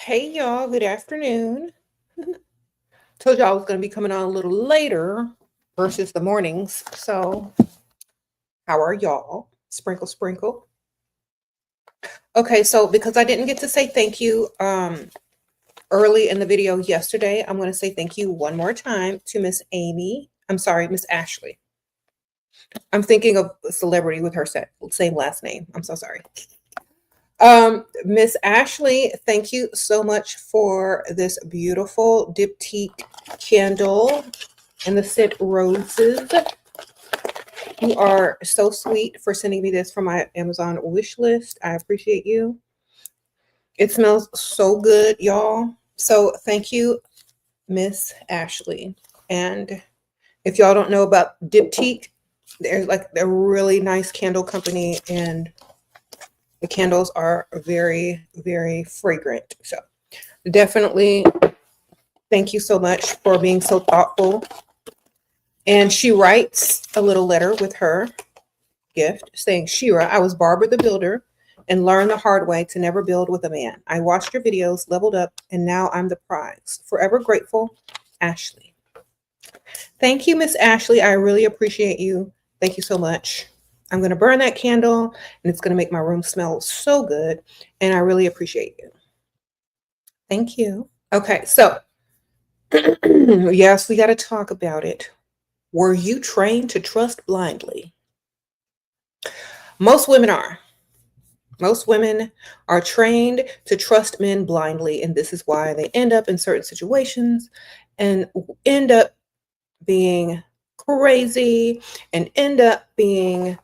Hey y'all, good afternoon. Told y'all I was going to be coming on a little later versus the mornings. So, how are y'all? Sprinkle, sprinkle. Okay, so because I didn't get to say thank you early in the video yesterday, I'm going to say thank you one more time to Miss Amy. I'm sorry, Miss Ashley. I'm thinking of a celebrity with her same last name. I'm so sorry. Miss Ashley, thank you so much for this beautiful diptyque candle and the scent roses. You are so sweet for sending me this from my Amazon wish list. I appreciate you. It smells so good, y'all. So thank you, Miss Ashley. And if y'all don't know about Diptyque, there's like a really nice candle company, and the candles are very, very fragrant. So definitely thank you so much for being so thoughtful. And she writes a little letter with her gift saying, Shira, I was Barbara the Builder and learned the hard way to never build with a man. I watched your videos, leveled up, and now I'm the prize. Forever grateful, Ashley. Thank you, Miss Ashley. I really appreciate you. Thank you so much. I'm going to burn that candle, and it's going to make my room smell so good, and I really appreciate you. Thank you. Okay, so yes, we got to talk about it. Were you trained to trust blindly? Most women are. Most women are trained to trust men blindly, and this is why they end up in certain situations and end up being crazy and end up being,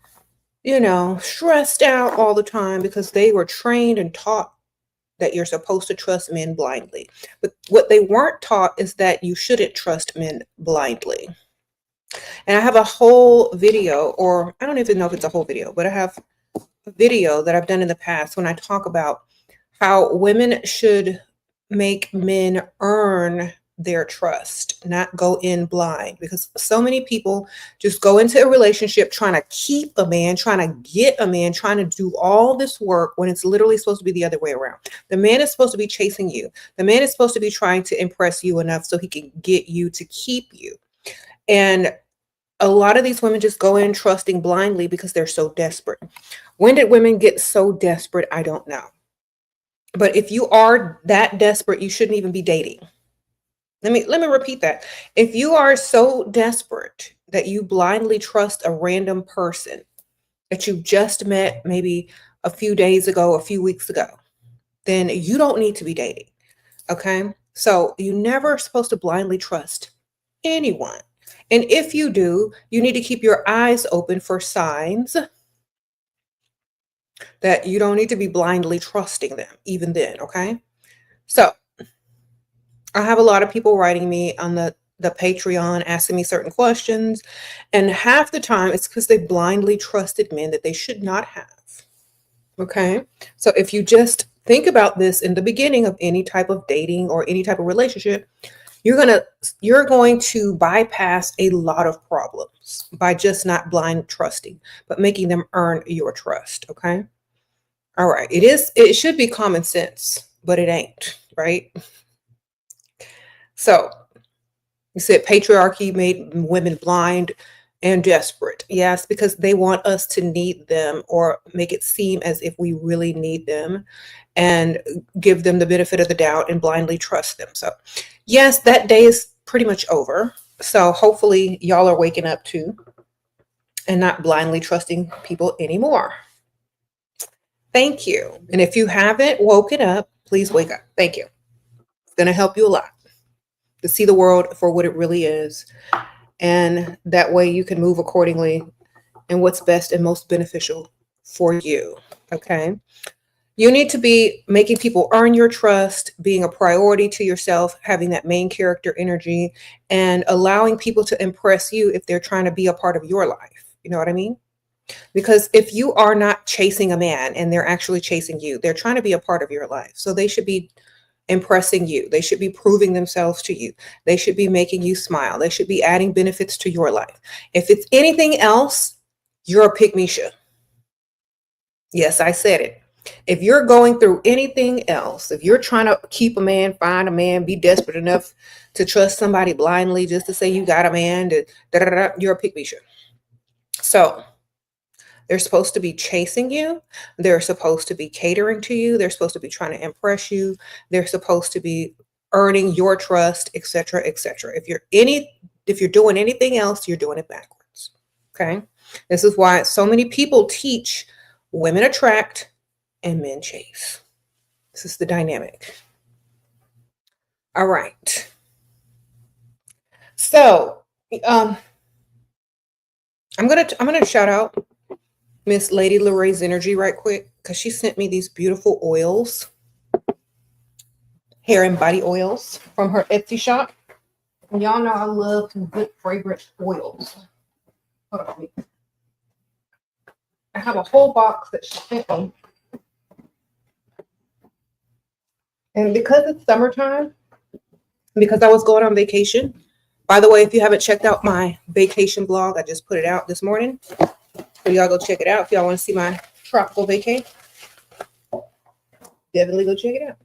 stressed out all the time because they were trained and taught that you're supposed to trust men blindly. But what they weren't taught is that you shouldn't trust men blindly. And I have a whole video, or I don't even know if it's a whole video, but I have a video that I've done in the past when I talk about how women should make men earn their trust, not go in blind, because so many people just go into a relationship trying to keep a man, trying to get a man, trying to do all this work when it's literally supposed to be the other way around. The man is supposed to be chasing you. The man is supposed to be trying to impress you enough so he can get you to keep you. And a lot of these women just go in trusting blindly because they're so desperate. When did women get so desperate? I don't know. But if you are that desperate, you shouldn't even be dating. Let me repeat that. If you are so desperate that you blindly trust a random person that you just met maybe a few days ago, a few weeks ago, then you don't need to be dating. Okay? So you never supposed to blindly trust anyone. And if you do, you need to keep your eyes open for signs that you don't need to be blindly trusting them, even then, okay? So I have a lot of people writing me on the Patreon asking me certain questions, and half the time it's because they blindly trusted men that they should not have. Okay? So if you just think about this in the beginning of any type of dating or any type of relationship, you're going to bypass a lot of problems by just not blind trusting, but making them earn your trust, okay? All right. It should be common sense, but it ain't, right? So you said patriarchy made women blind and desperate. Yes, because they want us to need them or make it seem as if we really need them and give them the benefit of the doubt and blindly trust them. So yes, that day is pretty much over. So hopefully y'all are waking up too and not blindly trusting people anymore. Thank you. And if you haven't woken up, please wake up. Thank you. It's going to help you a lot to see the world for what it really is. And that way you can move accordingly and what's best and most beneficial for you. Okay. You need to be making people earn your trust, being a priority to yourself, having that main character energy, and allowing people to impress you if they're trying to be a part of your life. You know what I mean? Because if you are not chasing a man and they're actually chasing you, they're trying to be a part of your life. So they should be impressing you. They should be proving themselves to you. They should be making you smile. They should be adding benefits to your life. If it's anything else, you're a pygmy. Yes, I said it. If you're going through anything else, if you're trying to keep a man, find a man, be desperate enough to trust somebody blindly just to say you got a man, you're a pick me. So they're supposed to be chasing you. They're supposed to be catering to you. They're supposed to be trying to impress you. They're supposed to be earning your trust, etc., etc. If you're doing anything else, you're doing it backwards. Okay? This is why so many people teach women attract and men chase. This is the dynamic. All right. So, I'm gonna shout out Miss Lady Lorraine's Energy right quick because she sent me these beautiful oils, hair and body oils from her Etsy shop. And y'all know I love good fragrant oils. Hold on. I have a whole box that she sent me. And because it's summertime, because I was going on vacation. By the way, if you haven't checked out my vacation blog, I just put it out this morning. So y'all go check it out if y'all want to see my tropical vacay. Definitely go check it out.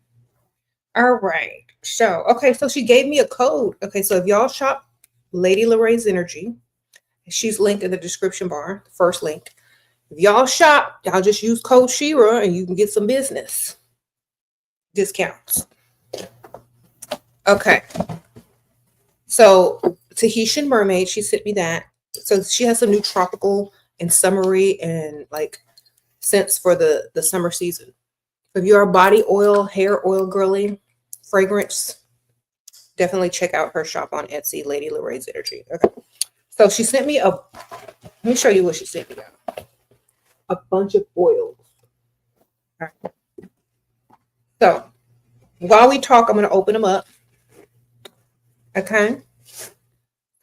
All right. So, okay, so she gave me a code. Okay, so if y'all shop Lady Lorraine's Energy, she's linked in the description bar, the first link. If y'all shop, y'all just use code Shira and you can get some business discounts. Okay. So Tahitian Mermaid, she sent me that. So she has some new tropical and summery and like scents for the summer season. If you're a body oil, hair oil girly, fragrance, definitely check out her shop on Etsy, Lady Lorraine's Energy. Okay. So she sent me let me show you what she sent me. A bunch of oils. All right. So while we talk, I'm going to open them up. Okay.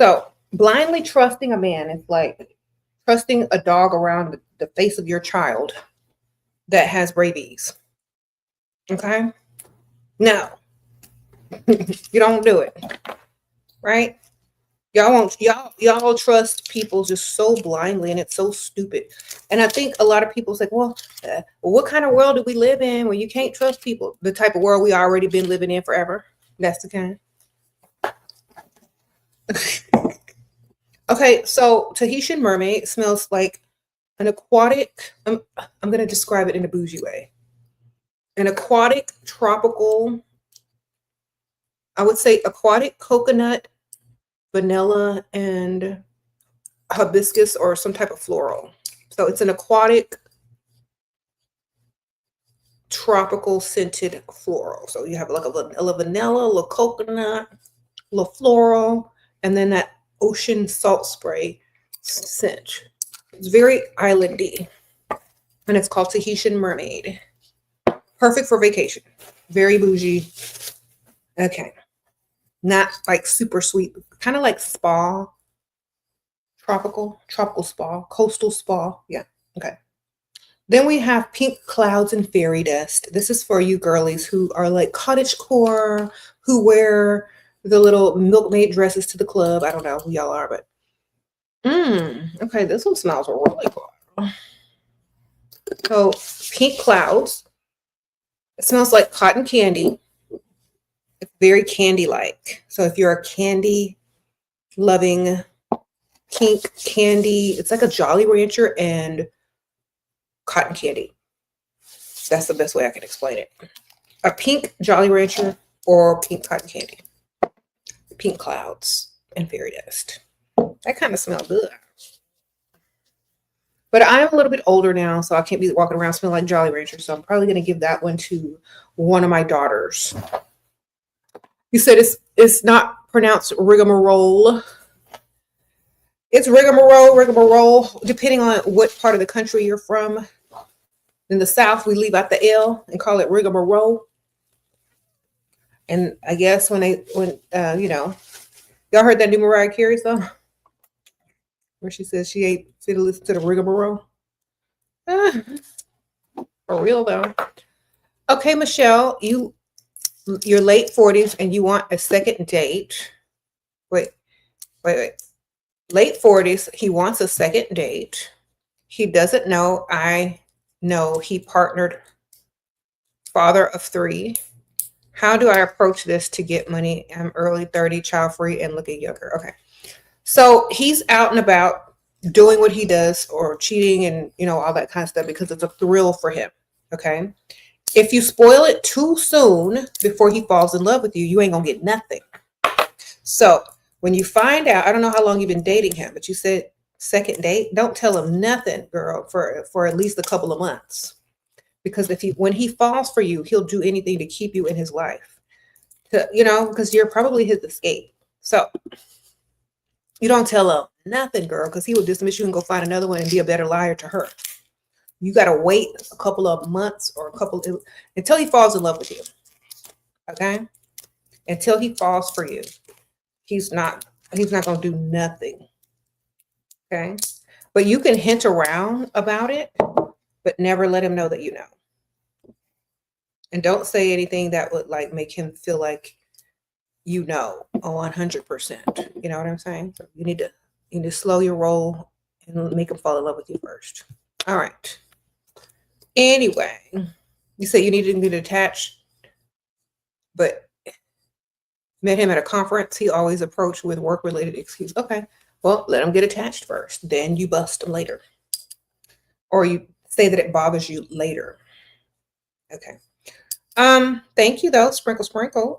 So blindly trusting a man is like trusting a dog around the face of your child that has rabies. Okay. No, you don't do it. Right. Y'all trust people just so blindly, and it's so stupid. And I think a lot of people say, well, what kind of world do we live in where you can't trust people? The type of world we already been living in forever. That's the kind. Okay, so Tahitian Mermaid smells like an aquatic, I'm going to describe it in a bougie way. An aquatic, tropical, I would say aquatic coconut, vanilla, and hibiscus or some type of floral. So it's an aquatic, tropical scented floral. So you have like a little vanilla, a little coconut, a little floral, and then that ocean salt spray scent. It's very islandy, and it's called Tahitian Mermaid. Perfect for vacation. Very bougie. Okay. Not like super sweet, kind of like spa, tropical spa, coastal spa. Yeah. Okay. Then we have Pink Clouds and Fairy Dust. This is for you girlies who are like cottagecore, who wear the little milkmaid dresses to the club. I don't know who y'all are, but okay, this one smells really good. So Pink Clouds. It smells like cotton candy. It's very candy-like. So if you're a candy loving pink candy, it's like a Jolly Rancher and cotton candy. That's the best way I can explain it. A pink Jolly Rancher or pink cotton candy. Pink Clouds and Fairy Dust. That kind of smells good. But I'm a little bit older now, so I can't be walking around smelling like Jolly Rancher. So I'm probably going to give that one to one of my daughters. You said it's not pronounced rigmarole. It's rigmarole, depending on what part of the country you're from. In the South, we leave out the L and call it rigmarole. And I guess when you know, y'all heard that new Mariah Carey song where she says she ain't fit to listen to the rigmarole. For real though. Okay, Michelle, you're late 40s and you want a second date. Wait. Late 40s, he wants a second date. He doesn't know I know he partnered father of 3. How do I approach this to get money? I'm early 30, child free, and looking younger. Okay. So he's out and about doing what he does or cheating and, all that kind of stuff because it's a thrill for him. Okay. If you spoil it too soon before he falls in love with you, you ain't going to get nothing. So when you find out, I don't know how long you've been dating him, but you said second date, don't tell him nothing, girl, for at least a couple of months. Because when he falls for you, he'll do anything to keep you in his life. Because you're probably his escape. So you don't tell him nothing, girl, because he will dismiss you and go find another one and be a better liar to her. You got to wait a couple of months or until he falls in love with you. Okay? Until he falls for you. He's not going to do nothing. Okay? But you can hint around about it, but never let him know that you know. And don't say anything that would make him feel like 100%. You know what I'm saying? So you need to slow your roll and make him fall in love with you first. All right. Anyway, you say you need to get attached, but met him at a conference. He always approached with work-related excuse. Okay. Well, let him get attached first. Then you bust him later. Or you say that it bothers you later. Okay. Thank you though. Sprinkle.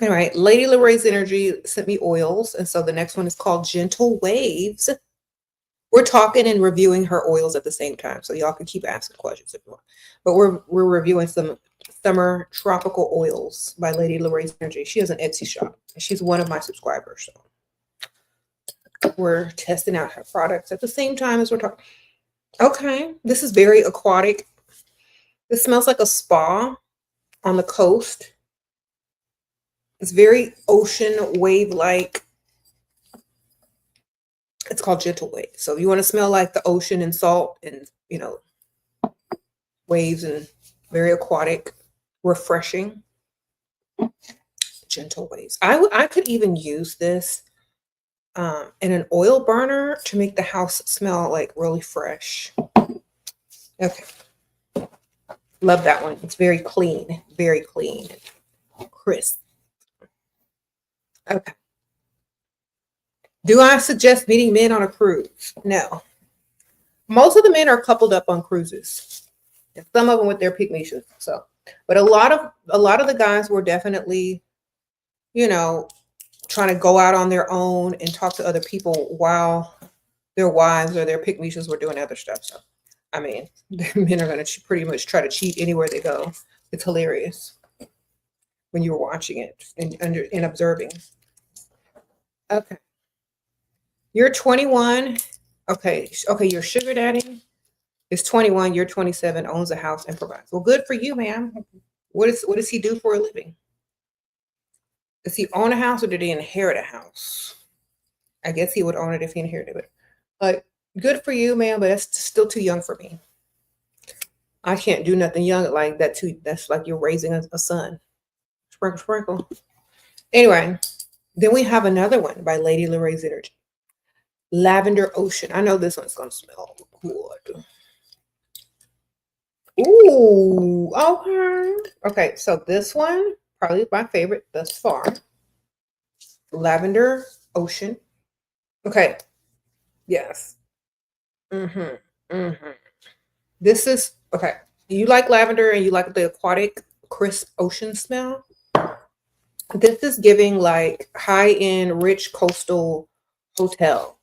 All right. Lady Lorraine's Energy sent me oils. And so the next one is called Gentle Waves. We're talking and reviewing her oils at the same time. So y'all can keep asking questions if you want. But we're reviewing some summer tropical oils by Lady Lorraine's Energy. She has an Etsy shop. She's one of my subscribers. So we're testing out her products at the same time as we're talking. Okay. This is very aquatic. This smells like a spa on the coast. It's very ocean wave-like. It's called Gentle Wave. So if you want to smell like the ocean and salt and, waves and very aquatic, refreshing, Gentle Waves. I could even use this in an oil burner to make the house smell like really fresh. Okay. Love that one. It's very clean, crisp. Okay. Do I suggest meeting men on a cruise? No. Most of the men are coupled up on cruises, and some of them with their pygmies. So, but a lot of the guys were definitely, trying to go out on their own and talk to other people while their wives or their pygmies were doing other stuff. So, I mean, men are going to pretty much try to cheat anywhere they go. It's hilarious when you were watching it and observing. Okay. You're 21. Okay. Your sugar daddy is 21. You're 27, owns a house and provides. Well, good for you, ma'am. What does he do for a living? Does he own a house or did he inherit a house? I guess he would own it if he inherited it. But good for you, ma'am, but that's still too young for me. I can't do nothing young like that too. That's like you're raising a son. Sprinkle. Anyway, then we have another one by Lady Lorraine's Energy. Lavender Ocean. I know this one's going to smell good. Ooh, okay. Okay, so this one, probably my favorite thus far. Lavender Ocean. Okay. Yes. This is, okay. You like lavender and you like the aquatic, crisp ocean smell? This is giving like high-end, rich coastal hotel.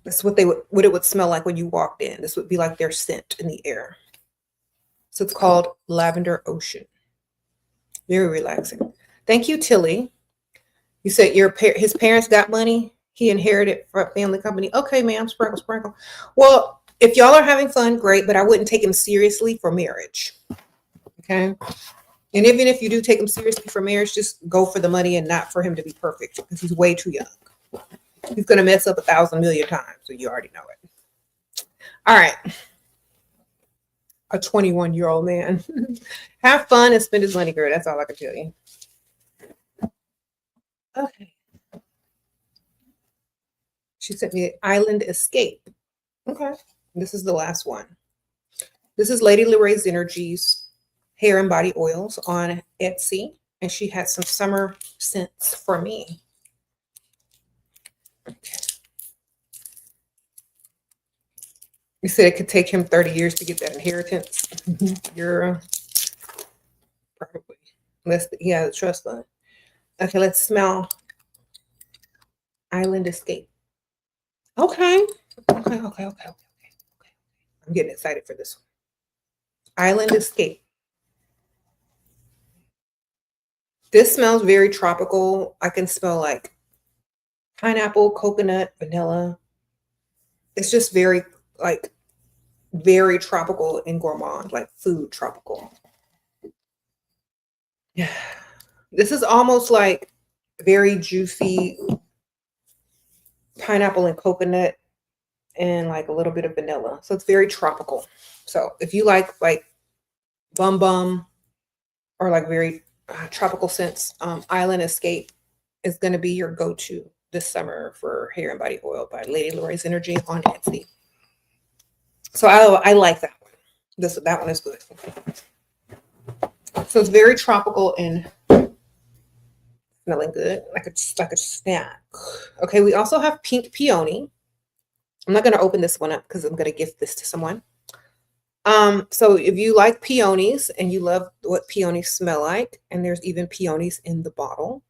That's what it would smell like when you walked in. This would be like their scent in the air. So it's called Lavender Ocean. Very relaxing. Thank you, Tilly. You said his parents got money. He inherited from family company. Okay, ma'am. Sprinkle. Well, if y'all are having fun, great. But I wouldn't take him seriously for marriage. Okay. And even if you do take him seriously for marriage, just go for the money and not for him to be perfect because he's way too young. He's going to mess up 1,000 million times. So you already know it. All right. A 21-year-old man. Have fun and spend his money, girl. That's all I can tell you. Okay. She sent me Island Escape. Okay. This is the last one. This is Lady Lorraine's Energies hair and body oils on Etsy. And she had some summer scents for me. Okay. You said it could take him 30 years to get that inheritance. You're probably. Unless he has a trust fund. Okay, let's smell Island Escape. Okay. Okay. I'm getting excited for this one. Island Escape. This smells very tropical. I can smell like pineapple, coconut, vanilla. It's just very tropical and gourmand, like food tropical. Yeah. This is almost like very juicy pineapple and coconut and like a little bit of vanilla. So it's very tropical. So if you like bum bum or like very tropical scents, Island Escape is going to be your go-to this summer for hair and body oil by Lady Lorraine's Energy on Etsy. So I like that one. That one is good. So it's very tropical and smelling good, like a snack. Okay, we also have pink peony. I'm not going to open this one up because I'm going to gift this to someone. So if you like peonies and you love what peonies smell like, and there's even peonies in the bottle,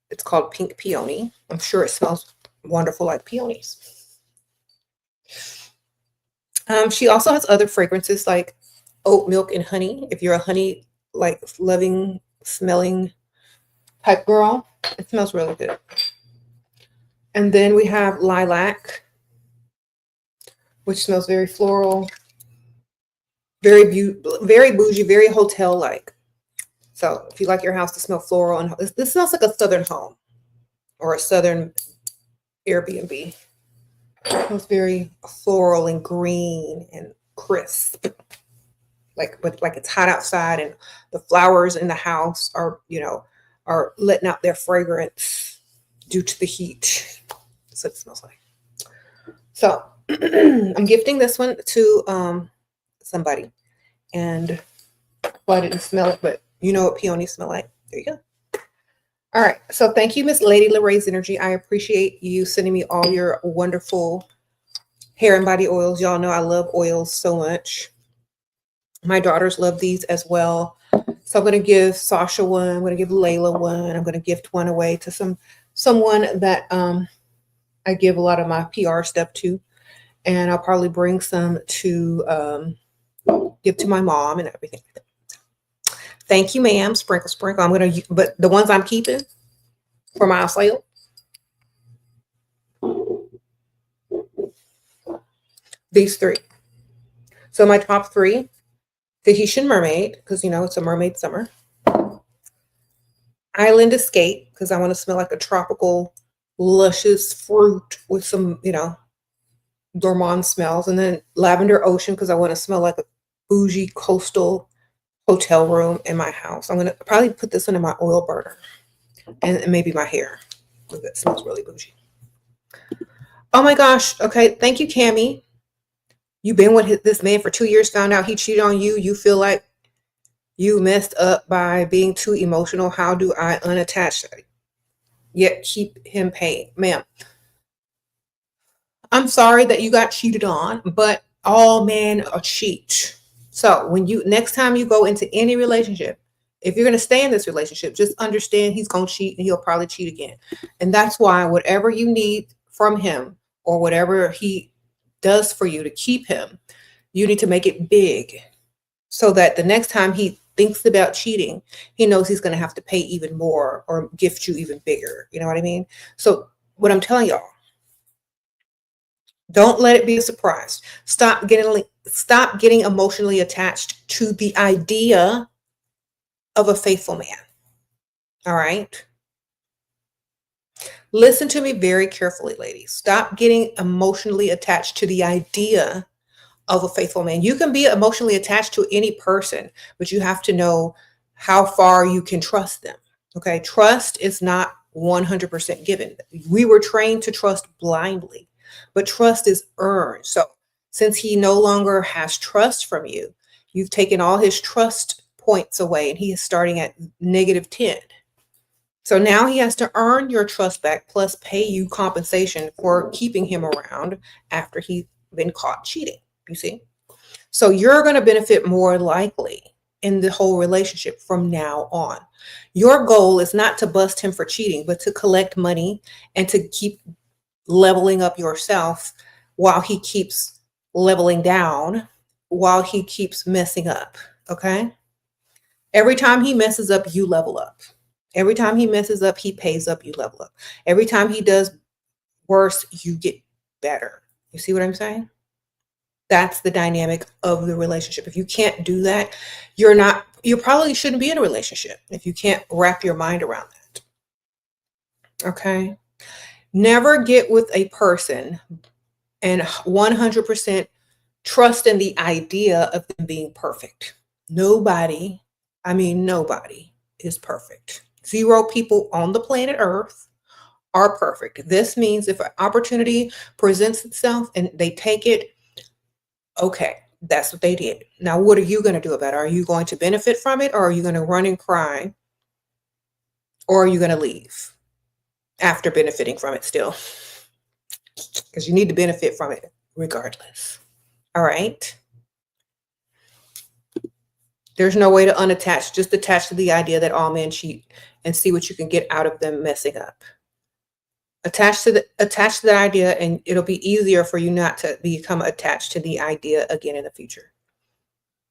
it's called pink peony. I'm sure it smells wonderful like peonies. She also has other fragrances like oat milk and honey. If you're a honey loving smelling type girl, it smells really good. And then we have lilac, which smells very floral, very bougie, very hotel-like. So if you like your house to smell floral, and this smells like a southern home or a southern Airbnb. It smells very floral and green and crisp, like it's hot outside and the flowers in the house are letting out their fragrance due to the heat. That's what it smells like. So I'm gifting this one to somebody, and well, I didn't smell it, but you know what peonies smell like. There you go. All right. So thank you, Miss Lady Lorraine's Energy. I appreciate you sending me all your wonderful hair and body oils. Y'all know I love oils so much. My daughters love these as well. So I'm going to give Sasha one. I'm going to give Layla one. I'm going to gift one away to someone that I give a lot of my PR stuff to. And I'll probably bring some to give to my mom and everything. Thank you, ma'am. Sprinkle, sprinkle. But the ones I'm keeping for myself. These three. So my top three: Tahitian Mermaid, because it's a mermaid summer. Island Escape, because I want to smell like a tropical, luscious fruit with some, gourmand smells. And then Lavender Ocean, because I want to smell like a bougie coastal hotel room in my house. I'm going to probably put this one in my oil burner and maybe my hair, because it smells really bougie. Oh my gosh. Okay. Thank you, Cammie. You've been with this man for 2 years, found out he cheated on you. You feel like you messed up by being too emotional. How do I unattach yet keep him paying? Ma'am, I'm sorry that you got cheated on, but all men are cheat. So next time you go into any relationship, if you're going to stay in this relationship, just understand he's going to cheat and he'll probably cheat again. And that's why whatever you need from him or whatever he does for you to keep him, you need to make it big so that the next time he thinks about cheating, he knows he's going to have to pay even more or gift you even bigger. You know what I mean? So what I'm telling y'all, don't let it be a surprise. Stop getting emotionally attached to the idea of a faithful man. All right. Listen to me very carefully, ladies. Stop getting emotionally attached to the idea of a faithful man. You can be emotionally attached to any person, but you have to know how far you can trust them. Okay. Trust is not 100% given. We were trained to trust blindly, but trust is earned. So Since he no longer has trust from you, you've taken all his trust points away and he is starting at -10. So now he has to earn your trust back plus pay you compensation for keeping him around after he's been caught cheating. You see? So you're going to benefit more likely in the whole relationship from now on. Your goal is not to bust him for cheating, but to collect money and to keep leveling up yourself while he keeps leveling down, while he keeps messing up. Okay? Every time he messes up, you level up. Every time he messes up, he pays up, you level up. Every time he does worse, you get better. You see what I'm saying? That's the dynamic of the relationship. If you can't do that, you probably shouldn't be in a relationship if you can't wrap your mind around that. Okay? Never get with a person and 100% trust in the idea of them being perfect. Nobody is perfect. 0 people on the planet Earth are perfect. This means if an opportunity presents itself and they take it, okay, that's what they did. Now, what are you going to do about it? Are you going to benefit from it, or are you going to run and cry, or are you going to leave after benefiting from it still? Because you need to benefit from it regardless. All right? There's no way to unattach. Just attach to the idea that all men cheat and see what you can get out of them messing up. Attach to that idea, and it'll be easier for you not to become attached to the idea again in the future.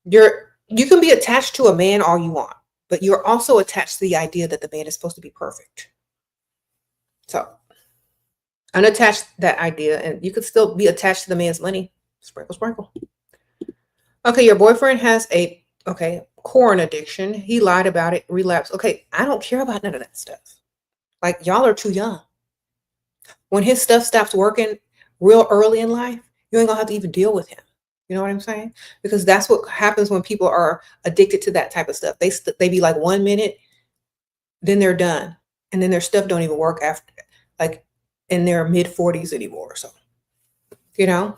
You can be attached to a man all you want, but you're also attached to the idea that the man is supposed to be perfect. So unattach that idea, and you could still be attached to the man's money. Sprinkle, sprinkle. Okay, your boyfriend has a corn addiction. He lied about it, relapsed. Okay, I don't care about none of that stuff. Like, y'all are too young. When his stuff stops working real early in life, you ain't gonna have to even deal with him. You know what I'm saying? Because that's what happens when people are addicted to that type of stuff. They be like 1 minute, then they're done, and then their stuff don't even work after, like in their mid-40s anymore. So, you know,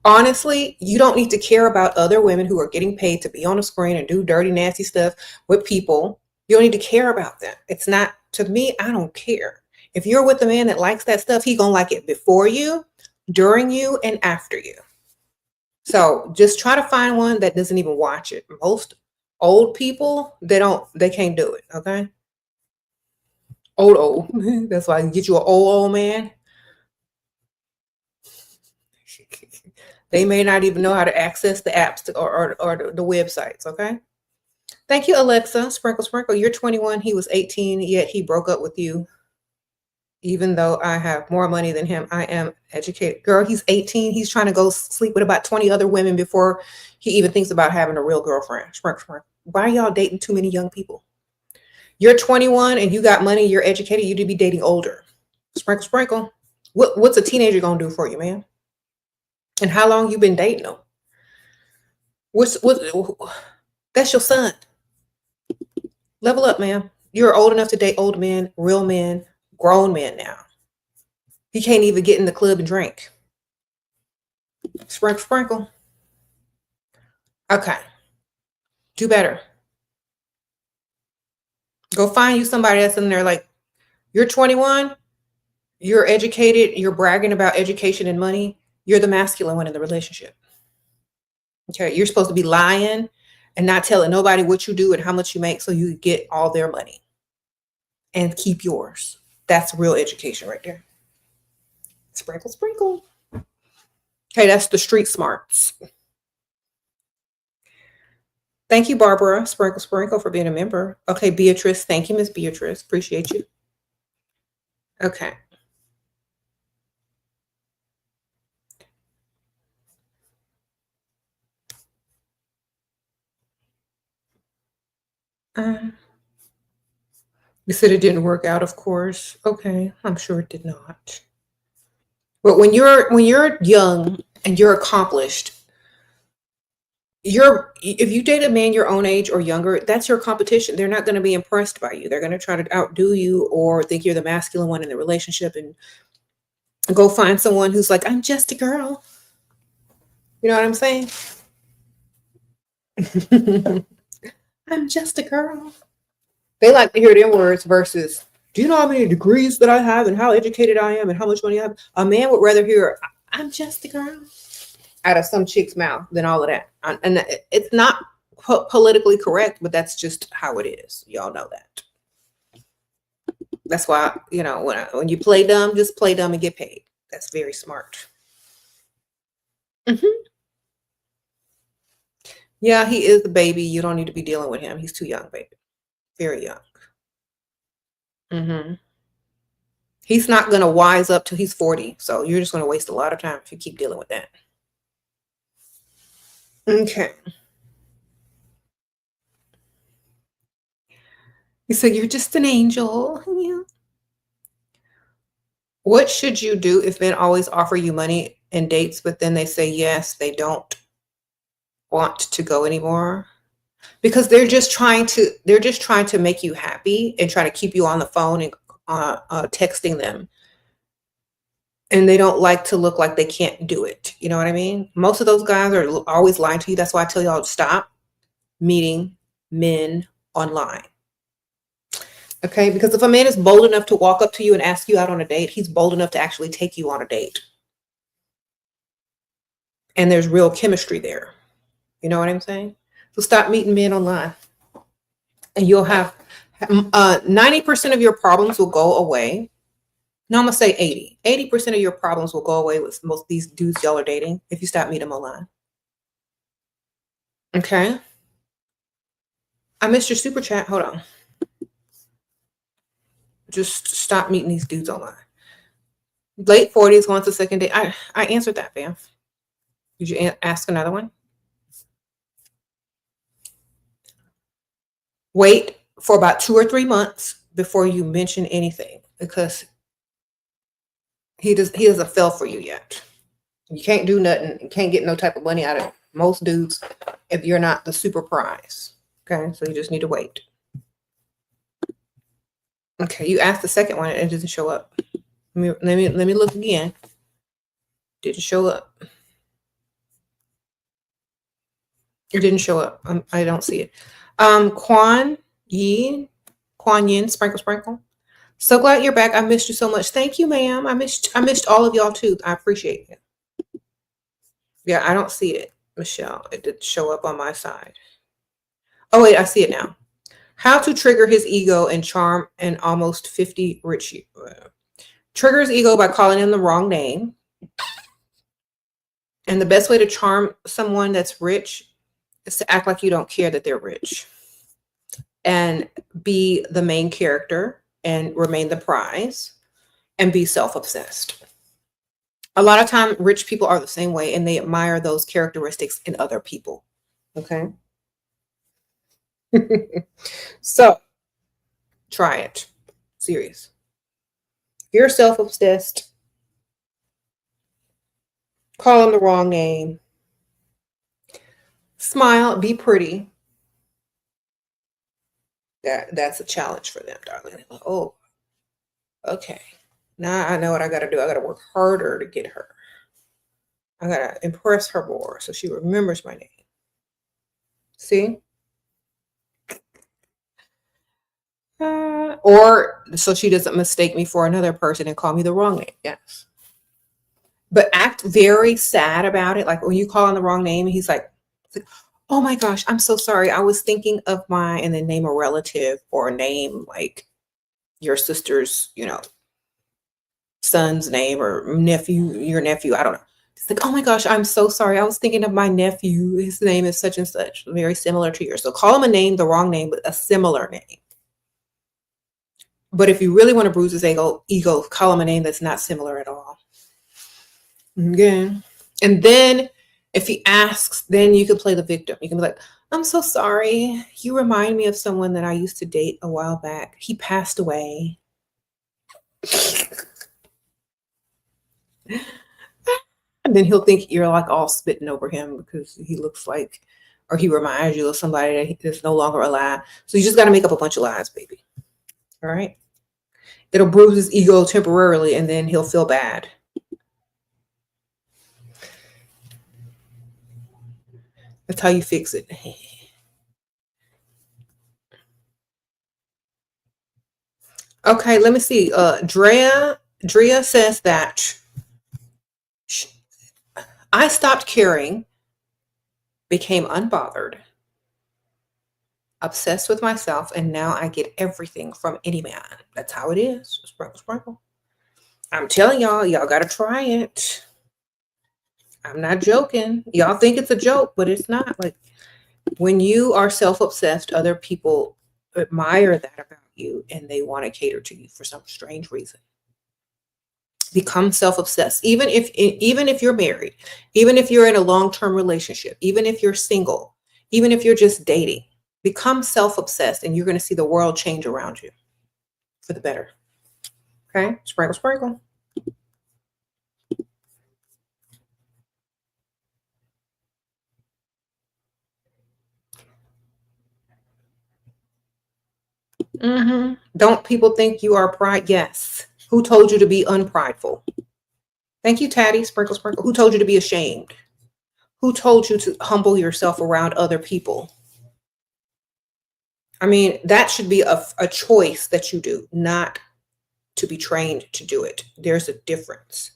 honestly, you don't need to care about other women who are getting paid to be on a screen and do dirty, nasty stuff with people. You don't need to care about them. It's not, to me, I don't care. If you're with a man that likes that stuff, he gonna like it before you, during you, and after you. So just try to find one that doesn't even watch it. Most old people, they can't do it, okay? Old. That's why you get you an old man. They may not even know how to access the apps or the websites, okay? Thank you, Alexa. Sprinkle, sprinkle. You're 21. He was 18, yet he broke up with you. Even though I have more money than him, I am educated. Girl, he's 18. He's trying to go sleep with about 20 other women before he even thinks about having a real girlfriend. Sprinkle, sprinkle. Why are y'all dating too many young people? You're 21 and you got money, you're educated, you need to be dating older. Sprinkle, sprinkle. What's a teenager gonna do for you, man? And how long you been dating them? That's your son. Level up, man. You're old enough to date old men, real men, grown men now. He can't even get in the club and drink. Sprinkle, sprinkle. Okay. Do better. Go find you somebody that's in there like, you're 21, you're educated, you're bragging about education and money. You're the masculine one in the relationship. Okay, you're supposed to be lying and not telling nobody what you do and how much you make so you get all their money and keep yours. That's real education right there. Sprinkle, sprinkle. Okay, that's the street smarts. Thank you, Barbara. Sprinkle, sprinkle for being a member. Okay, Beatrice. Thank you, Miss Beatrice. Appreciate you. Okay. You said it didn't work out, of course. Okay, I'm sure it did not. But when you're young and you're accomplished, if you date a man your own age or younger, that's your competition. They're not going to be impressed by you. They're going to try to outdo you or think you're the masculine one in the relationship, and Go find someone who's like, I'm just a girl. You know what I'm saying? I'm just a girl. They like to hear them words versus, do you know how many degrees that I have and how educated I am and how much money I have? A man would rather hear, I'm just a girl, out of some chick's mouth than all of that. And it's not politically correct, but that's just how it is. Y'all know that. That's why, when you play dumb, just play dumb and get paid. That's very smart. Mm-hmm. Yeah, he is the baby. You don't need to be dealing with him. He's too young, baby. Very young. Mm-hmm. He's not going to wise up till he's 40. So you're just going to waste a lot of time if you keep dealing with that. Okay. He said, you're just an angel. Yeah. What should you do if men always offer you money and dates, but then they say yes, they don't want to go anymore? Because they're just trying to make you happy and try to keep you on the phone and texting them. And they don't like to look like they can't do it. You know what I mean? Most of those guys are always lying to you. That's why I tell y'all to stop meeting men online. Okay? Because if a man is bold enough to walk up to you and ask you out on a date, he's bold enough to actually take you on a date. And there's real chemistry there. You know what I'm saying? So stop meeting men online. And you'll have 90% of your problems will go away. No, I'm going to say 80. 80% of your problems will go away with most of these dudes y'all are dating if you stop meeting them online. Okay? I missed your super chat. Hold on. Just stop meeting these dudes online. Late 40s, going to second date. I answered that, fam. Did you ask another one? Wait for about 2 or 3 months before you mention anything, because he doesn't fell for you yet. You can't do nothing. You can't get no type of money out of most dudes if you're not the super prize. Okay, so you just need to wait. Okay, you asked the second one and it didn't show up. Let me look again. Didn't show up. It didn't show up. I don't see it. Quan Yin, sprinkle. So glad you're back. I missed you so much. Thank you, ma'am. I missed all of y'all too. I appreciate it. Yeah, I don't see it, Michelle. It didn't show up on my side. Oh wait, I see it now. How to trigger his ego and charm an almost 50 rich. Trigger his ego by calling him the wrong name. And the best way to charm someone that's rich is to act like you don't care that they're rich. And be the main character and remain the prize and be self-obsessed. A lot of time, rich people are the same way and they admire those characteristics in other people. Okay. So try it. Serious. If you're self-obsessed, call them the wrong name. Smile, be pretty. That's a challenge for them, darling. Like, oh, okay. Now I know what I got to do. I got to work harder to get her. I got to impress her more so she remembers my name. See? Or so she doesn't mistake me for another person and call me the wrong name. Yes. But act very sad about it. Like when you call him the wrong name, he's like, oh my gosh, I'm so sorry. I was thinking of and then name a relative or name like your sister's, son's name or your nephew. I don't know. It's like, oh my gosh, I'm so sorry. I was thinking of my nephew. His name is such and such, very similar to yours. So call him a name, the wrong name, but a similar name. But if you really want to bruise his ego, call him a name that's not similar at all. Okay. And then if he asks, then you can play the victim. You can be like, I'm so sorry. You remind me of someone that I used to date a while back. He passed away. And then he'll think you're like all spitting over him because he looks like, or he reminds you of somebody that's no longer alive. So you just got to make up a bunch of lies, baby. All right. It'll bruise his ego temporarily and then he'll feel bad. That's how you fix it. Okay, let me see. Drea says that I stopped caring, became unbothered, obsessed with myself, and now I get everything from any man. That's how it is. Sprinkle, sprinkle. I'm telling y'all, y'all got to try it. I'm not joking. Y'all think it's a joke, but it's not. Like, when you are self-obsessed, other people admire that about you and they want to cater to you for some strange reason. Become self-obsessed. Even if you're married, even if you're in a long-term relationship, even if you're single, even if you're just dating, become self-obsessed and you're going to see the world change around you for the better. Okay? Sprinkle, sprinkle. Don't people think you are pride? Yes. Who told you to be unprideful? Thank you, Tatty. Sprinkle, sprinkle. Who told you to be ashamed? Who told you to humble yourself around other people? I mean, that should be a choice that you do, not to be trained to do it. There's a difference.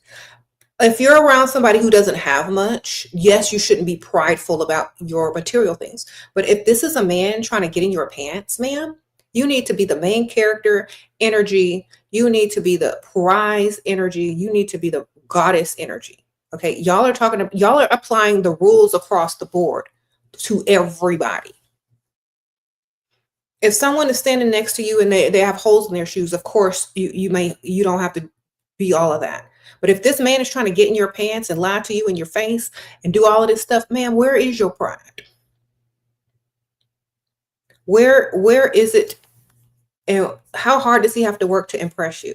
If you're around somebody who doesn't have much, yes, you shouldn't be prideful about your material things. But if this is a man trying to get in your pants, ma'am, you need to be the main character energy. You need to be the prize energy. You need to be the goddess energy. Okay. Y'all are applying the rules across the board to everybody. If someone is standing next to you and they have holes in their shoes, of course you don't have to be all of that. But if this man is trying to get in your pants and lie to you in your face and do all of this stuff, man, where is your pride? Where is it? And how hard does he have to work to impress you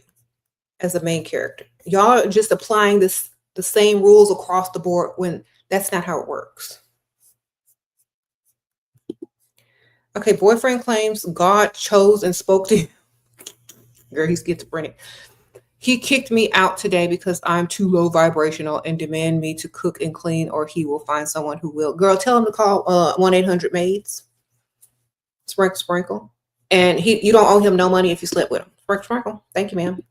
as a main character? Y'all are just applying the same rules across the board when that's not how it works. Okay, boyfriend claims God chose and spoke to him. Girl, he's schizophrenic. He kicked me out today because I'm too low vibrational and demand me to cook and clean, or he will find someone who will. Girl, tell him to call 1-800-MAIDS. Sprinkle, sprinkle. And you don't owe him no money if you slept with him. Sprinkle, sprinkle. Thank you, ma'am.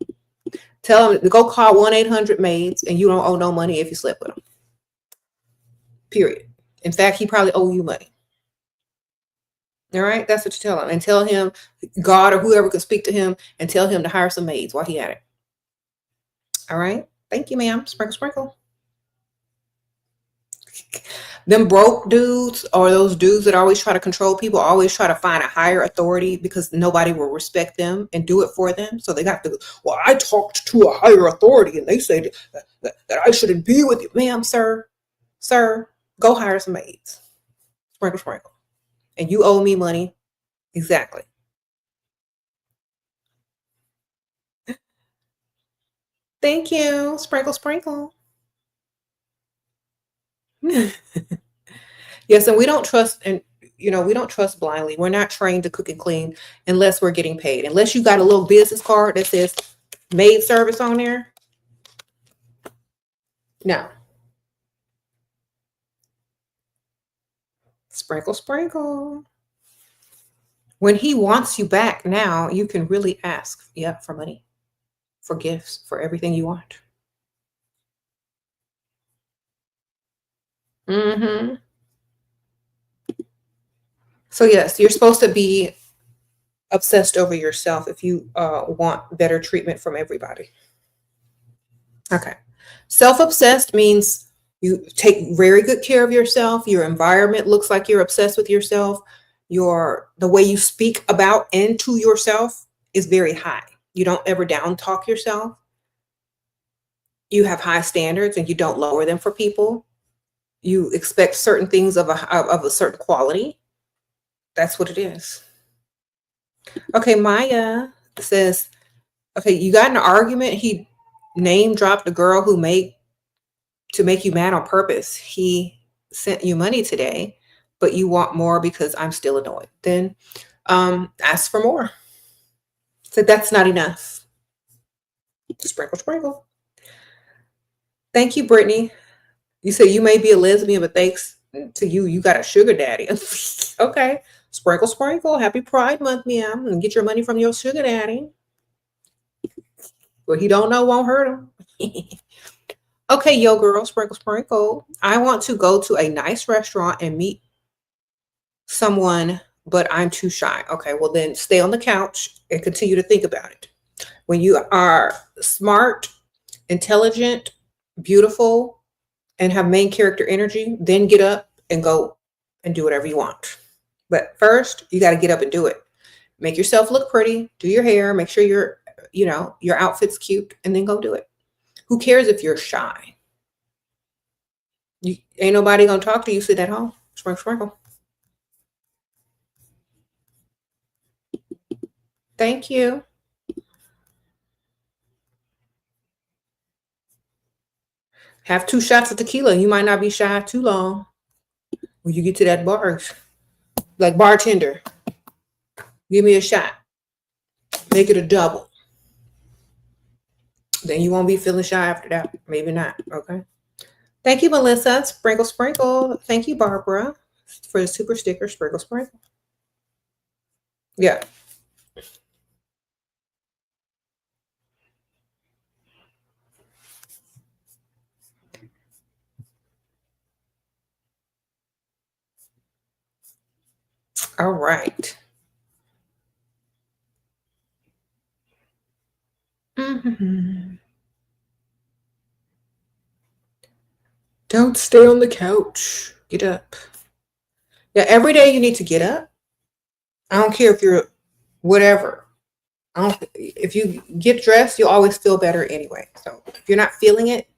Tell him to go call 1-800-MAIDS, and you don't owe no money if you slept with him. Period. In fact, he probably owe you money. All right, that's what you tell him, and tell him God or whoever can speak to him, and tell him to hire some maids while he at it. All right, thank you, ma'am. Sprinkle, sprinkle. Them broke dudes, or those dudes that always try to control people, always try to find a higher authority because nobody will respect them and do it for them. So they got to, well, I talked to a higher authority and they said that I shouldn't be with you. Ma'am, sir, go hire some maids. Sprinkle, sprinkle. And you owe me money. Exactly. Thank you. Sprinkle, sprinkle. Yes, and we don't trust, and we don't trust blindly. We're not trained to cook and clean unless we're getting paid. Unless you got a little business card that says maid service on there. No. Sprinkle, sprinkle. When he wants you back now, you can really ask, for money, for gifts, for everything you want. So yes, you're supposed to be obsessed over yourself if you want better treatment from everybody. Okay. Self-obsessed means you take very good care of yourself. Your environment looks like you're obsessed with yourself. The way you speak about and to yourself is very high. You don't ever down talk yourself. You have high standards and you don't lower them for people. You expect certain things of a certain quality. That's what it is. Okay, Maya says, okay, you got in an argument. He name dropped a girl who to make you mad on purpose. He sent you money today, but you want more because I'm still annoyed. Then ask for more. So that's not enough. Sprinkle, sprinkle. Thank you, Brittany. You said you may be a lesbian, but thanks To you, you got a sugar daddy. Okay. Sprinkle, sprinkle. Happy Pride Month, ma'am. And get your money from your sugar daddy. What he don't know won't hurt him. Okay, yo, girl, sprinkle, sprinkle. I want to go to a nice restaurant and meet someone, but I'm too shy. Okay, well, then stay on the couch and continue to think about it. When you are smart, intelligent, beautiful, and have main character energy, then get up and go and do whatever you want. But first, you got to get up and do it. Make yourself look pretty, do your hair, make sure your outfit's cute, and then go do it. Who cares if you're shy? You ain't nobody gonna talk to you. Sit at home. Sprinkle, sprinkle. Thank you. Have 2 shots of tequila. You might not be shy too long. When you get to that bar, like bartender, give me a shot. Make it a double. Then you won't be feeling shy after that. Maybe not. Okay. Thank you, Melissa. Sprinkle, sprinkle. Thank you, Barbara, for the super sticker. Sprinkle, sprinkle. Yeah. All right. Mhm. Don't stay on the couch. Get up. Yeah, every day you need to get up. I don't care if you're whatever. If you get dressed, you'll always feel better anyway. So if you're not feeling it,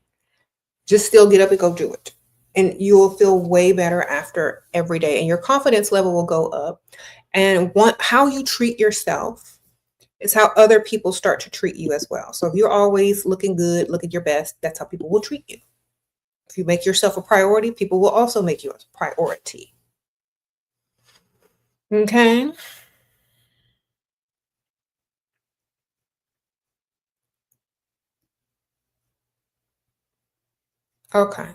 just still get up and go do it. And you will feel way better after every day. And your confidence level will go up. And how you treat yourself is how other people start to treat you as well. So if you're always looking good, looking your best, that's how people will treat you. If you make yourself a priority, people will also make you a priority. Okay. Okay.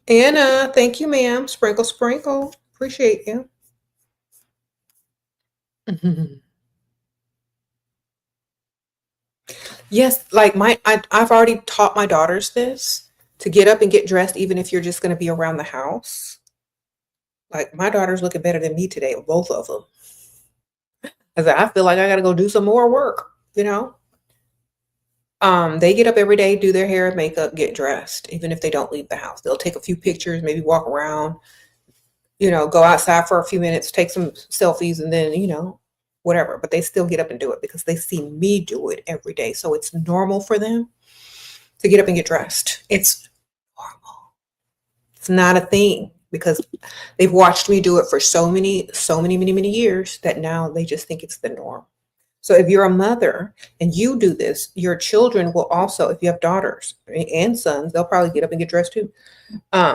Anna, thank you, ma'am. Sprinkle, sprinkle. Appreciate you. Mhm. Yes, like I've already taught my daughters this to get up and get dressed, even if you're just going to be around the house. Like my daughter's looking better than me today, both of them. I feel like I got to go do some more work, you know? They get up every day, do their hair, makeup, get dressed, even if they don't leave the house. They'll take a few pictures, maybe walk around, go outside for a few minutes, take some selfies, and then, whatever. But they still get up and do it because they see me do it every day. So it's normal for them to get up and get dressed. It's normal. It's not a thing because they've watched me do it for so many, many years that now they just think it's the norm. So if you're a mother and you do this, your children will also, if you have daughters and sons, they'll probably get up and get dressed too.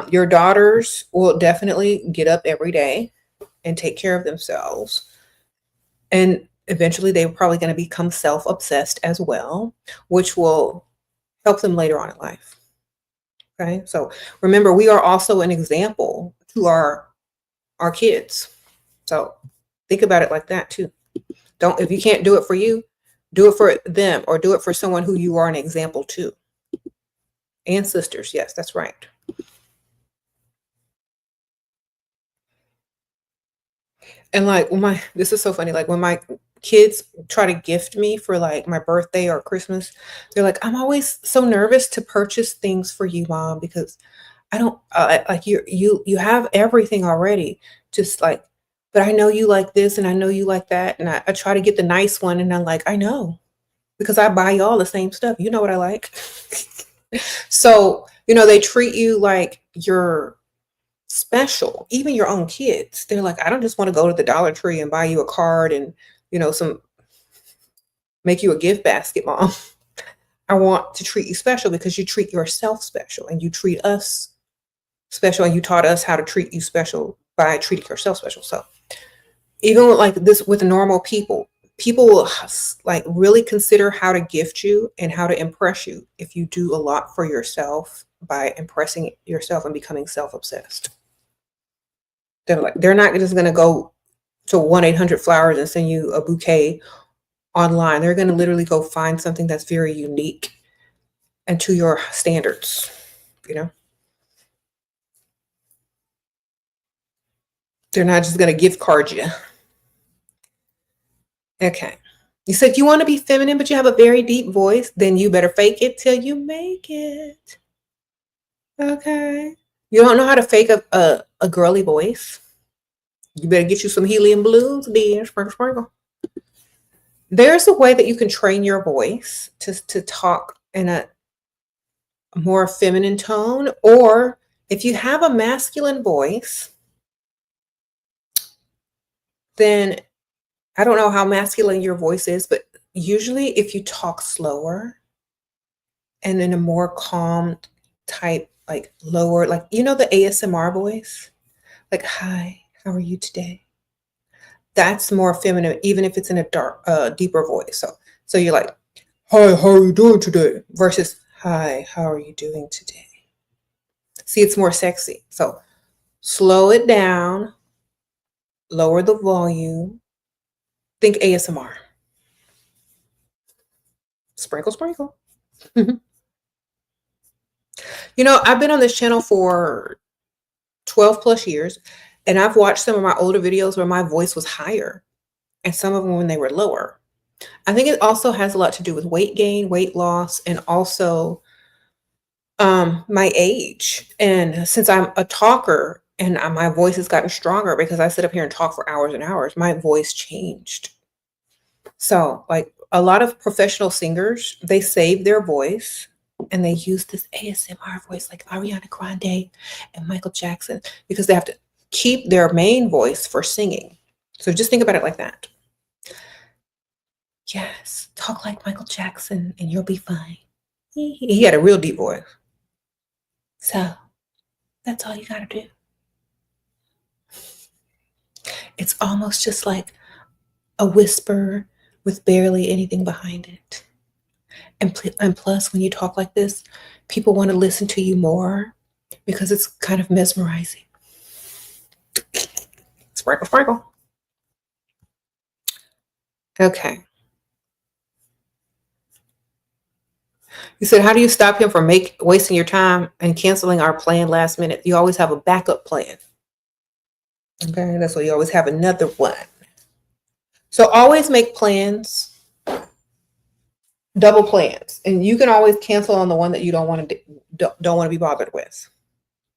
Your daughters will definitely get up every day and take care of themselves. And eventually they're probably going to become self-obsessed as well, which will help them later on in life. Okay. So remember, we are also an example to our kids. So think about it like that too. If you can't do it for you, do it for them or do it for someone who you are an example to. And sisters. Yes, that's right. And like this is so funny. Like when my kids try to gift me for like my birthday or Christmas, they're like, I'm always so nervous to purchase things for you, Mom, because I don't like you have everything already. Just like, but I know you like this and I know you like that. And I try to get the nice one and I'm like, I know, because I buy y'all the same stuff. You know what I like. So, they treat you like you're special, even your own kids. They're like, I don't just want to go to the Dollar Tree and buy you a card and, make you a gift basket, Mom. I want to treat you special because you treat yourself special and you treat us special and you taught us how to treat you special by treating yourself special. So even with like this with normal people, people will like really consider how to gift you and how to impress you if you do a lot for yourself by impressing yourself and becoming self-obsessed. They're not just going to go to 1-800-Flowers and send you a bouquet online. They're going to literally go find something that's very unique and to your standards, you know. They're not just going to gift card you. Okay. You said you want to be feminine, but you have a very deep voice. Then you better fake it till you make it. Okay. You don't know how to fake a girly voice. You better get you some helium balloons, dear. Sprinkle, sprinkle. There's a way that you can train your voice to talk in a more feminine tone, or if you have a masculine voice, then I don't know how masculine your voice is, but usually if you talk slower and in a more calm type, like lower, like, you know, the ASMR voice, like, hi, how are you today? That's more feminine, even if it's in a dark, deeper voice. So you're like, hi, how are you doing today? Versus, hi, how are you doing today? See, it's more sexy. So slow it down, lower the volume. Think ASMR. Sprinkle, sprinkle. You know, I've been on this channel for 12 plus years, and I've watched some of my older videos where my voice was higher and some of them when they were lower. I think it also has a lot to do with weight gain, weight loss, and also my age. And since I'm a talker and my voice has gotten stronger because I sit up here and talk for hours and hours, my voice changed. So like a lot of professional singers, they save their voice and they use this ASMR voice like Ariana Grande and Michael Jackson because they have to keep their main voice for singing. So just think about it like that. Yes, talk like Michael Jackson and you'll be fine. He had a real deep voice. So that's all you got to do. It's almost just like a whisper with barely anything behind it. And plus, when you talk like this, people want to listen to you more because it's kind of mesmerizing. Sprinkle, sprinkle. Okay. You said, how do you stop him from wasting your time and canceling our plan last minute? You always have a backup plan. Okay, that's why you always have another one. So always make plans, double plans, and you can always cancel on the one that you don't want to be bothered with.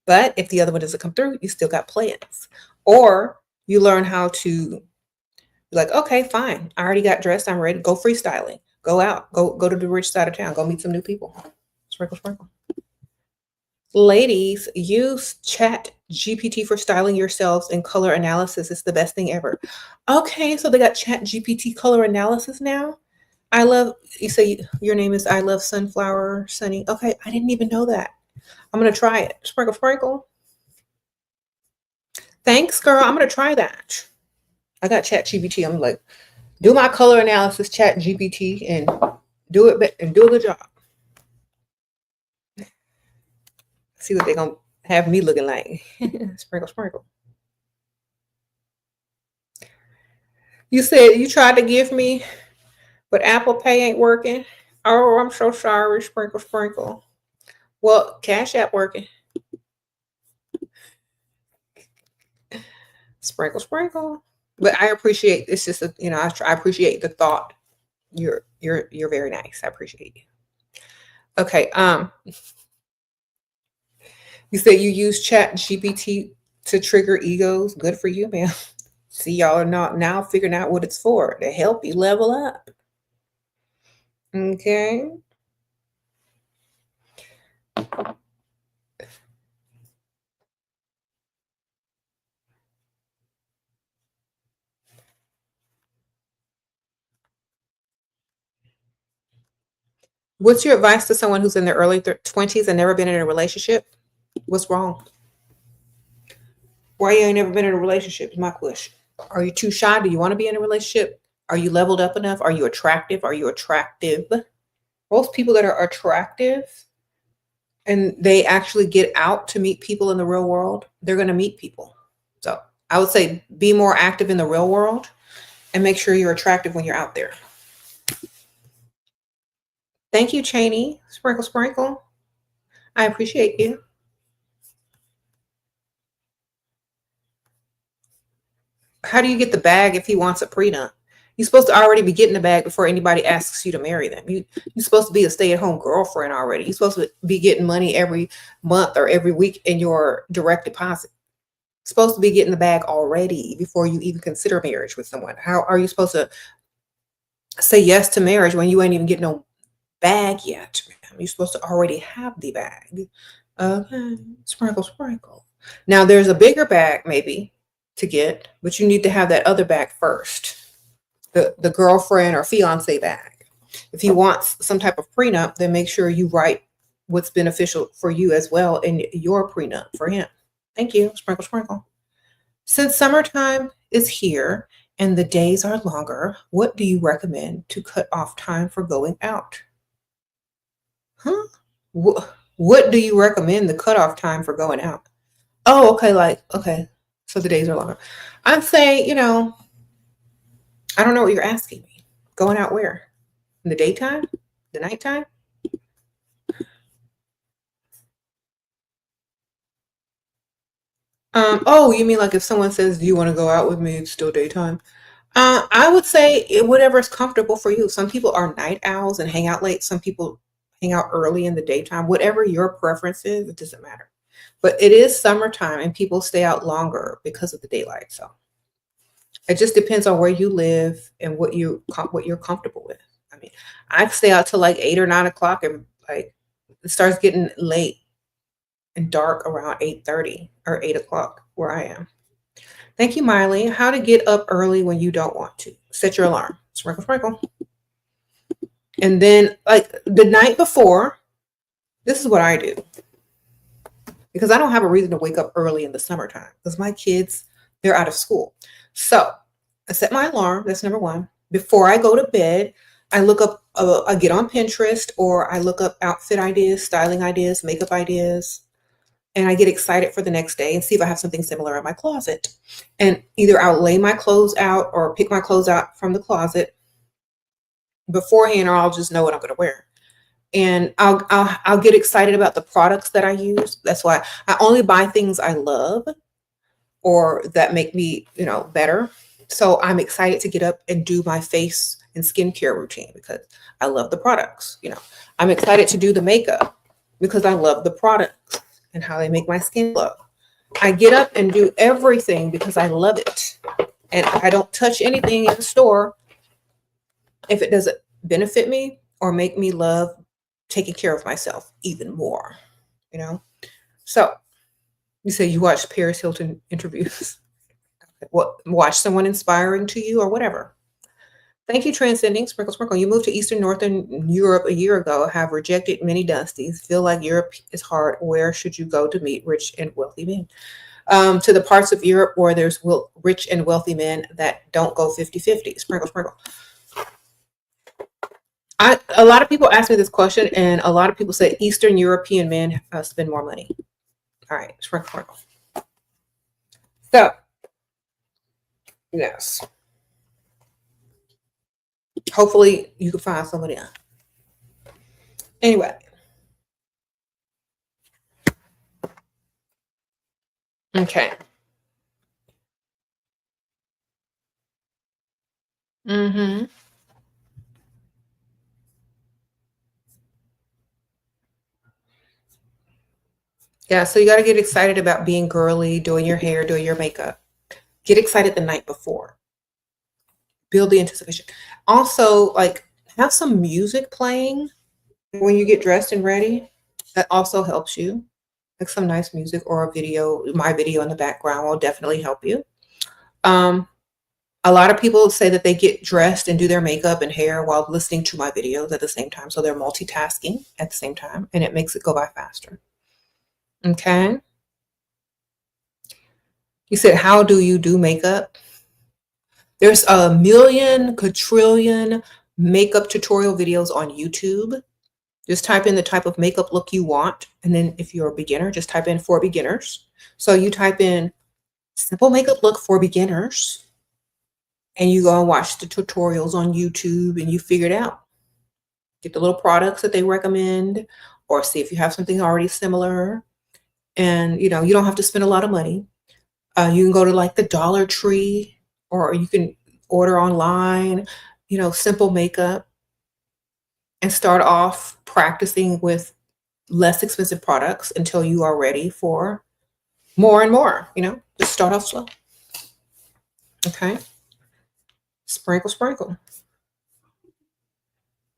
But if the other one doesn't come through, you still got plans. Or you learn how to be like, okay, fine. I already got dressed. I'm ready. Go freestyling. Go out. Go to the rich side of town. Go meet some new people. Sprinkle, sprinkle. Ladies, use Chat GPT for styling yourselves and color analysis. It's the best thing ever. Okay, so they got Chat GPT color analysis now. You say your name is I Love Sunflower Sunny. Okay, I didn't even know that. I'm going to try it. Sprinkle, sprinkle. Thanks, girl. I'm going to try that. I got Chat GPT. I'm like, do my color analysis, Chat GPT, and do it and do a good job. See what they're going to have me looking like. Sprinkle, sprinkle. You said you tried to give me, but Apple Pay ain't working. Oh, I'm so sorry. Sprinkle, sprinkle. Well, Cash App working. Sprinkle, sprinkle. But I appreciate it's just I appreciate the thought. You're very nice. I appreciate you. Okay. You said you use Chat GPT to trigger egos. Good for you, man. See, y'all are not now figuring out what it's for to help you level up. Okay. What's your advice to someone who's in their early 20s and never been in a relationship? What's wrong? Why you ain't never been in a relationship is my question. Are you too shy? Do you want to be in a relationship? Are you leveled up enough? Are you attractive? Are you attractive? Most people that are attractive and they actually get out to meet people in the real world, they're going to meet people. So I would say be more active in the real world and make sure you're attractive when you're out there. Thank you, Cheney. Sprinkle, sprinkle. I appreciate you. How do you get the bag if he wants a prenup? You're supposed to already be getting the bag before anybody asks you to marry them. You're supposed to be a stay-at-home girlfriend already. You're supposed to be getting money every month or every week in your direct deposit. You're supposed to be getting the bag already before you even consider marriage with someone. How are you supposed to say yes to marriage when you ain't even getting no bag yet? You're supposed to already have the bag. Okay, sprinkle, sprinkle. Now there's a bigger bag maybe to get, but you need to have that other bag first. The girlfriend or fiance bag. If he wants some type of prenup, then make sure you write what's beneficial for you as well in your prenup for him. Thank you. Sprinkle, sprinkle. Since summertime is here and the days are longer, what do you recommend to cut off time for going out? Huh? What do you recommend the cutoff time for going out? Oh, okay. Okay. So the days are longer. I'm saying, I don't know what you're asking me. Going out where? In the daytime? The nighttime? Oh, you mean like if someone says, do you want to go out with me? It's still daytime. I would say whatever is comfortable for you. Some people are night owls and hang out late. Some people hang out early in the daytime. Whatever your preference is, it doesn't matter. But it is summertime and people stay out longer because of the daylight. So it just depends on where you live and what you're comfortable with. I mean, I stay out till like 8 or 9 o'clock, and like it starts getting late and dark around 8:30 or 8 o'clock where I am. Thank you, Miley. How to get up early when you don't want to. Set your alarm. Sprinkle, sprinkle. And then like the night before, this is what I do. Because I don't have a reason to wake up early in the summertime because my kids, they're out of school. So I set my alarm. That's number one. Before I go to bed, I look up, I get on Pinterest or I look up outfit ideas, styling ideas, makeup ideas, and I get excited for the next day and see if I have something similar in my closet. And either I'll lay my clothes out or pick my clothes out from the closet beforehand, or I'll just know what I'm going to wear. And I'll get excited about the products that I use. That's why I only buy things I love or that make me, better. So I'm excited to get up and do my face and skincare routine because I love the products. I'm excited to do the makeup because I love the products and how they make my skin glow. I get up and do everything because I love it. And I don't touch anything in the store if it doesn't benefit me or make me love taking care of myself even more, So you say you watch Paris Hilton interviews. Watch someone inspiring to you or whatever. Thank you, Transcending. Sprinkle, sprinkle. You moved to Eastern Northern Europe a year ago, have rejected many dusties, feel like Europe is hard. Where should you go to meet rich and wealthy men? To the parts of Europe where there's rich and wealthy men that don't go 50-50. Sprinkle, sprinkle. A lot of people ask me this question, and a lot of people say Eastern European men spend more money. All right, sprinkle, sprinkle. So, yes. Hopefully, you can find somebody else. Anyway. Okay. Mm-hmm. Yeah, so you got to get excited about being girly, doing your hair, doing your makeup. Get excited the night before. Build the anticipation. Also, like, have some music playing when you get dressed and ready. That also helps you. Like some nice music or a video, my video in the background will definitely help you. A lot of people say that they get dressed and do their makeup and hair while listening to my videos at the same time. So they're multitasking at the same time, and it makes it go by faster. Okay. You said, how do you do makeup? There's a million, quadrillion makeup tutorial videos on YouTube. Just type in the type of makeup look you want. And then if you're a beginner, just type in for beginners. So you type in simple makeup look for beginners and you go and watch the tutorials on YouTube and you figure it out. Get the little products that they recommend or see if you have something already similar. And you don't have to spend a lot of money. You can go to like the Dollar Tree or you can order online, simple makeup and start off practicing with less expensive products until you are ready for more and more, just start off slow. Okay. Sprinkle, sprinkle.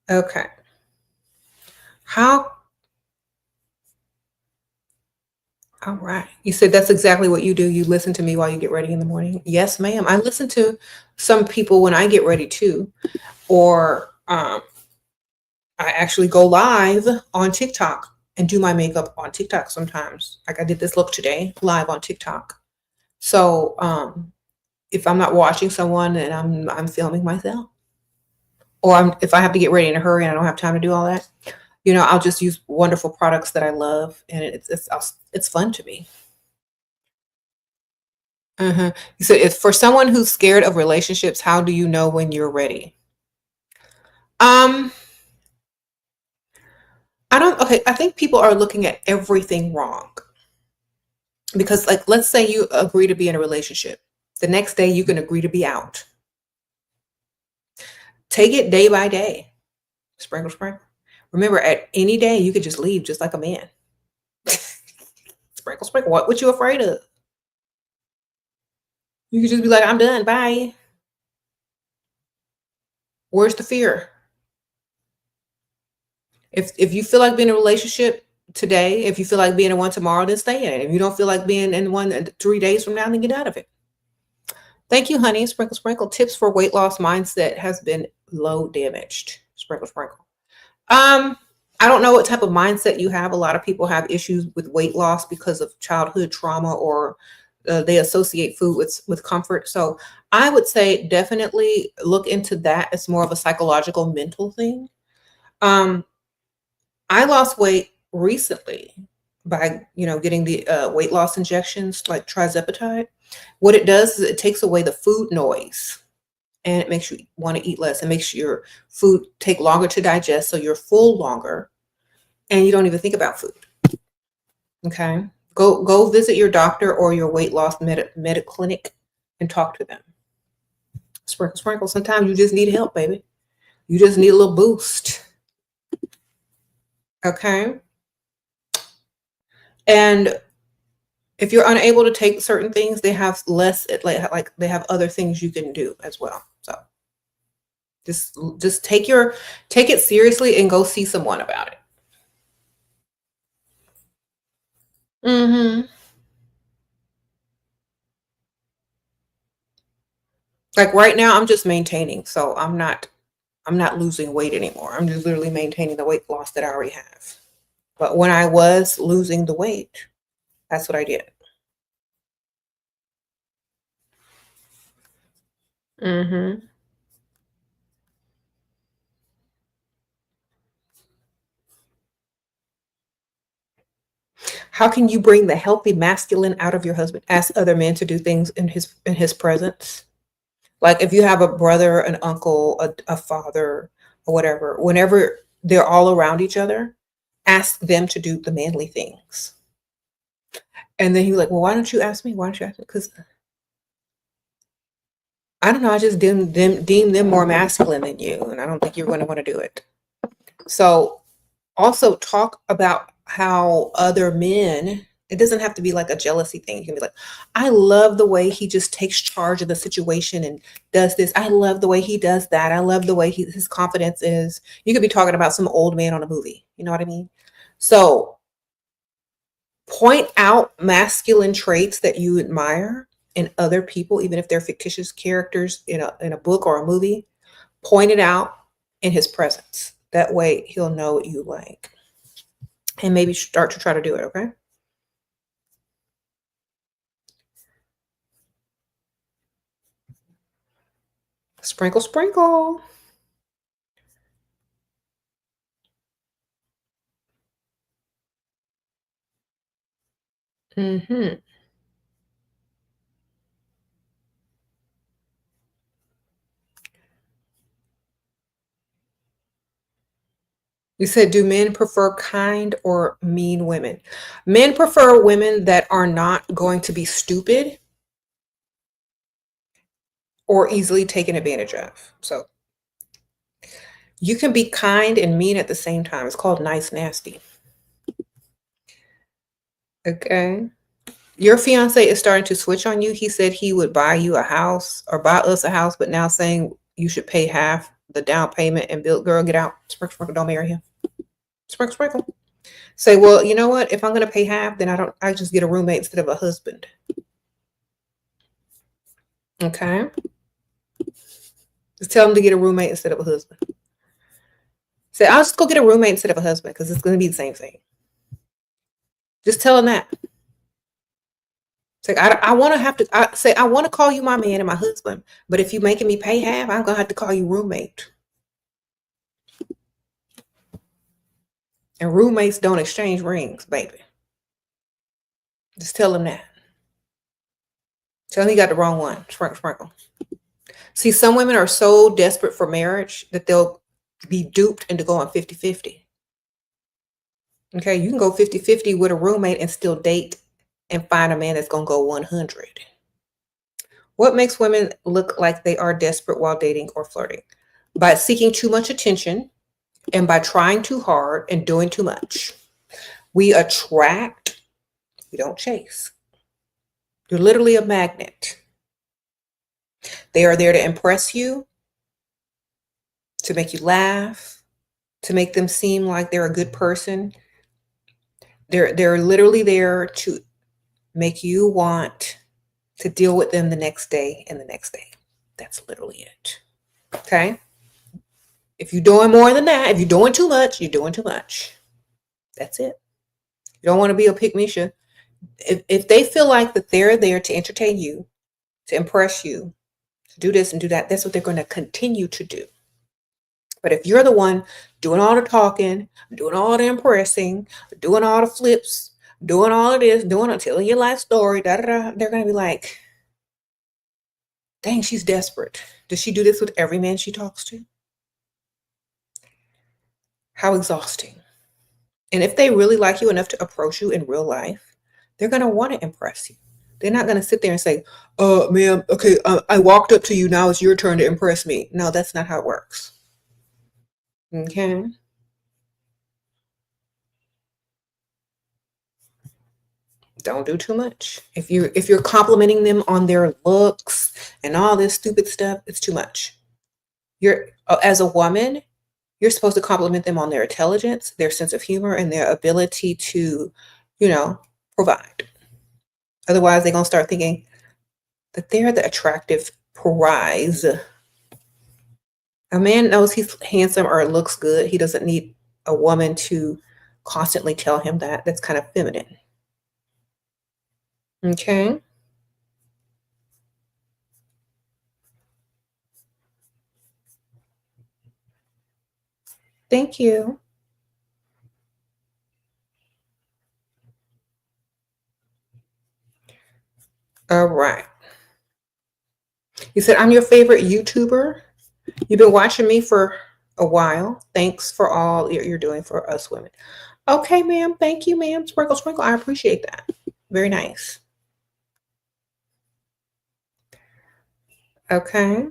Okay. All right. You said that's exactly what you do. You listen to me while you get ready in the morning. Yes, ma'am. I listen to some people when I get ready too, or I actually go live on TikTok and do my makeup on TikTok sometimes. Like I did this look today live on TikTok. So if I'm not watching someone and I'm filming myself, or if I have to get ready in a hurry and I don't have time to do all that, I'll just use wonderful products that I love, and it's fun to me. So if for someone who's scared of relationships, how do you know when you're ready? Um, I think people are looking at everything wrong. Because like let's say you agree to be in a relationship. The next day you can agree to be out. Take it day by day. Sprinkle, sprinkle. Remember, at any day you could just leave just like a man. Sprinkle, sprinkle. What you afraid of? You could just be like, I'm done. Bye. Where's the fear? If you feel like being in a relationship today, if you feel like being in one tomorrow, then stay in it. If you don't feel like being in one 3 days from now, then get out of it. Thank you, honey. Sprinkle, sprinkle. Tips for weight loss mindset has been low damaged. Sprinkle, sprinkle. I don't know what type of mindset you have. A lot of people have issues with weight loss because of childhood trauma, or they associate food with comfort. So I would say definitely look into that. It's more of a psychological, mental thing. I lost weight recently by getting the weight loss injections like trizepatide. What it does is it takes away the food noise and it makes you want to eat less. It makes your food take longer to digest, so you're full longer and you don't even think about food. Okay. Go visit your doctor or your weight loss med clinic and talk to them. Sprinkle, sprinkle. Sometimes you just need help, baby. You just need a little boost. Okay. And if you're unable to take certain things, they have less, like they have other things you can do as well. So just take it seriously and go see someone about it. Like right now, I'm just maintaining, so I'm not losing weight anymore. I'm just literally maintaining the weight loss that I already have. But when I was losing the weight, that's what I did. hmm How can you bring the healthy masculine out of your husband? Ask other men to do things in his presence. Like if you have a brother, an uncle, a father, or whatever, whenever they're all around each other, ask them to do the manly things. And then you're like, well, why don't you ask me? Why don't you ask me? Because I don't know. I just deem them more masculine than you, and I don't think you're going to want to do it. So also talk about how other men. It doesn't have to be like a jealousy thing. You can be like, I love the way he just takes charge of the situation and does this. I love the way he does that. I love the way his confidence is. You could be talking about some old man on a movie. You know what I mean? So point out masculine traits that you admire in other people, even if they're fictitious characters in a book or a movie. Point it out in his presence. That way he'll know what you like. And maybe start to try to do it, okay? Sprinkle, sprinkle. Mm-hmm. You said, do men prefer kind or mean women? Men prefer women that are not going to be stupid or easily taken advantage of. So you can be kind and mean at the same time. It's called nice nasty. Okay. Your fiance is starting to switch on you. He said he would buy you a house or buy us a house, but now saying you should pay half the down payment and build. Girl, get out. Sprinkle, sprinkle, don't marry him. Sprinkle, sprinkle. Say, well, you know what? If I'm gonna pay half, then I just get a roommate instead of a husband. Okay. Just tell him to get a roommate instead of a husband. Say, I'll just go get a roommate instead of a husband because it's gonna be the same thing. Just tell him that. Say, I want to have to say I want to call you my man and my husband, but if you're making me pay half, I'm gonna have to call you roommate. And roommates don't exchange rings, baby. Just tell him that. Tell him he got the wrong one. Sprinkle, sprinkle. See, some women are so desperate for marriage that they'll be duped into going 50-50. Okay, you can go 50-50 with a roommate and still date and find a man that's going to go 100. What makes women look like they are desperate while dating or flirting? By seeking too much attention and by trying too hard and doing too much. We attract, we don't chase. You're literally a magnet. They are there to impress you, to make you laugh, to make them seem like they're a good person. They're literally there to make you want to deal with them the next day and the next day. That's literally it. Okay? If you're doing more than that, if you're doing too much, you're doing too much. That's it. You don't want to be a pick-me-sha. If they feel like that they're there to entertain you, to impress you, to do this and do that, that's what they're going to continue to do. But if you're the one doing all the talking, doing all the impressing, doing all the flips, doing all of this, telling your life story, they're going to be like, dang, she's desperate. Does she do this with every man she talks to? How exhausting. And if they really like you enough to approach you in real life, they're going to want to impress you. They're not going to sit there and say, ma'am, okay, I walked up to you. Now it's your turn to impress me. No, that's not how it works. Okay. Don't do too much. If you're complimenting them on their looks and all this stupid stuff, it's too much. You're as a woman, you're supposed to compliment them on their intelligence, their sense of humor, and their ability to, provide. Otherwise, they're gonna start thinking that they're the attractive prize. A man knows he's handsome or looks good. He doesn't need a woman to constantly tell him that. That's kind of feminine. Okay. Thank you. All right. You said, I'm your favorite YouTuber. You've been watching me for a while. Thanks for all you're doing for us women. Okay, ma'am. Thank you, ma'am. Sprinkle, sprinkle. I appreciate that. Very nice. Okay.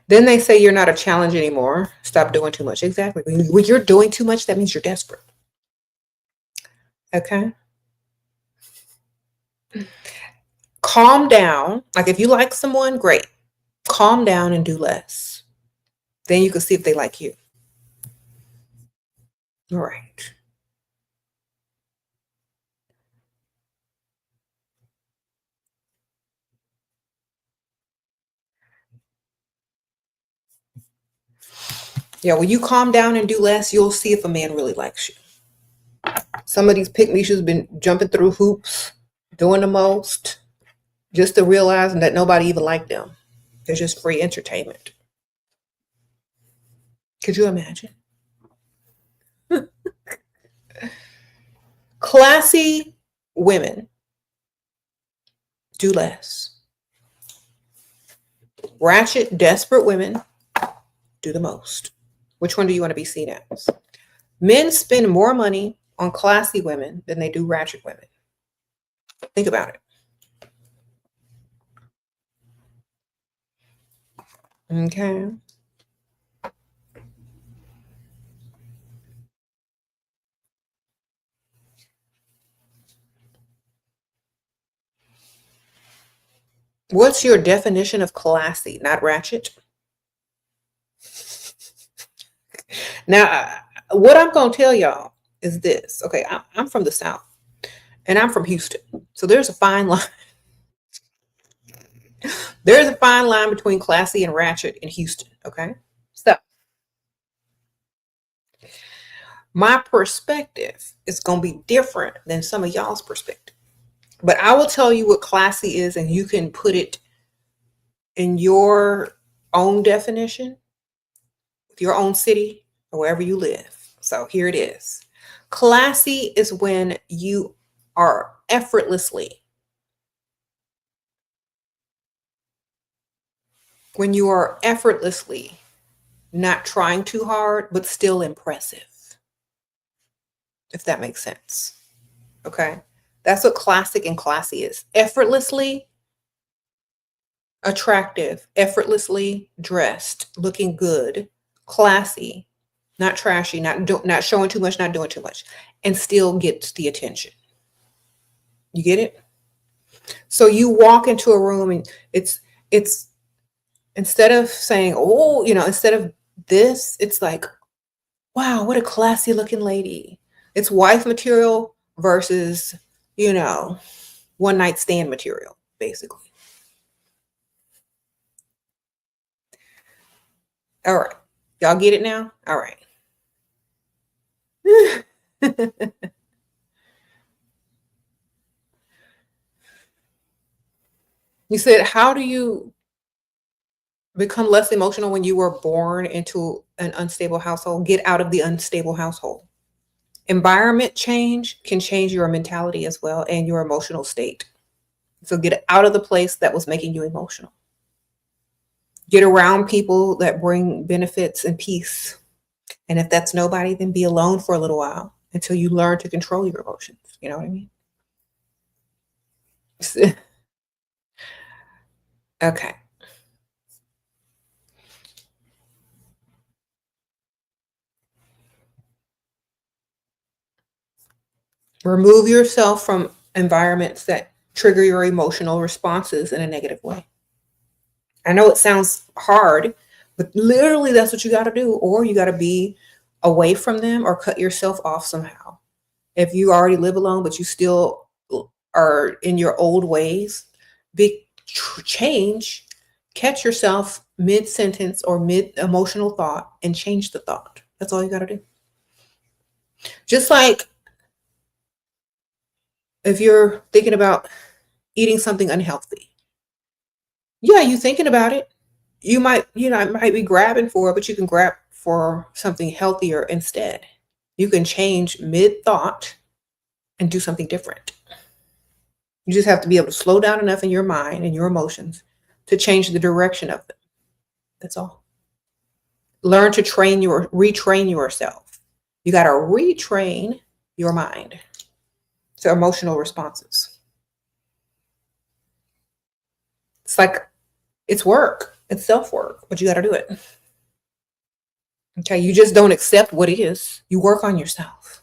Then they say you're not a challenge anymore. Stop doing too much. Exactly. When you're doing too much, that means you're desperate. Okay. Calm down. Like if you like someone, great. Calm down and do less. Then you can see if they like you. All right. Yeah, when you calm down and do less, you'll see if a man really likes you. Some of these pick-me-shoes been jumping through hoops, doing the most. just to realize that nobody even liked them. They're just free entertainment. Could you imagine? Classy women do less. Ratchet, desperate women do the most. Which one do you want to be seen as? Men spend more money on classy women than they do ratchet women. Think about it. Okay. What's your definition of classy, not ratchet? Now, what I'm going to tell y'all is this. Okay, I'm from the South and I'm from Houston. So there's a fine line. There's a fine line between classy and ratchet in Houston. Okay. So my perspective is going to be different than some of y'all's perspective. But I will tell you what classy is, and you can put it in your own definition, with your own city, or wherever you live. So here it is. Classy is when you are effortlessly, not trying too hard, but still impressive, if that makes sense. Okay. That's what classic and classy is. Effortlessly attractive, effortlessly dressed, looking good, classy, not trashy, not showing too much, not doing too much, and still gets the attention. You get it? So you walk into a room and it's instead of saying, oh, instead of this, it's like, wow, what a classy looking lady. It's wife material versus, one night stand material, basically. All right. Y'all get it now? All right. You said, how do you become less emotional when you were born into an unstable household? Get out of the unstable household. Environment change can change your mentality as well and your emotional state. So get out of the place that was making you emotional. Get around people that bring benefits and peace. And if that's nobody, then be alone for a little while until you learn to control your emotions. You know what I mean? Okay. Remove yourself from environments that trigger your emotional responses in a negative way. I know it sounds hard, but literally that's what you got to do, or you got to be away from them or cut yourself off somehow. If you already live alone, but you still are in your old ways, change, catch yourself mid-sentence or mid-emotional thought and change the thought. That's all you got to do. Just like if you're thinking about eating something unhealthy. Yeah, you thinking about it. You might, it might be grabbing for it, but you can grab for something healthier instead. You can change mid-thought and do something different. You just have to be able to slow down enough in your mind and your emotions to change the direction of them. That's all. Learn to retrain yourself. You got to retrain your mind to emotional responses. It's like, it's work. It's self-work, but you got to do it. Okay. You just don't accept what is. You work on yourself.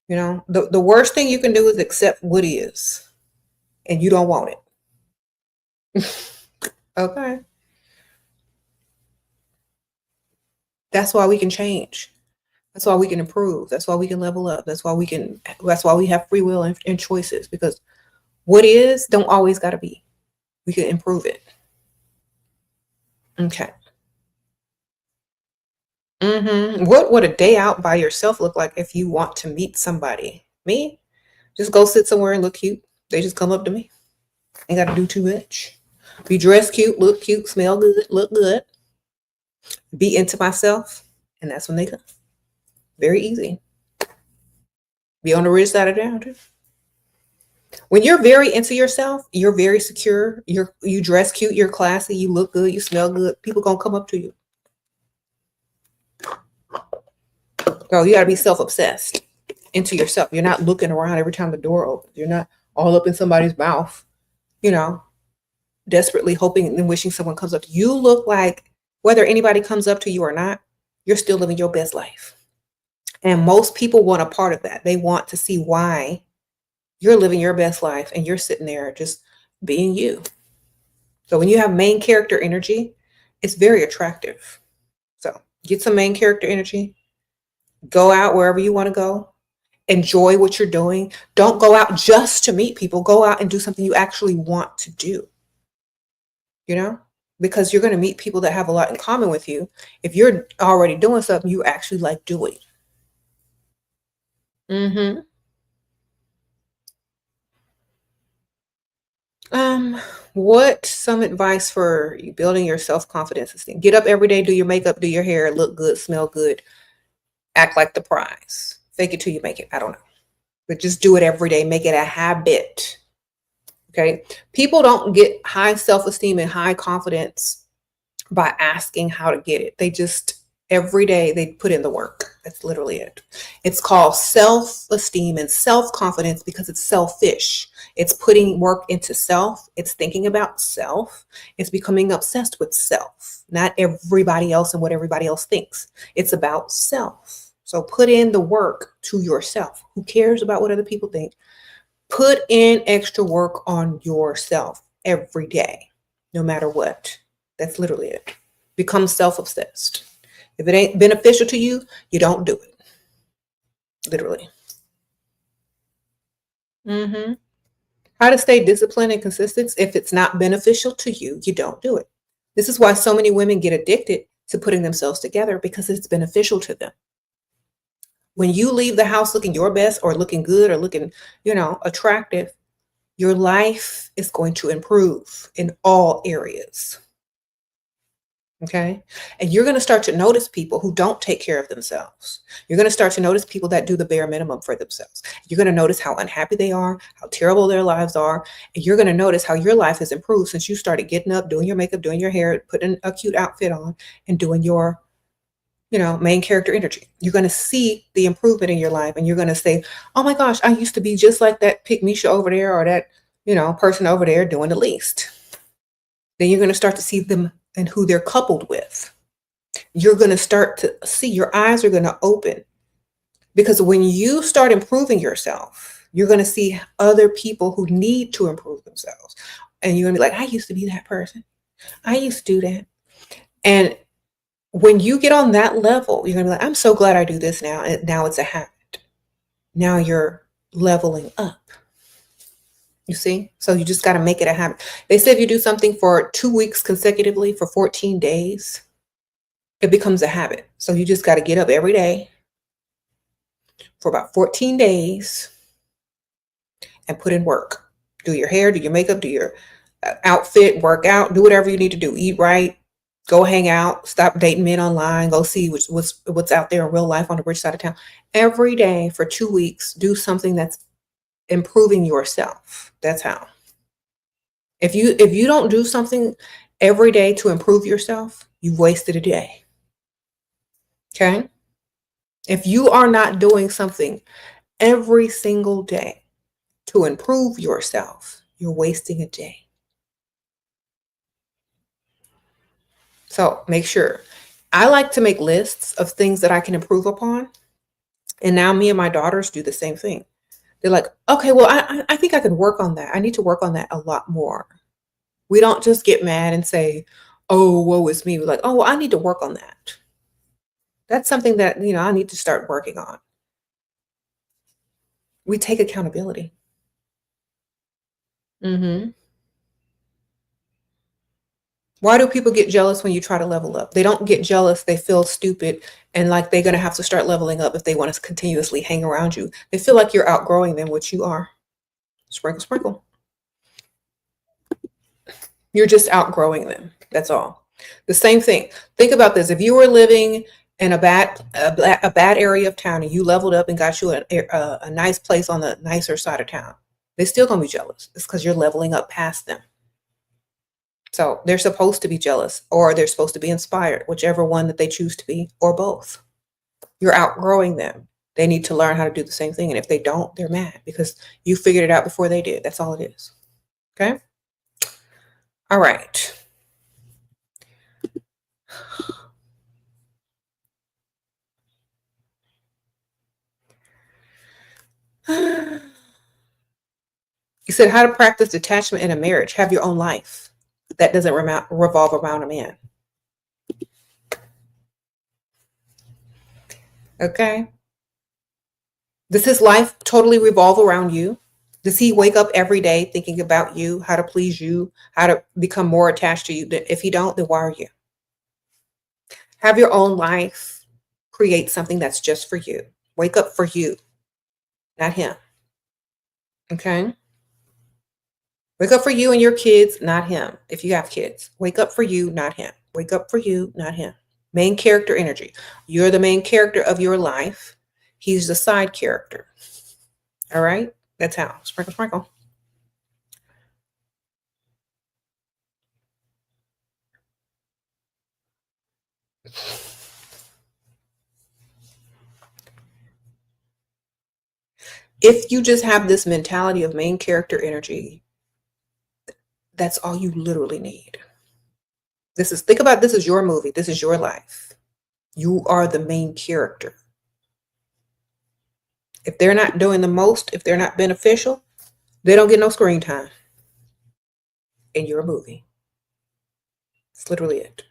The worst thing you can do is accept what is, and you don't want it. Okay. That's why we can change. That's why we can improve. That's why we can level up. That's why we have free will and choices, because what is don't always got to be. We can improve it. Okay. What would a day out by yourself look like if you want to meet somebody? Me? Just go sit somewhere and look cute. They just come up to me. Ain't got to do too much. Be dressed cute, smell good, look good. Be into myself, and that's when they come. Very easy. Be on the rich side of town too. When you're very into yourself, you're very secure. You dress cute, you're classy, you look good, you smell good. People gonna come up to you. Girl, you gotta be self-obsessed into yourself. You're not looking around every time the door opens. You're not all up in somebody's mouth, desperately hoping and wishing someone comes up to you. You look like whether anybody comes up to you or not, you're still living your best life. And most people want a part of that. They want to see why you're living your best life and you're sitting there just being you. So when you have main character energy, it's very attractive. So get some main character energy. Go out wherever you want to go. Enjoy what you're doing. Don't go out just to meet people. Go out and do something you actually want to do. Because you're going to meet people that have a lot in common with you. If you're already doing something you actually like doing. What some advice for building your self-confidence esteem? Get up every day, do your makeup, do your hair, look good, smell good, act like the prize. Fake it till you make it. I don't know. But just do it every day. Make it a habit. Okay. People don't get high self-esteem and high confidence by asking how to get it. They just every day they put in the work. That's literally it. It's called self-esteem and self-confidence because it's selfish. It's putting work into self. It's thinking about self. It's becoming obsessed with self, not everybody else and what everybody else thinks. It's about self. So put in the work to yourself. Who cares about what other people think? Put in extra work on yourself every day, no matter what. That's literally it. Become self-obsessed. If it ain't beneficial to you, you don't do it. Literally. How to stay disciplined and consistent. If it's not beneficial to you, you don't do it. This is why so many women get addicted to putting themselves together because it's beneficial to them. When you leave the house looking your best or looking good or looking, attractive, your life is going to improve in all areas. Okay. And you're going to start to notice people who don't take care of themselves. You're going to start to notice people that do the bare minimum for themselves. You're going to notice how unhappy they are, how terrible their lives are. And you're going to notice how your life has improved since you started getting up, doing your makeup, doing your hair, putting a cute outfit on and doing your, main character energy. You're going to see the improvement in your life and you're going to say, oh my gosh, I used to be just like that Pygmisha over there or that, person over there doing the least. Then you're going to start to see them and who they're coupled with. You're going to start to see, your eyes are going to open because when you start improving yourself, you're going to see other people who need to improve themselves. And you're going to be like, I used to be that person. I used to do that. And when you get on that level, you're going to be like, I'm so glad I do this now. And now it's a habit. Now you're leveling up. You see? So you just got to make it a habit. They say if you do something for 2 weeks consecutively for 14 days, it becomes a habit. So you just got to get up every day for about 14 days and put in work. Do your hair, do your makeup, do your outfit, work out, do whatever you need to do. Eat right, go hang out, stop dating men online, go see what's out there in real life on the rich side of town. Every day for 2 weeks, do something that's improving yourself. That's how. If you don't do something every day to improve yourself, you've wasted a day. Okay? If you are not doing something every single day to improve yourself, you're wasting a day. So make sure. I like to make lists of things that I can improve upon. And now me and my daughters do the same thing. They're like, okay, well, I think I can work on that. I need to work on that a lot more. We don't just get mad and say, oh, woe is me. We're like, oh, well, I need to work on that. That's something that, I need to start working on. We take accountability. Why do people get jealous when you try to level up? They don't get jealous. They feel stupid and like they're going to have to start leveling up if they want to continuously hang around you. They feel like you're outgrowing them, which you are. Sprinkle, sprinkle. You're just outgrowing them. That's all. The same thing. Think about this. If you were living in a bad area of town and you leveled up and got you a nice place on the nicer side of town, they're still gonna be jealous. It's because you're leveling up past them. So they're supposed to be jealous or they're supposed to be inspired, whichever one that they choose to be, or both. You're outgrowing them. They need to learn how to do the same thing. And if they don't, they're mad because you figured it out before they did. That's all it is. Okay. All right. You said how to practice detachment in a marriage. Have your own life. That doesn't revolve around a man. Okay. Does his life totally revolve around you? Does he wake up every day thinking about you, how to please you, how to become more attached to you? If he don't, then why are you? Have your own life. Create something that's just for you. Wake up for you, not him. Okay? Wake up for you and your kids, not him. If you have kids, wake up for you, not him. Wake up for you, not him. Main character energy. You're the main character of your life. He's the side character. All right? That's how. Sprinkle, sprinkle. If you just have this mentality of main character energy, that's all you literally need. Think about this is your movie. This is your life. You are the main character. If they're not doing the most, if they're not beneficial, they don't get no screen time in your movie. That's literally it.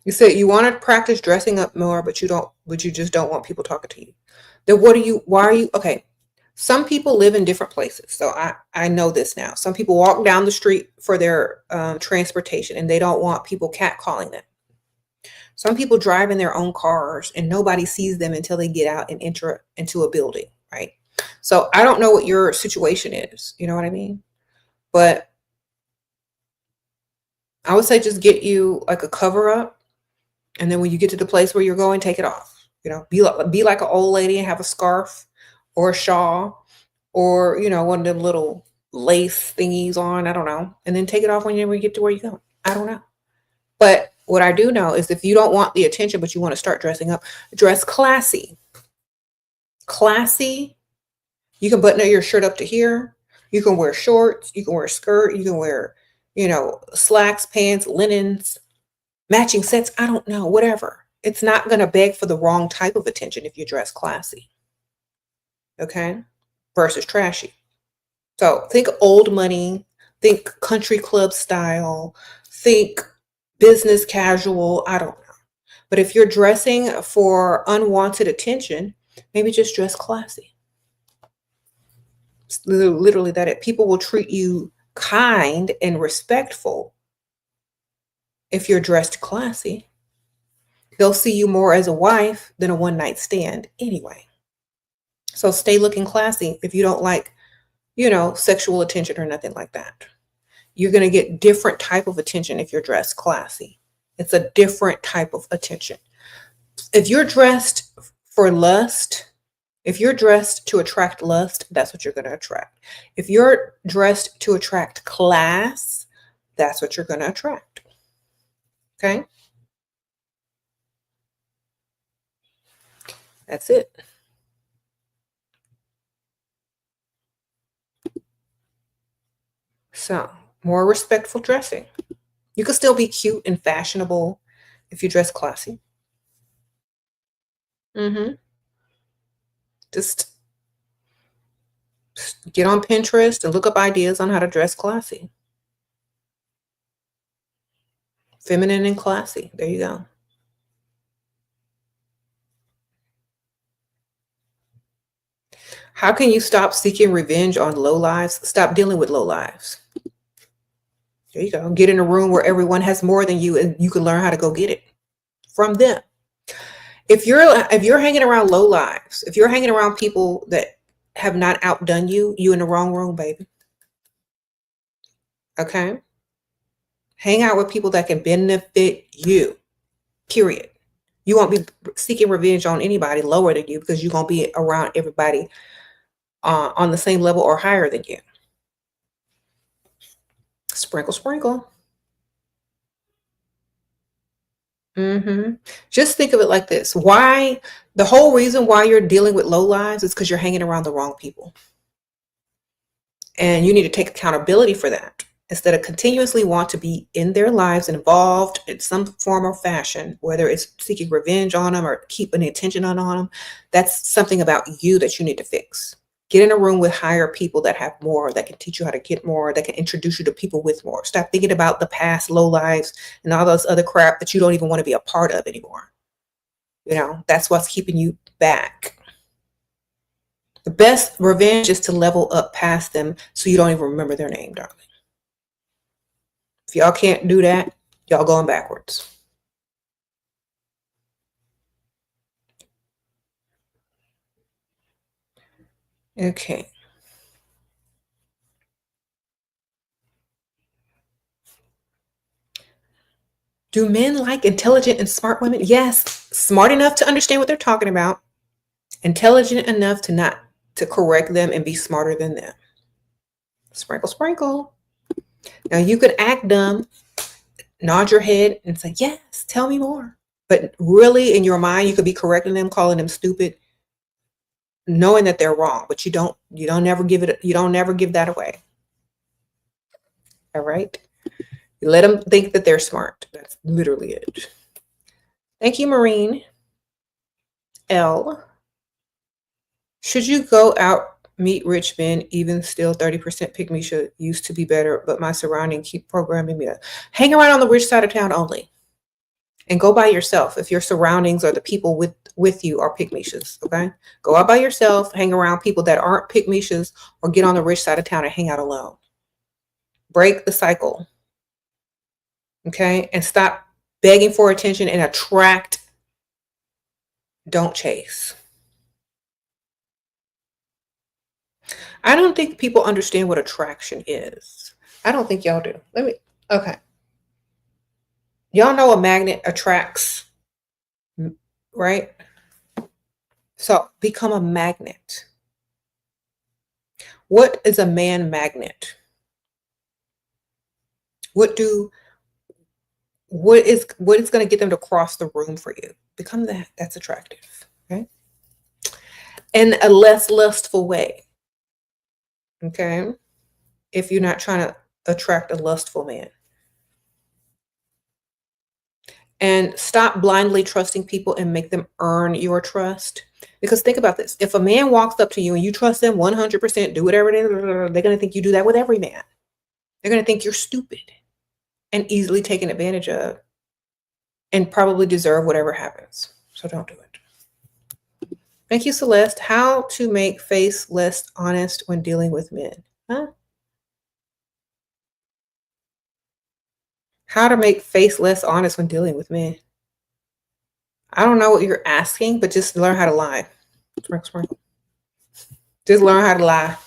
You said you want to practice dressing up more, but you just don't want people talking to you. Then why are you, okay. Some people live in different places. So I know this now. Some people walk down the street for their transportation and they don't want people catcalling them. Some people drive in their own cars and nobody sees them until they get out and enter into a building, right? So I don't know what your situation is. You know what I mean? But I would say just get you like a cover up. And then when you get to the place where you're going, take it off. You know, be like an old lady and have a scarf or a shawl or, one of them little lace thingies on. I don't know. And then take it off when you get to where you go. I don't know. But what I do know is if you don't want the attention, but you want to start dressing up, dress classy. Classy. You can button your shirt up to here. You can wear shorts. You can wear a skirt. You can wear, slacks, pants, linens, matching sets. I don't know, whatever. It's not going to beg for the wrong type of attention if you dress classy. Okay? Versus trashy. So think old money. Think country club style. Think business casual. I don't know. But if you're dressing for unwanted attention, maybe just dress classy. It's literally that people will treat you kind and respectful if you're dressed classy. They'll see you more as a wife than a one-night stand anyway. So stay looking classy if you don't like, sexual attention or nothing like that. You're going to get different type of attention if you're dressed classy. It's a different type of attention. If you're dressed for lust, if you're dressed to attract lust, that's what you're going to attract. If you're dressed to attract class, that's what you're going to attract. Okay? That's it. So, more respectful dressing. You can still be cute and fashionable if you dress classy. Just get on Pinterest and look up ideas on how to dress classy. Feminine and classy. There you go. How can you stop seeking revenge on low lives? Stop dealing with low lives. There you go. Get in a room where everyone has more than you, and you can learn how to go get it from them. If you're hanging around low lives, if you're hanging around people that have not outdone you, you in the wrong room, baby. Okay? Hang out with people that can benefit you. Period. You won't be seeking revenge on anybody lower than you, because you're going to be around everybody on the same level or higher than you. Sprinkle, sprinkle. Just think of it like this. The whole reason why you're dealing with low lives is because you're hanging around the wrong people. And you need to take accountability for that. Instead of continuously want to be in their lives, involved in some form or fashion, whether it's seeking revenge on them or keeping attention on them, that's something about you that you need to fix. Get in a room with higher people that have more, that can teach you how to get more, that can introduce you to people with more. Stop thinking about the past low lives and all those other crap that you don't even want to be a part of anymore. That's what's keeping you back. The best revenge is to level up past them so you don't even remember their name, darling. If y'all can't do that, y'all going backwards. Okay. Do men like intelligent and smart women? Yes. Smart enough to understand what they're talking about. Intelligent enough to correct them and be smarter than them. Sprinkle, sprinkle. Now you could act dumb, nod your head and say, yes, tell me more. But really in your mind, you could be correcting them, calling them stupid, knowing that they're wrong, but you don't never give that away. All right. You let them think that they're smart. That's literally it. Thank you, Marine. L. Should you go out, meet rich men, even still 30% pick me should used to be better, but my surrounding keep programming me. Hang around on the rich side of town only. And go by yourself if your surroundings or the people with you are pygmishas, okay? Go out by yourself, hang around people that aren't pygmishas, or get on the rich side of town and hang out alone. Break the cycle, okay? And stop begging for attention and attract. Don't chase. I don't think people understand what attraction is. I don't think y'all do. Okay. Y'all know a magnet attracts, right? So become a magnet. What is a man magnet? What is going to get them to cross the room for you? Become that. That's attractive, okay? In a less lustful way, okay? If you're not trying to attract a lustful man. And stop blindly trusting people and make them earn your trust. Because think about this. If a man walks up to you and you trust them 100%, do whatever they're going to think you do that with every man. They're going to think you're stupid and easily taken advantage of and probably deserve whatever happens. So don't do it. Thank you, Celeste. How to make face less honest when dealing with men. Huh? How to make face less honest when dealing with men. I don't know what you're asking, but just learn how to lie. Just learn how to lie.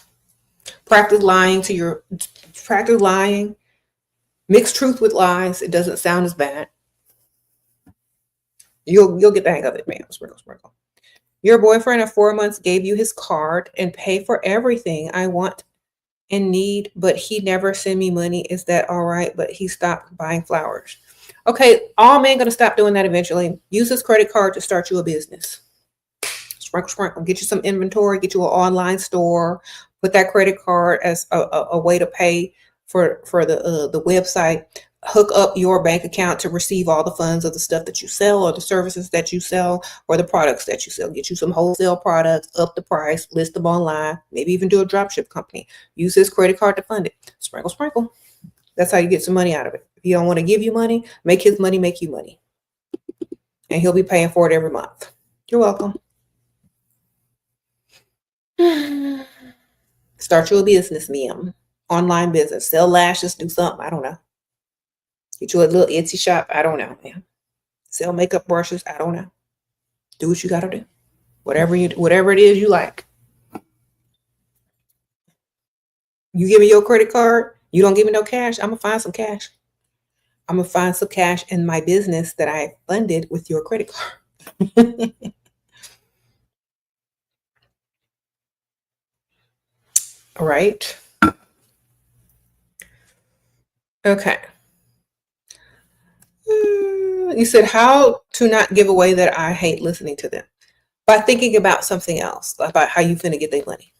Practice lying. Mix truth with lies. It doesn't sound as bad. You'll get the hang of it, man. Sprinkle. Your boyfriend of 4 months gave you his card and pay for everything I want and need, but he never send me money. Is that all right? But he stopped buying flowers. Okay, all men gonna stop doing that eventually. Use his credit card to start you a business. Sprinkle. Get you some inventory, get you an online store, put that credit card as a way to pay for the website. Hook up your bank account to receive all the funds of the stuff that you sell or the services that you sell or the products that you sell. Get you some wholesale products, up the price, list them online, maybe even do a dropship company. Use his credit card to fund it. Sprinkle. That's how you get some money out of it. If he don't want to give you money, make his money make you money. And he'll be paying for it every month. You're welcome. Start you a business, ma'am. Online business. Sell lashes, do something. I don't know. Get you a little Etsy shop. I don't know, man. Sell makeup brushes. I don't know. Do what you gotta do. Whatever it is you like. You give me your credit card, you don't give me no cash, I'm gonna find some cash. I'm gonna find some cash in my business that I funded with your credit card. All right. Okay. You said how to not give away that I hate listening to them. By thinking about something else, about how you finna get their money.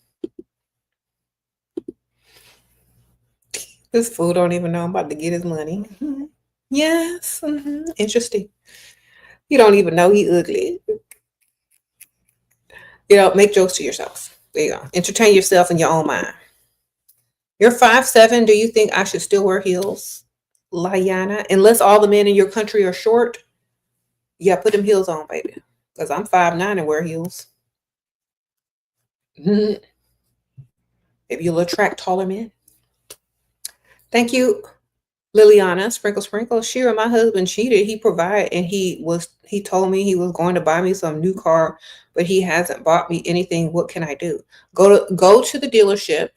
This fool don't even know I'm about to get his money. Mm-hmm. Yes. Mm-hmm. Interesting. You don't even know he ugly. Make jokes to yourself. There you go. Entertain yourself in your own mind. You're 5'7". Do you think I should still wear heels? Liana, unless all the men in your country are short, yeah, put them heels on, baby. Because I'm 5'9" and wear heels. Maybe you'll attract taller men. Thank you, Liliana. Sprinkle, sprinkle. Shira, my husband cheated. He provided, and he told me he was going to buy me some new car, but he hasn't bought me anything. What can I do? Go to the dealership,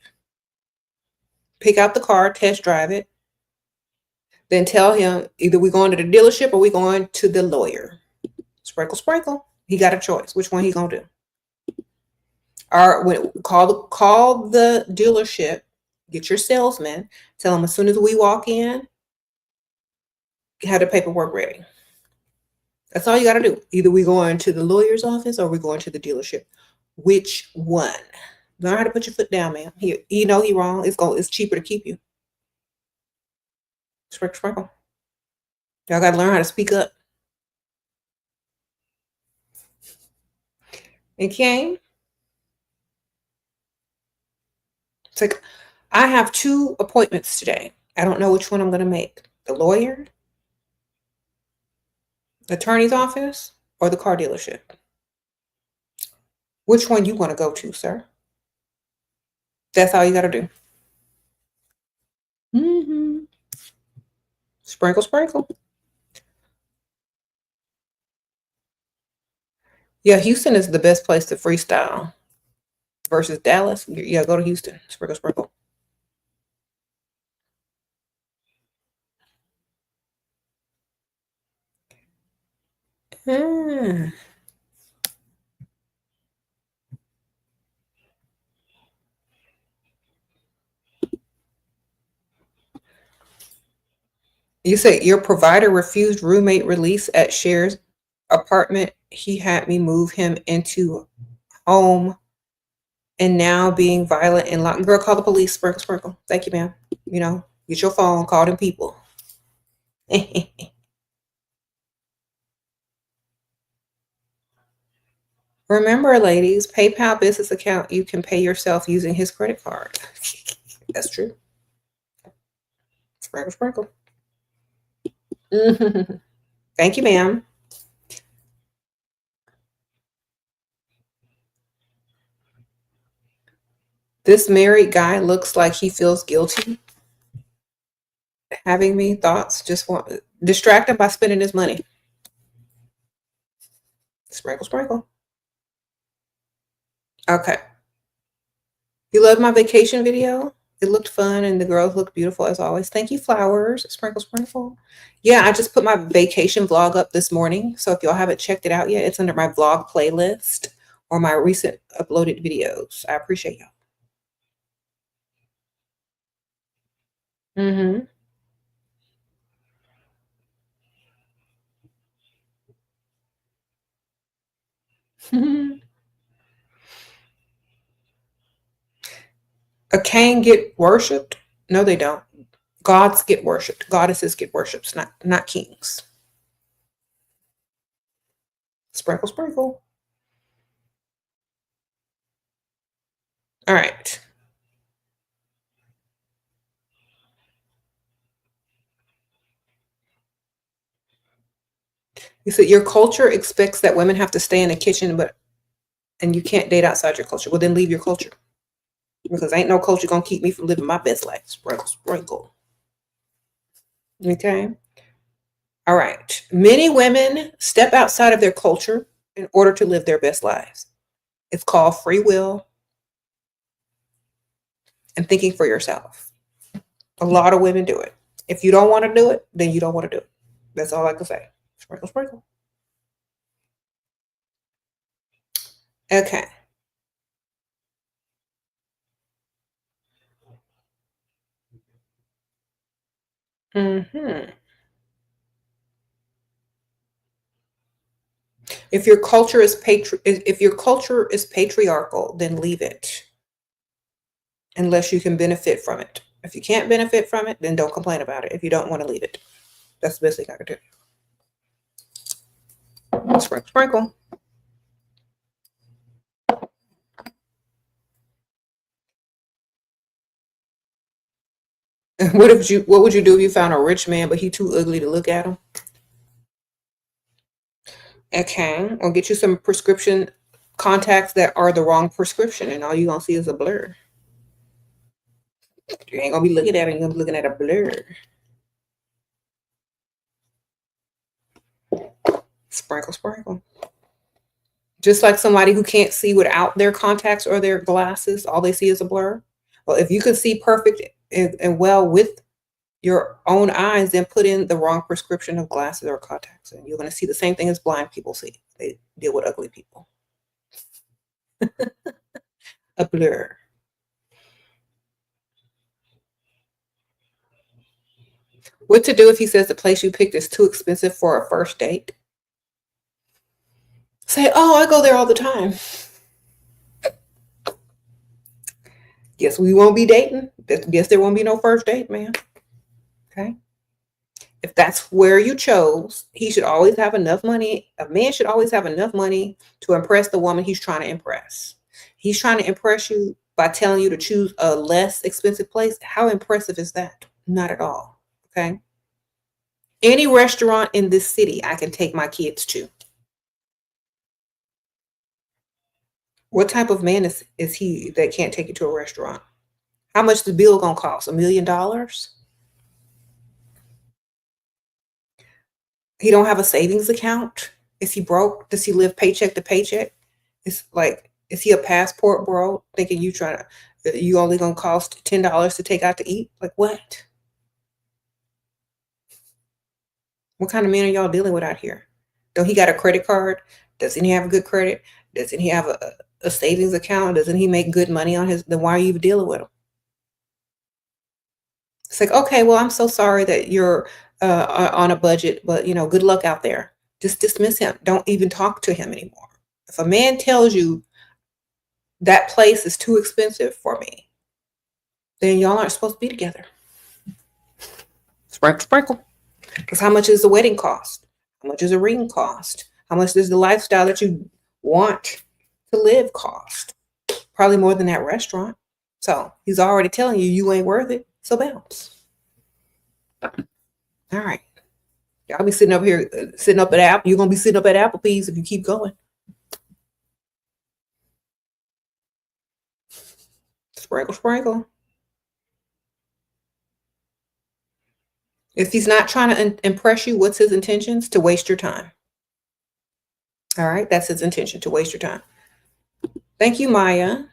pick out the car, test drive it, then tell him either we're going to the dealership or we're going to the lawyer. Sprinkle, sprinkle. He got a choice. Which one he gonna do? Or call the dealership. Get your salesman. Tell him as soon as we walk in, have the paperwork ready. That's all you got to do. Either we going to the lawyer's office or we going to the dealership. Which one? Learn how to put your foot down, man. He wrong. It's cheaper to keep you. Sprinkle, sprinkle. Y'all got to learn how to speak up. Okay. It's like, I have 2 appointments today. I don't know which one I'm going to make. The lawyer, the attorney's office, or the car dealership. Which one you want to go to, sir? That's all you got to do. Mm-hmm. Sprinkle, sprinkle. Yeah, Houston is the best place to freestyle versus Dallas. Yeah, go to Houston. Sprinkle, sprinkle. You say your provider refused roommate release at Cher's apartment. He had me move him into home and now being violent and locked. Girl, call the police. Sprinkle, sprinkle. Thank you, ma'am. Get your phone, call them people. Remember, ladies, PayPal business account, you can pay yourself using his credit card. That's true. Sprinkle, sprinkle. Thank you, ma'am. This married guy looks like he feels guilty having me. Thoughts? Just want distract him by spending his money. Sprinkle, sprinkle. Okay. You love my vacation video? It looked fun and the girls looked beautiful as always. Thank you, flowers. Sprinkle, sprinkle. Yeah, I just put my vacation vlog up this morning. So if y'all haven't checked it out yet, it's under my vlog playlist or my recent uploaded videos. I appreciate y'all. Mm-hmm. A king get worshipped? No, they don't. Gods get worshipped. Goddesses get worshipped, not kings. Sprinkle, sprinkle. All right. You said your culture expects that women have to stay in the kitchen, and you can't date outside your culture. Well, then leave your culture. Because ain't no culture gonna keep me from living my best life. Sprinkle, sprinkle. Okay. All right. Many women step outside of their culture in order to live their best lives. It's called free will and thinking for yourself. A lot of women do it. If you don't want to do it, then you don't want to do it. That's all I can say. Sprinkle, sprinkle. Okay. Hmm. If your culture is patriarchal, then leave it unless you can benefit from it. If you can't benefit from it, then don't complain about it. If you don't want to leave it, that's the best thing I can do. Sprinkle, sprinkle. What would you do if you found a rich man but he too ugly to look at him? Okay, I'll get you some prescription contacts that are the wrong prescription, and all you're gonna see is a blur. You ain't gonna be looking at it, you're gonna be looking at a blur. Sprinkle, sprinkle. Just like somebody who can't see without their contacts or their glasses, all they see is a blur. Well, if you can see perfect and well with your own eyes, then put in the wrong prescription of glasses or contacts, and you're going to see the same thing as blind people see. They deal with ugly people. A blur. What to do if he says the place you picked is too expensive for a first date? Say, oh, I go there all the time. Guess we won't be dating. Guess there won't be no first date, man. Okay. If that's where you chose, he should always have enough money. A man should always have enough money to impress the woman he's trying to impress. He's trying to impress you by telling you to choose a less expensive place. How impressive is that? Not at all. Okay. Any restaurant in this city I can take my kids to. What type of man is he that can't take you to a restaurant? How much the bill gonna cost? $1 million? He don't have a savings account? Is he broke? Does he live paycheck to paycheck? It's like, is he a passport bro? Thinking you only gonna cost $10 to take out to eat? Like what? What kind of men are y'all dealing with out here? Don't he got a credit card? Doesn't he have a good credit? Doesn't he have a savings account? Doesn't he make good money on his? Then why are you even dealing with him? It's like, okay, well, I'm so sorry that you're on a budget, but good luck out there. Just dismiss him. Don't even talk to him anymore. If a man tells you that place is too expensive for me, then y'all aren't supposed to be together. Sprinkle, sprinkle. Because how much is the wedding cost? How much is a ring cost? How much does the lifestyle that you want to live cost? Probably more than that restaurant. So he's already telling you you ain't worth it. So bounce. All right. Y'all be sitting up here, sitting up at Apple. You're gonna be sitting up at Applebee's if you keep going. Sprinkle, sprinkle. If he's not trying to impress you, what's his intentions? To waste your time. All right, that's his intention, to waste your time. Thank you, Maya.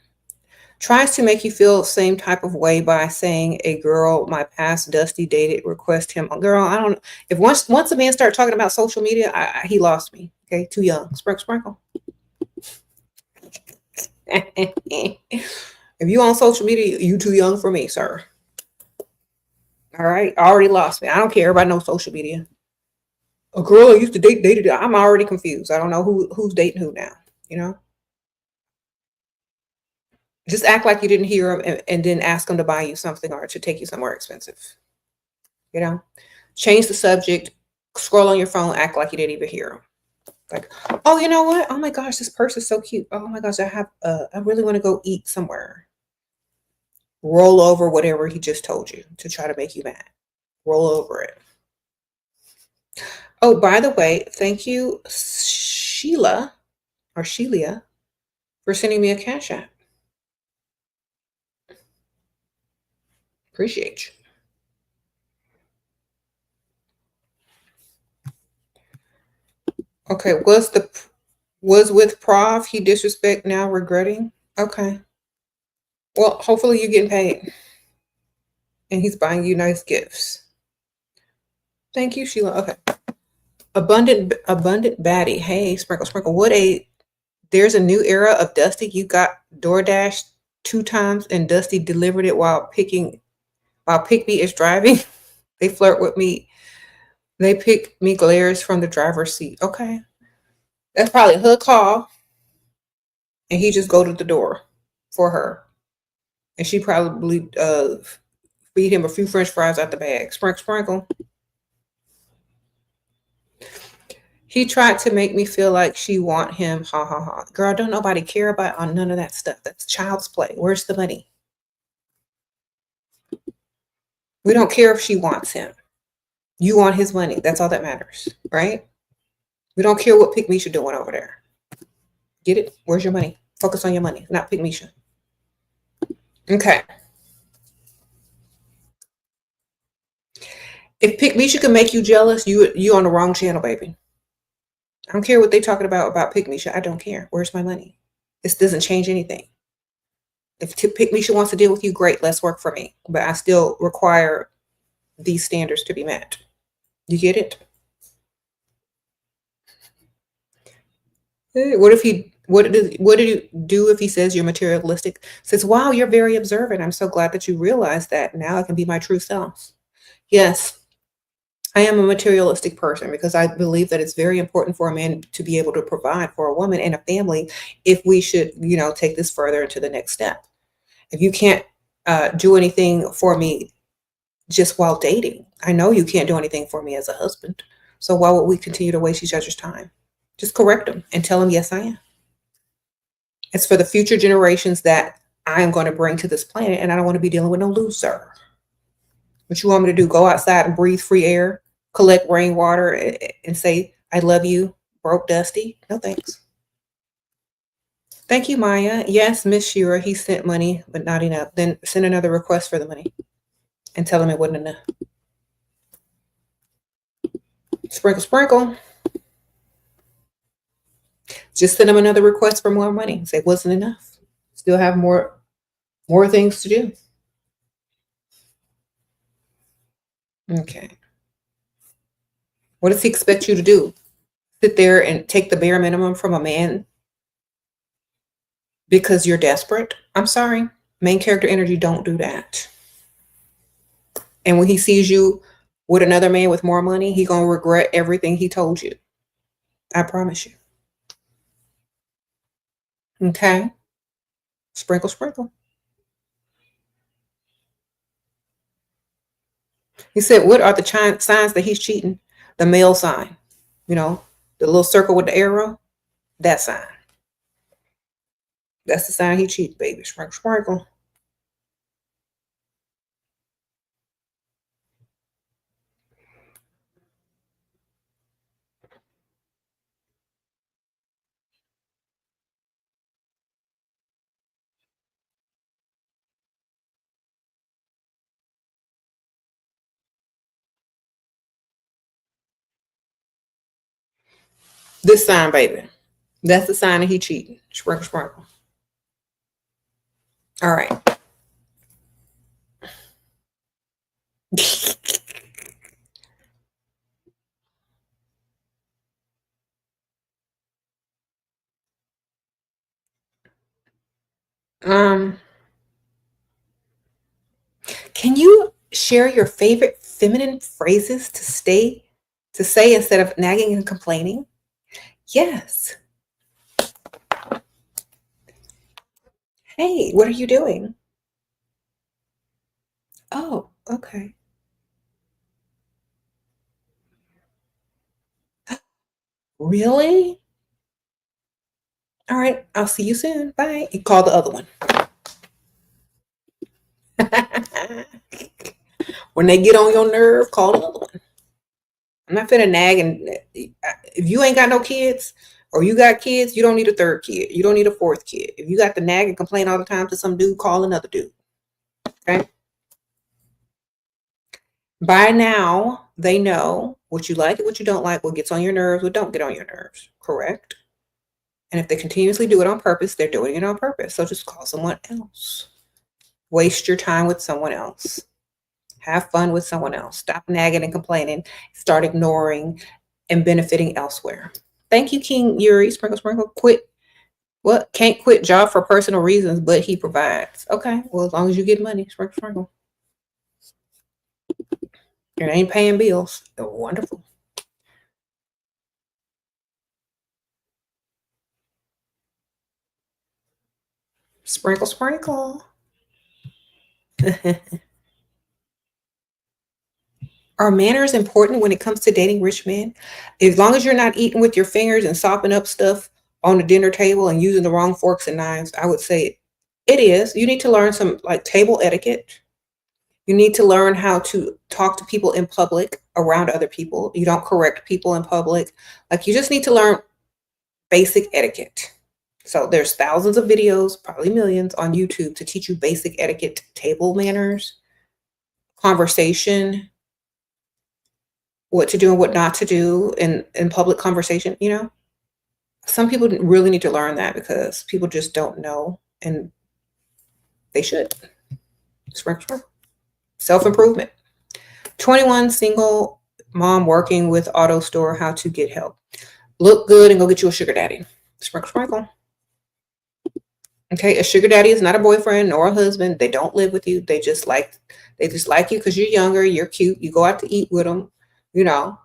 Tries to make you feel the same type of way by saying, a girl my past dusty dated request him. Girl, I don't. If once a man start talking about social media, he lost me. Okay, too young. Sprinkle, sprinkle. If you on social media, you too young for me, sir. All right, already lost me. I don't care about no social media. A girl I used to dated. I'm already confused. I don't know who's dating who now. You know, just act like you didn't hear him and then ask him to buy you something or to take you somewhere expensive. You know, change the subject. Scroll on your phone. Act like you didn't even hear him. Like, oh, you know what? Oh my gosh, this purse is so cute. Oh my gosh, I really want to go eat somewhere. Roll over whatever he just told you to try to make you mad. Roll over it. Oh, by the way, thank you, Sheila or Shelia, for sending me a cash app. Appreciate you. Okay, was with Prof. He disrespect now regretting. Okay. Well, hopefully you're getting paid and he's buying you nice gifts. Thank you, Sheila. Okay. Abundant baddie. Hey, sprinkle, sprinkle. There's a new era of Dusty. You got DoorDash 2 times and Dusty delivered it while Pick Me is driving. They flirt with me. They pick me glares from the driver's seat. Okay. That's probably her call. And he just go to the door for her. And she probably feed him a few French fries out the bag. Sprinkle, sprinkle. He tried to make me feel like she want him. Ha ha ha. Girl, don't nobody care about on none of that stuff. That's child's play. Where's the money? We don't care if she wants him. You want his money. That's all that matters, right? We don't care what Pick Misha doing over there. Get it? Where's your money? Focus on your money, not Pick Misha. Okay. If Pick Misha can make you jealous, you on the wrong channel, baby. I don't care what they talking about Pick Misha. I don't care. Where's my money? This doesn't change anything. If Pick Misha wants to deal with you, great. Let's work for me. But I still require these standards to be met. You get it? What did you do if he says you're materialistic? Says, wow, you're very observant. I'm so glad that you realize that. Now I can be my true self. Yes, I am a materialistic person because I believe that it's very important for a man to be able to provide for a woman and a family if we should, take this further into the next step. If you can't do anything for me just while dating, I know you can't do anything for me as a husband. So why would we continue to waste each other's time? Just correct them and tell them, yes, I am. It's for the future generations that I am going to bring to this planet, and I don't want to be dealing with no loser. What you want me to do? Go outside and breathe free air, collect rainwater, and say, I love you, broke Dusty? No thanks. Thank you, Maya. Yes, Miss Shira, he sent money, but not enough. Then send another request for the money and tell him it wasn't enough. Sprinkle, sprinkle. Just send him another request for more money. Say it wasn't enough. Still have more things to do. Okay. What does he expect you to do? Sit there and take the bare minimum from a man because you're desperate? I'm sorry. Main character energy don't do that. And when he sees you with another man with more money, he gonna regret everything he told you. I promise you. Okay. Sprinkle, sprinkle. He said, what are the signs that he's cheating? The male sign, the little circle with the arrow, that sign. That's the sign he cheats, baby. Sprinkle, sprinkle. This sign, baby. That's the sign that he cheating. Sprinkle, sprinkle. All right. Can you share your favorite feminine phrases to say instead of nagging and complaining? Yes. Hey, what are you doing? Oh, okay. Really? All right. I'll see you soon. Bye. You call the other one. When they get on your nerve, call the other one. I'm not finna nag. And if you ain't got no kids or you got kids, you don't need a third kid. You don't need a fourth kid. If you got to nag and complain all the time to some dude, call another dude. Okay. By now, they know What you like and what you don't like, what gets on your nerves, what don't get on your nerves. Correct? And if they continuously do it on purpose, they're doing it on purpose. So just call someone else. Waste your time with someone else. Have fun with someone else. Stop nagging and complaining. Start ignoring and benefiting elsewhere. Thank you, King Yuri. Sprinkle, sprinkle. Quit. What? Can't quit job for personal reasons, but he provides. Okay. Well, as long as you get money, sprinkle, sprinkle. It ain't paying bills. Wonderful. Sprinkle, sprinkle. Are manners important when it comes to dating rich men? As long as you're not eating with your fingers and sopping up stuff on the dinner table and using the wrong forks and knives, I would say it is. You need to learn some like table etiquette. You need to learn how to talk to people in public around other people. You don't correct people in public. Like you just need to learn basic etiquette. So there's thousands of videos, probably millions on YouTube to teach you basic etiquette, table manners, conversation, what to do and what not to do in public conversation, you know? Some people really need to learn that because people just don't know and they should. Self-improvement. 21 single mom working with auto store, how to get help. Look good and go get you a sugar daddy. Sprinkle, sprinkle. Okay, a sugar daddy is not a boyfriend nor a husband. They don't live with you. They just like you because you're younger, you're cute. You go out to eat with them, you know.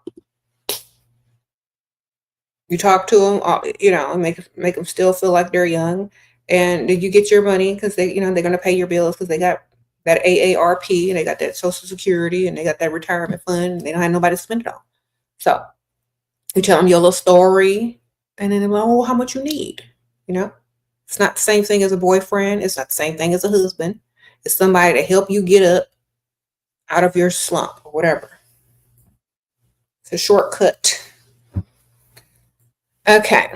You talk to them, you know, and make them still feel like they're young, and you get your money because they, you know, they're gonna pay your bills because they got that AARP and they got that Social Security and they got that retirement fund. And they don't have nobody to spend it on. So you tell them your little story, and then they're like, "Oh, how much you need?" You know, it's not the same thing as a boyfriend. It's not the same thing as a husband. It's somebody to help you get up out of your slump or whatever. It's a shortcut. Okay.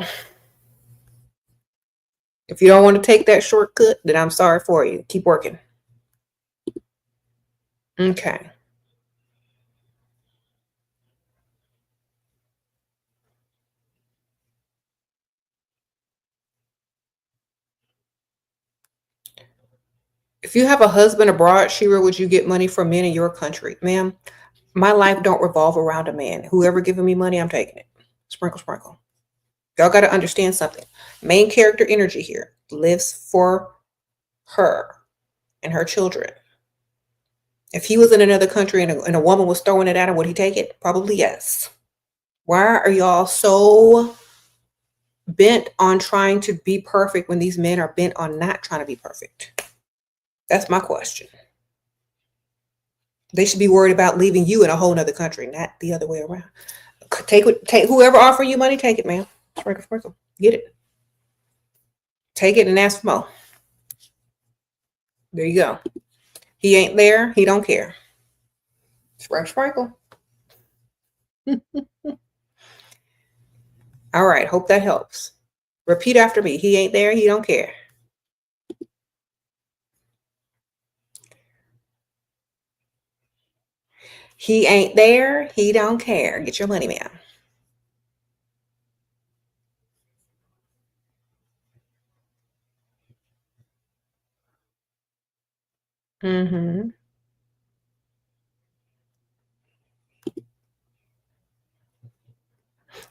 If you don't want to take that shortcut, then I'm sorry for you. Keep working. Okay. If you have a husband abroad, Shira, would you get money from men in your country? Ma'am, my life don't revolve around a man. Whoever giving me money, I'm taking it. Sprinkle, sprinkle. Y'all got to understand something. Main character energy here lives for her and her children. If he was in another country and a woman was throwing it at him, would he take it? Probably yes. Why are y'all so bent on trying to be perfect when these men are bent on not trying to be perfect? That's my question. They should be worried about leaving you in a whole nother country, not the other way around. Take whoever offer you money, take it, man. Sprinkle, sprinkle. Get it. Take it and ask for more. There you go. He ain't there. He don't care. Sprinkle, sprinkle. All right. Hope that helps. Repeat after me. He ain't there. He don't care. He ain't there. He don't care. Get your money, man. Mm-hmm.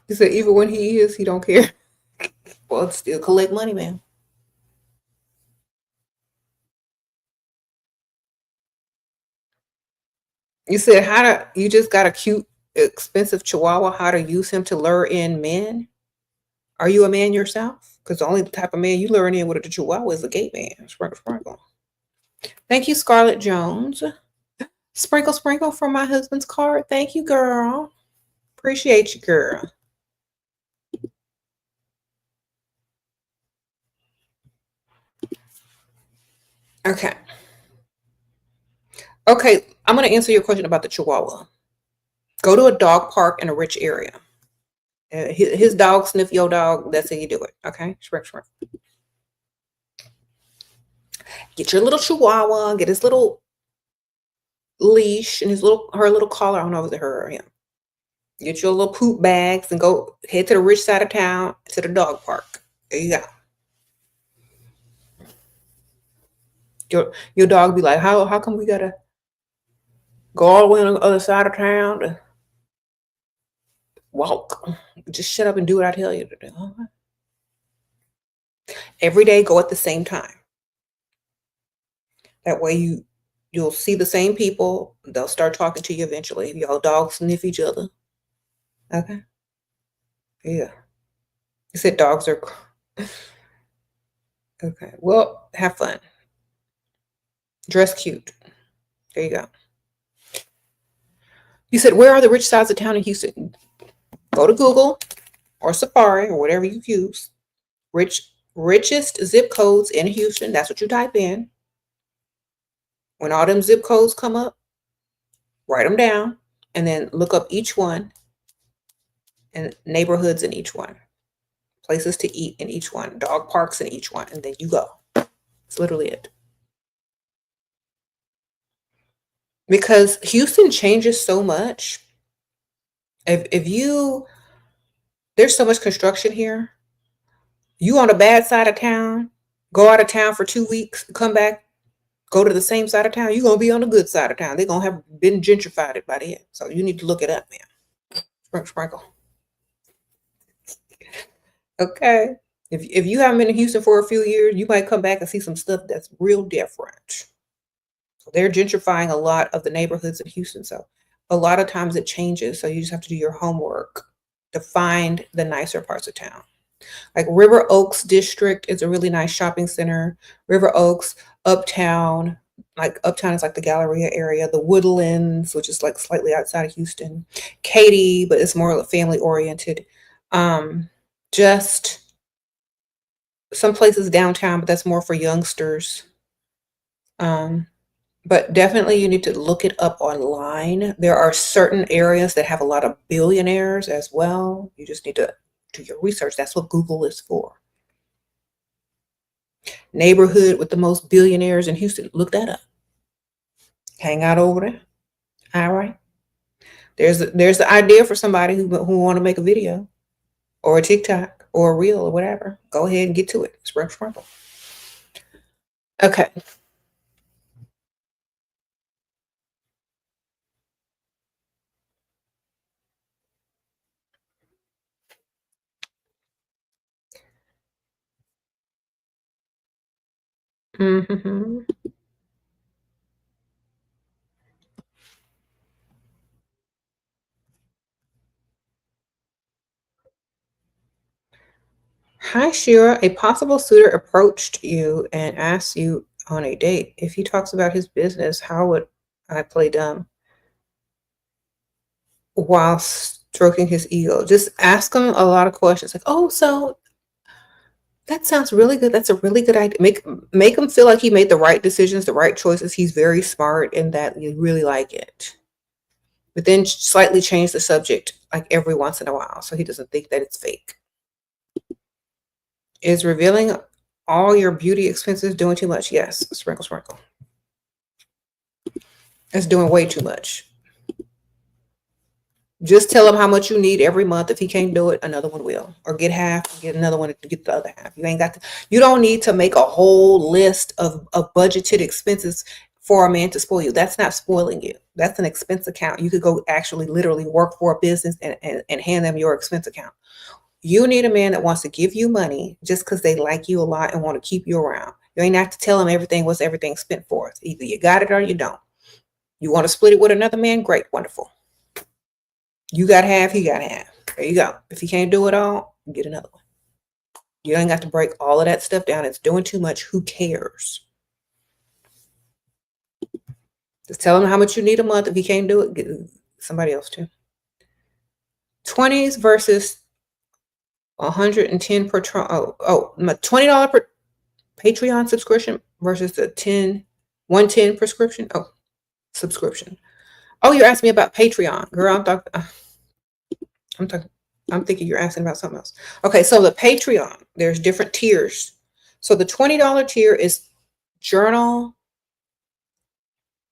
You said even when he is, he don't care. Well, still collect money, man. You said you just got a cute, expensive chihuahua, how to use him to lure in men? Are you a man yourself? Because the only type of man you lure in with a chihuahua is a gay man. Sprinkle, sprinkle. Thank you, Scarlett Jones. Sprinkle, sprinkle from my husband's card. Thank you, girl. Appreciate you, girl. Okay. Okay, I'm going to answer your question about the chihuahua. Go to a dog park in a rich area. His dog sniff your dog. That's how you do it. Okay, shrek, shrek. Get your little chihuahua. Get his little leash and her little collar. I don't know if it's her or him. Get your little poop bags and go head to the rich side of town to the dog park. There you go. Your dog be like, how come we gotta go all the way on the other side of town to walk? Just shut up and do what I tell you to do. Every day, go at the same time. That way you'll see the same people. They'll start talking to you eventually. Y'all dogs sniff each other. Okay. Yeah. You said dogs are okay. Well, have fun. Dress cute. There you go. You said, where are the rich sides of town in Houston? Go to Google or Safari or whatever you use. Richest zip codes in Houston. That's what you type in. When all them zip codes come up, write them down and then look up each one and neighborhoods in each one, places to eat in each one, dog parks in each one, and then you go. That's literally it. Because Houston changes so much. There's so much construction here. You on the bad side of town, go out of town for 2 weeks, come back, go to the same side of town, you're going to be on the good side of town. They're going to have been gentrified by then. So you need to look it up, man. Sprinkle. Okay. If you haven't been in Houston for a few years, you might come back and see some stuff that's real different. So they're gentrifying a lot of the neighborhoods in Houston. So a lot of times it changes. So you just have to do your homework to find the nicer parts of town. Like River Oaks District is a really nice shopping center. River Oaks, Uptown, like Uptown is like the Galleria area. The Woodlands, which is like slightly outside of Houston. Katy, but it's more family oriented. Just some places downtown, but that's more for youngsters. But definitely you need to look it up online. There are certain areas that have a lot of billionaires as well. You just need to do your research. That's what Google is for. Neighborhood with the most billionaires in Houston. Look that up. Hang out over there. All right. There's the idea for somebody who want to make a video or a TikTok or a reel or whatever. Go ahead and get to it. Sprinkle. Okay. Mm-hmm. Hi, Shira. A possible suitor approached you and asked you on a date. If he talks about his business, how would I play dumb while stroking his ego? Just ask him a lot of questions like, oh, so that sounds really good. That's a really good idea. Make him feel like he made the right decisions, the right choices. He's very smart and that you really like it. But then slightly change the subject like every once in a while so he doesn't think that it's fake. Is revealing all your beauty expenses doing too much? Yes. Sprinkle. It's doing way too much. Just tell him how much you need every month. If he can't do it, another one will. Or get half, get another one to get the other half. You don't need to make a whole list of budgeted expenses for a man to spoil you. That's not spoiling you. That's an expense account. You could go actually literally work for a business and hand them your expense account. You need a man that wants to give you money just because they like you a lot and want to keep you around. You ain't have to tell them what's everything spent for. Either you got it or you don't. You want to split it with another man? Great, wonderful. You got half, he got half. There you go. If he can't do it all, get another one. You ain't got to break all of that stuff down. It's doing too much. Who cares? Just tell him how much you need a month. If he can't do it, get somebody else too. 20s versus 110 per $20 per Patreon subscription versus the 110 prescription. Oh, subscription. Oh, you're asking me about Patreon, girl. I'm thinking you're asking about something else. Okay, so the Patreon, there's different tiers. So the $20 tier is journal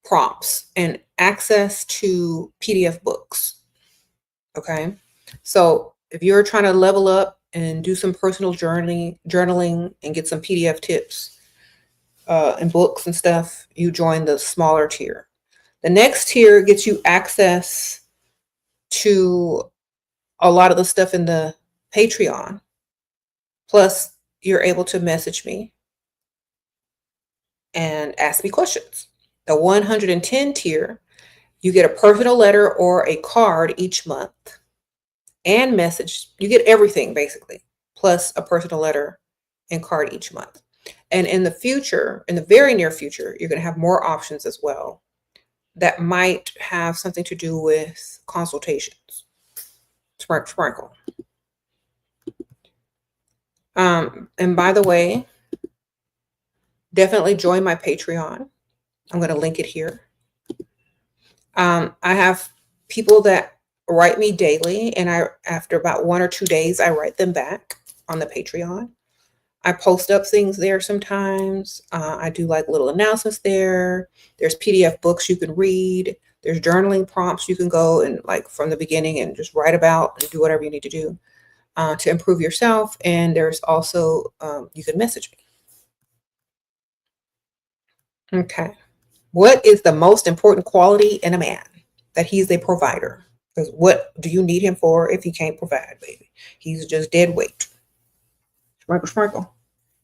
prompts and access to PDF books. Okay. So if you're trying to level up and do some personal journaling and get some PDF tips and books and stuff, you join the smaller tier. The next tier gets you access to a lot of the stuff in the Patreon. Plus, you're able to message me and ask me questions. The 110 tier, you get a personal letter or a card each month and message. You get everything basically, plus a personal letter and card each month. And in the future, in the very near future, you're going to have more options as well that might have something to do with consultations. Sprinkle. And by the way, definitely join my Patreon. I'm going to link it here. I have people that write me daily, and after about 1 or 2 days, I write them back on the Patreon. I post up things there sometimes. I do like little announcements there. There's PDF books you can read. There's journaling prompts you can go and like from the beginning and just write about and do whatever you need to do to improve yourself. And there's also, you can message me. Okay. What is the most important quality in a man? That he's a provider. Because what do you need him for if he can't provide, baby? He's just dead weight. Sprinkle.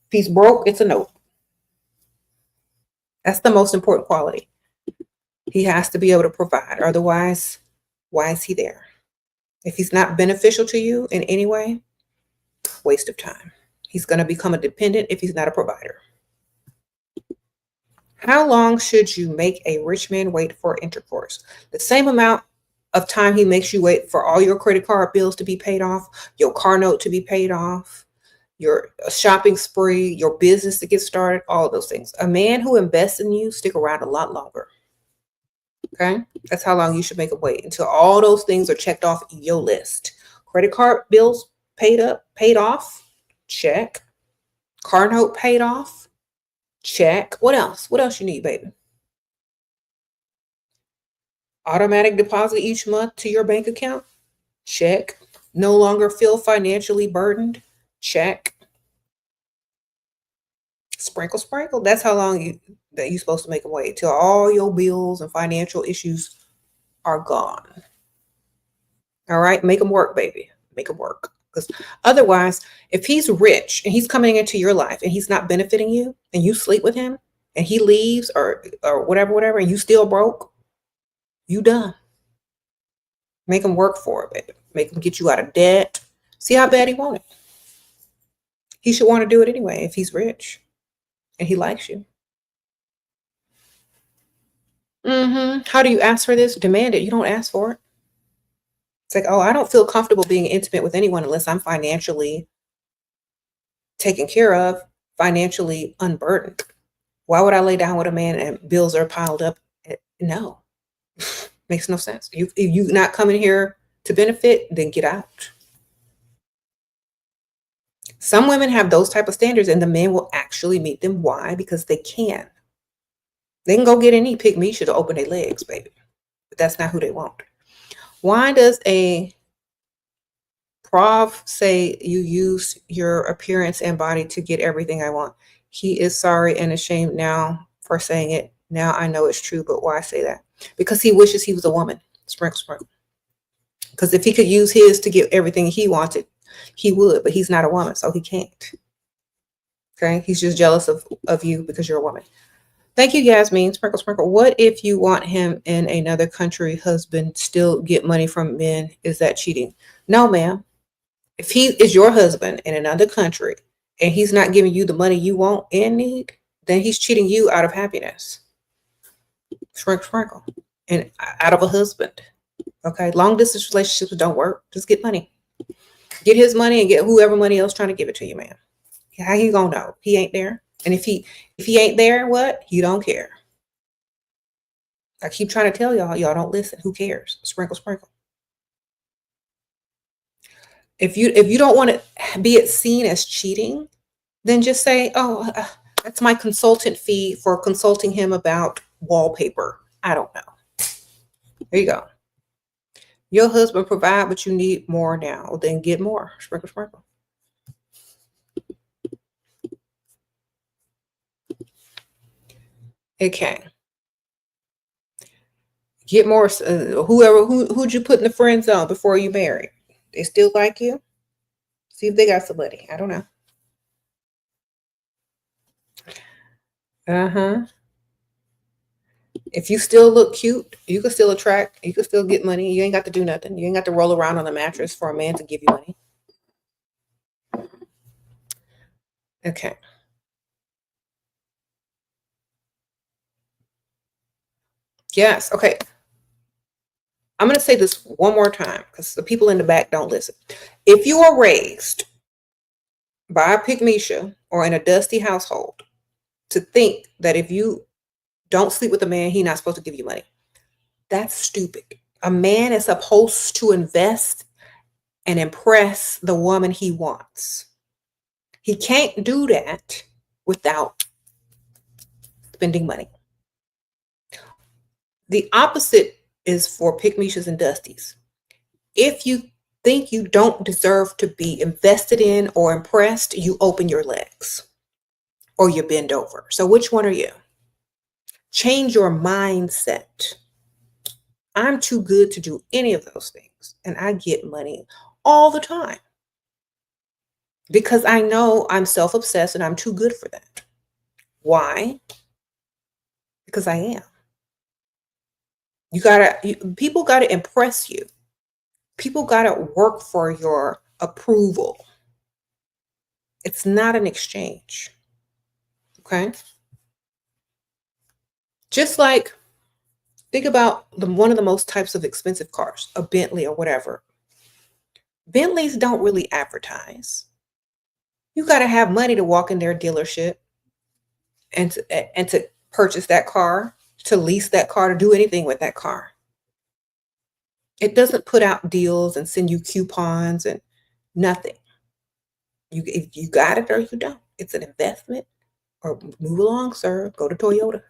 If he's broke, it's a no. That's the most important quality. He has to be able to provide. Otherwise, why is he there? If he's not beneficial to you in any way, waste of time. He's going to become a dependent if he's not a provider. How long should you make a rich man wait for intercourse? The same amount of time he makes you wait for all your credit card bills to be paid off, your car note to be paid off, your shopping spree, your business to get started, all of those things. A man who invests in you stick around a lot longer. Okay? That's how long you should make him wait until all those things are checked off your list. Credit card bills paid off, check. Car note paid off, check. What else? What else you need, baby? Automatic deposit each month to your bank account? Check. No longer feel financially burdened? Check. Sprinkle. That's how long you're supposed to make them wait till all your bills and financial issues are gone. All right, make them work, baby. Make them work. Because otherwise, if he's rich and he's coming into your life and he's not benefiting you, and you sleep with him and he leaves or whatever, and you still broke, you done. Make him work for it, baby. Make him get you out of debt. See how bad he want it. He should want to do it anyway if he's rich and he likes you. How do you ask for this? Demand it. You don't ask for it. It's like, oh, I don't feel comfortable being intimate with anyone unless I'm financially taken care of, financially unburdened. Why would I lay down with a man and bills are piled up? No. Makes no sense. If you not coming here to benefit, then get out. Some women have those type of standards and the men will actually meet them. Why? Because they can. They can go get any pick me should open their legs, baby. But that's not who they want. Why does a prof say you use your appearance and body to get everything I want? He is sorry and ashamed now for saying it. Now I know it's true, but why say that? Because he wishes he was a woman. Sprinkle. Because if he could use his to get everything he wanted, he would, but he's not a woman, so he can't. Okay? He's just jealous of you because you're a woman. Thank you, Yasmin. Sprinkle. What if you want him in another country, husband, still get money from men? Is that cheating? No, ma'am. If he is your husband in another country and he's not giving you the money you want and need, then he's cheating you out of happiness. Sprinkle. And out of a husband. Okay? Long distance relationships don't work. Just get money. Get his money and get whoever money else trying to give it to you, man. How you gonna know? He ain't there. And if he ain't there, what? You don't care. I keep trying to tell y'all don't listen. Who cares? Sprinkle. If you don't want to be it seen as cheating, then just say, oh, that's my consultant fee for consulting him about wallpaper. I don't know. There you go. Your husband provide, but you need more now. Then get more. Sprinkle, sprinkle. Okay. Get more. Who'd you put in the friend zone before you married? They still like you? See if they got somebody. I don't know. Uh-huh. If you still look cute, you can still attract, you can still get money. You ain't got to do nothing. You ain't got to roll around on a mattress for a man to give you money. Okay. Yes. Okay. I'm going to say this one more time because the people in the back don't listen. If you are raised by a pygmisha or in a dusty household to think that if you don't sleep with a man, he's not supposed to give you money, that's stupid. A man is supposed to invest and impress the woman he wants. He can't do that without spending money. The opposite is for pygmishas and dusties. If you think you don't deserve to be invested in or impressed, you open your legs or you bend over. So which one are you? Change your mindset. I'm too good to do any of those things, and I get money all the time because I know I'm self-obsessed and I'm too good for that. Why? Because I am. People gotta impress you. People gotta work for your approval. It's not an exchange. Okay? Just like, think about one of the most types of expensive cars, a Bentley or whatever. Bentleys don't really advertise. You got to have money to walk in their dealership and to purchase that car, to lease that car, to do anything with that car. It doesn't put out deals and send you coupons and nothing. You got it or you don't. It's an investment. Or move along, sir. Go to Toyota.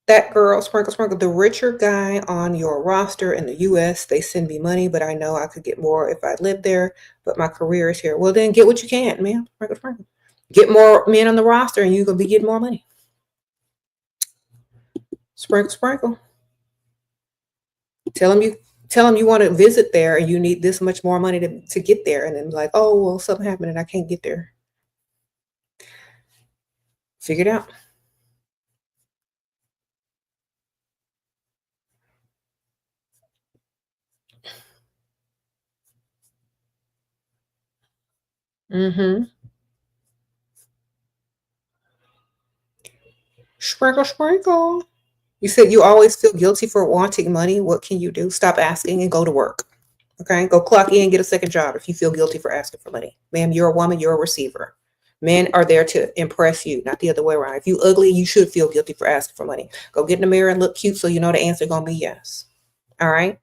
That girl, sprinkle, sprinkle, the richer guy on your roster in the US, they send me money, but I know I could get more if I lived there, but my career is here. Well, then get what you can, man. Sprinkle, sprinkle. Get more men on the roster and you're going to be getting more money. Sprinkle, sprinkle. Tell them you want to visit there and you need this much more money to get there. And then like, oh, well, something happened and I can't get there. Figure it out. Mm-hmm. Sprinkle, sprinkle. You said you always feel guilty for wanting money. What can you do? Stop asking and go to work. Okay, go clock in, get a second job if you feel guilty for asking for money. Ma'am, you're a woman, you're a receiver. Men are there to impress you, not the other way around. If you ugly, you should feel guilty for asking for money. Go get in the mirror and look cute so you know the answer gonna be yes. All right?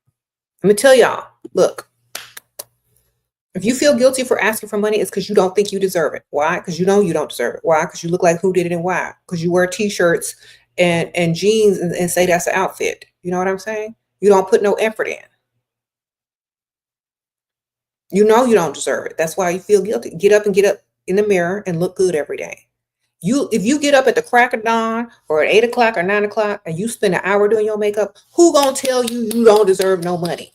Let me tell y'all, look, if you feel guilty for asking for money, it's because you don't think you deserve it. Why? Because you know you don't deserve it. Why? Because you look like who did it and why? Because you wear t-shirts and jeans and say that's an outfit. You know what I'm saying? You don't put no effort in. You know you don't deserve it. That's why you feel guilty. Get up in the mirror and look good every day. If you get up at the crack of dawn or at 8 o'clock or 9 o'clock and you spend an hour doing your makeup, who gonna tell you don't deserve no money?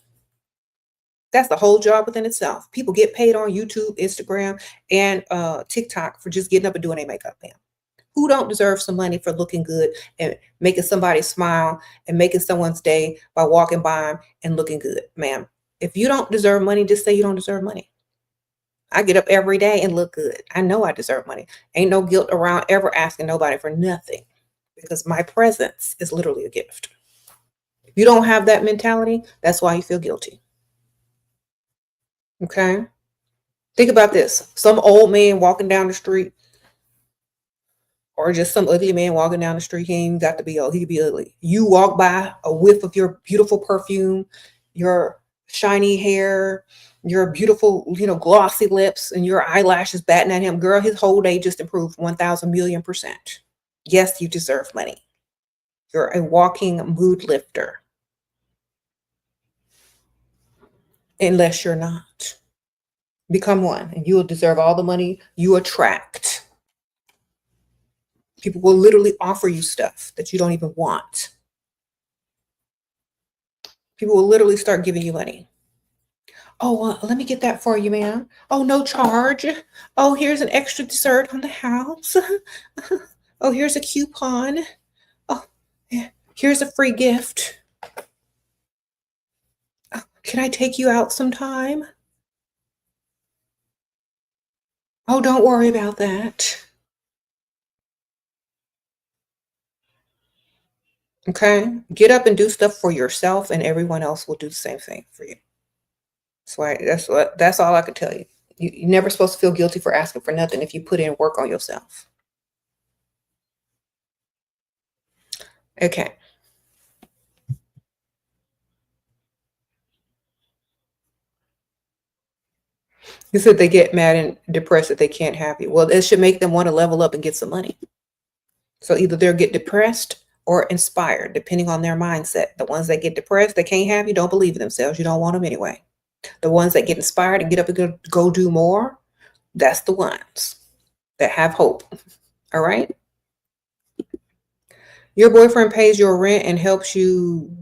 That's the whole job within itself. People get paid on YouTube, Instagram, and TikTok for just getting up and doing their makeup, man. Who don't deserve some money for looking good and making somebody smile and making someone's day by walking by them and looking good, ma'am? If you don't deserve money, just say you don't deserve money. I get up every day and look good. I know I deserve money. Ain't no guilt around ever asking nobody for nothing because my presence is literally a gift. If you don't have that mentality, that's why you feel guilty. Okay? Think about this. Some old man walking down the street or just some ugly man walking down the street. He ain't got to be old. He could be ugly. You walk by a whiff of your beautiful perfume, your shiny hair, your beautiful, glossy lips, and your eyelashes batting at him. Girl, his whole day just improved 1,000,000,000%. Yes, you deserve money. You're a walking mood lifter. unless you're not. Become one, and you will deserve all the money you attract. People will literally offer you stuff that you don't even want. People will literally start giving you money. Oh, let me get that for you, ma'am. Oh, no charge. Oh, here's an extra dessert on the house. Oh, here's a coupon. Oh, here's a free gift. Oh, can I take you out sometime? Oh, don't worry about that. Okay? Get up and do stuff for yourself, and everyone else will do the same thing for you. That's all I could tell you. You're never supposed to feel guilty for asking for nothing if you put in work on yourself. Okay. You said they get mad and depressed that they can't have you. Well, it should make them want to level up and get some money. So either they'll get depressed or inspired, depending on their mindset. The ones that get depressed, they can't have you, don't believe in themselves. You don't want them anyway. The ones that get inspired and get up and go do more, that's the ones that have hope. All right? Your boyfriend pays your rent and helps you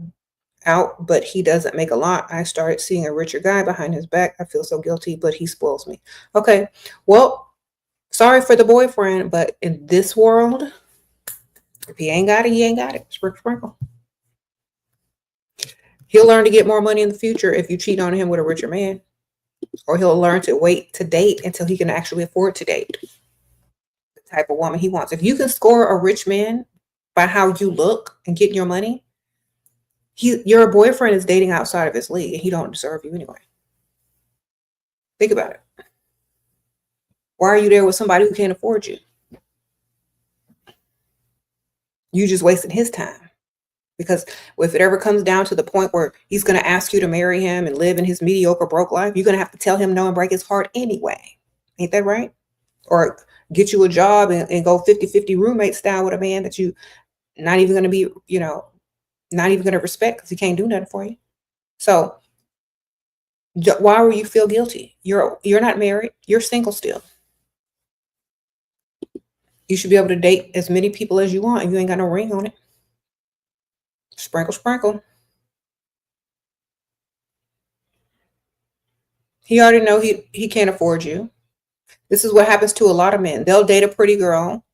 out, but he doesn't make a lot. I started seeing a richer guy behind his back. I feel so guilty, but he spoils me. Okay. Well, sorry for the boyfriend, but in this world, if he ain't got it, he ain't got it. Sprinkle, sprinkle. He'll learn to get more money in the future if you cheat on him with a richer man. Or he'll learn to wait to date until he can actually afford to date the type of woman he wants. If you can score a rich man by how you look and getting your money, your boyfriend is dating outside of his league and he don't deserve you anyway. Think about it. Why are you there with somebody who can't afford you? You just wasting his time. Because if it ever comes down to the point where he's going to ask you to marry him and live in his mediocre broke life, you're going to have to tell him no and break his heart anyway. Ain't that right? Or get you a job and go 50-50 roommate style with a man that you not even going to be, not even going to respect because he can't do nothing for you. So why will you feel guilty? You're not married. You're single still. You should be able to date as many people as you want and you ain't got no ring on it. Sprinkle, sprinkle. He already know he can't afford you. This is what happens to a lot of men. They'll date a pretty girl,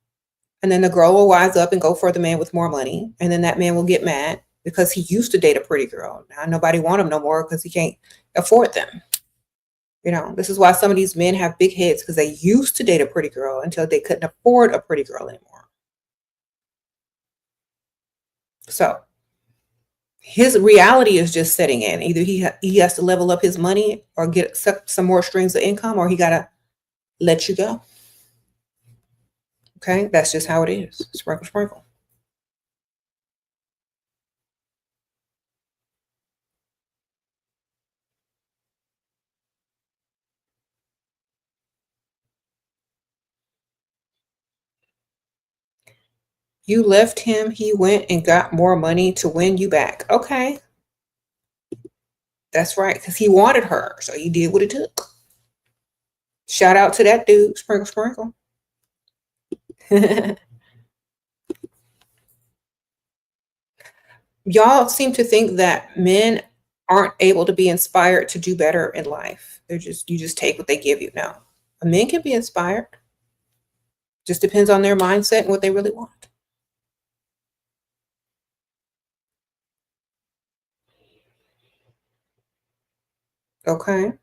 and then the girl will wise up and go for the man with more money, and then that man will get mad because he used to date a pretty girl. Now nobody want him no more because he can't afford them. This is why some of these men have big heads because they used to date a pretty girl until they couldn't afford a pretty girl anymore. So his reality is just setting in. Either he has to level up his money or get some more streams of income, or he got to let you go. Okay, that's just how it is. Sprinkle, sprinkle. You left him, he went and got more money to win you back. Okay. That's right, because he wanted her, so he did what it took. Shout out to that dude, sprinkle, sprinkle. Y'all seem to think that men aren't able to be inspired to do better in life. You just take what they give you. No, a man can be inspired. Just depends on their mindset and what they really want. Okay.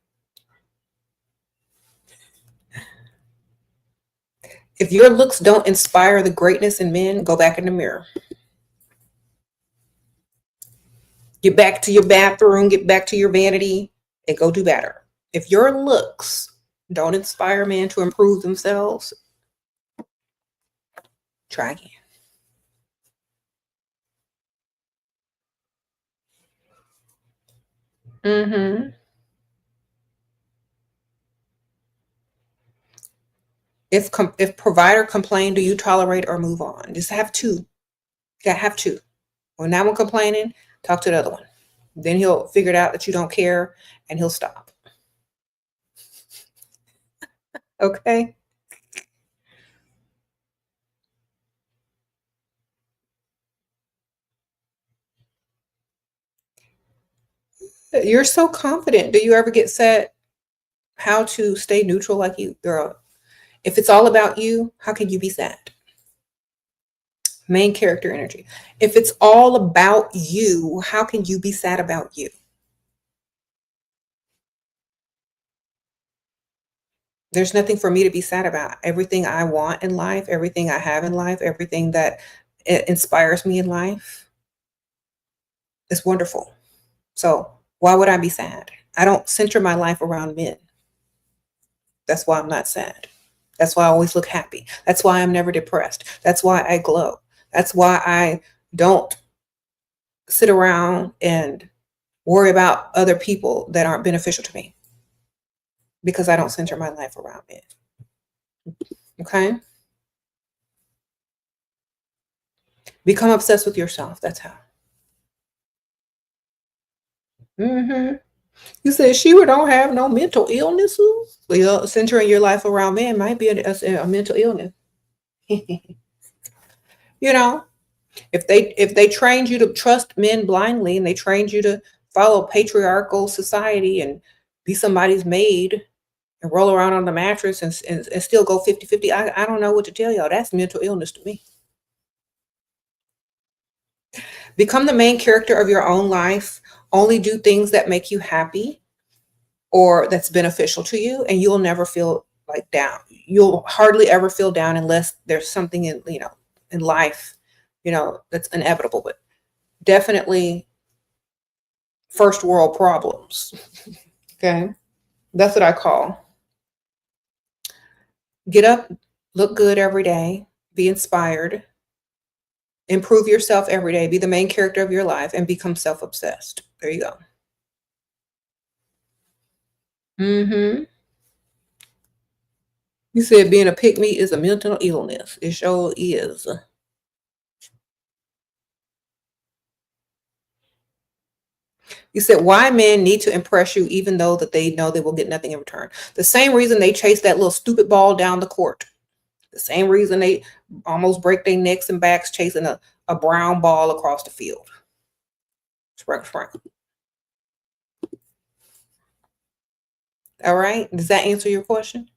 If your looks don't inspire the greatness in men, go back in the mirror. Get back to your bathroom, get back to your vanity, and go do better. If your looks don't inspire men to improve themselves, try again. Mm-hmm. If provider complain, do you tolerate or move on? Just have two. You gotta have two. When that one complaining, talk to the other one. Then he'll figure it out that you don't care and he'll stop. Okay. You're so confident. Do you ever get sad how to stay neutral like you, girl? If it's all about you, how can you be sad? Main character energy. If it's all about you, how can you be sad about you? There's nothing for me to be sad about. Everything I want in life, everything I have in life, everything that inspires me in life is wonderful. So why would I be sad? I don't center my life around men. That's why I'm not sad. That's why I always look happy. That's why I'm never depressed. That's why I glow. That's why I don't sit around and worry about other people that aren't beneficial to me, because I don't center my life around it. Okay? Become obsessed with yourself. That's how. Hmm. You said Shira don't have no mental illnesses. Well, centering your life around men might be a mental illness. You know, if they trained you to trust men blindly and they trained you to follow patriarchal society and be somebody's maid and roll around on the mattress and still go 50-50, I don't know what to tell y'all. That's mental illness to me. Become the main character of your own life. Only do things that make you happy or that's beneficial to you, and you'll never feel like down. You'll hardly ever feel down unless there's something in life, that's inevitable. But definitely first world problems. Okay. That's what I call. Get up, look good every day, be inspired, improve yourself every day, be the main character of your life, and become self-obsessed. There you go. Hmm. You said being a pick me is a mental illness. It sure is. You said why men need to impress you even though that they know they will get nothing in return. The same reason they chase that little stupid ball down the court. The same reason they almost break their necks and backs chasing a brown ball across the field. Sprinkle, sprinkle. All right. Does that answer your question?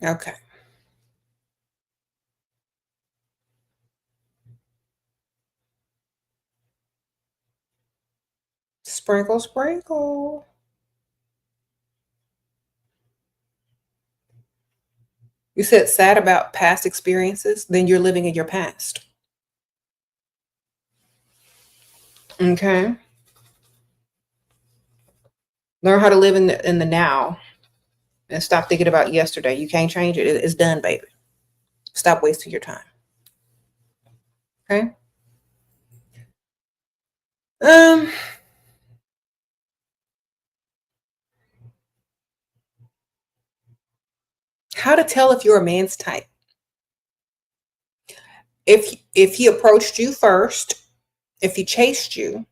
Okay. Sprinkle, sprinkle. You said sad about past experiences, then you're living in your past. Okay. Learn how to live in the now and stop thinking about yesterday. You can't change it. It's done, baby. Stop wasting your time. Okay. Um, how to tell if you're a man's type. If he approached you first, if he chased you,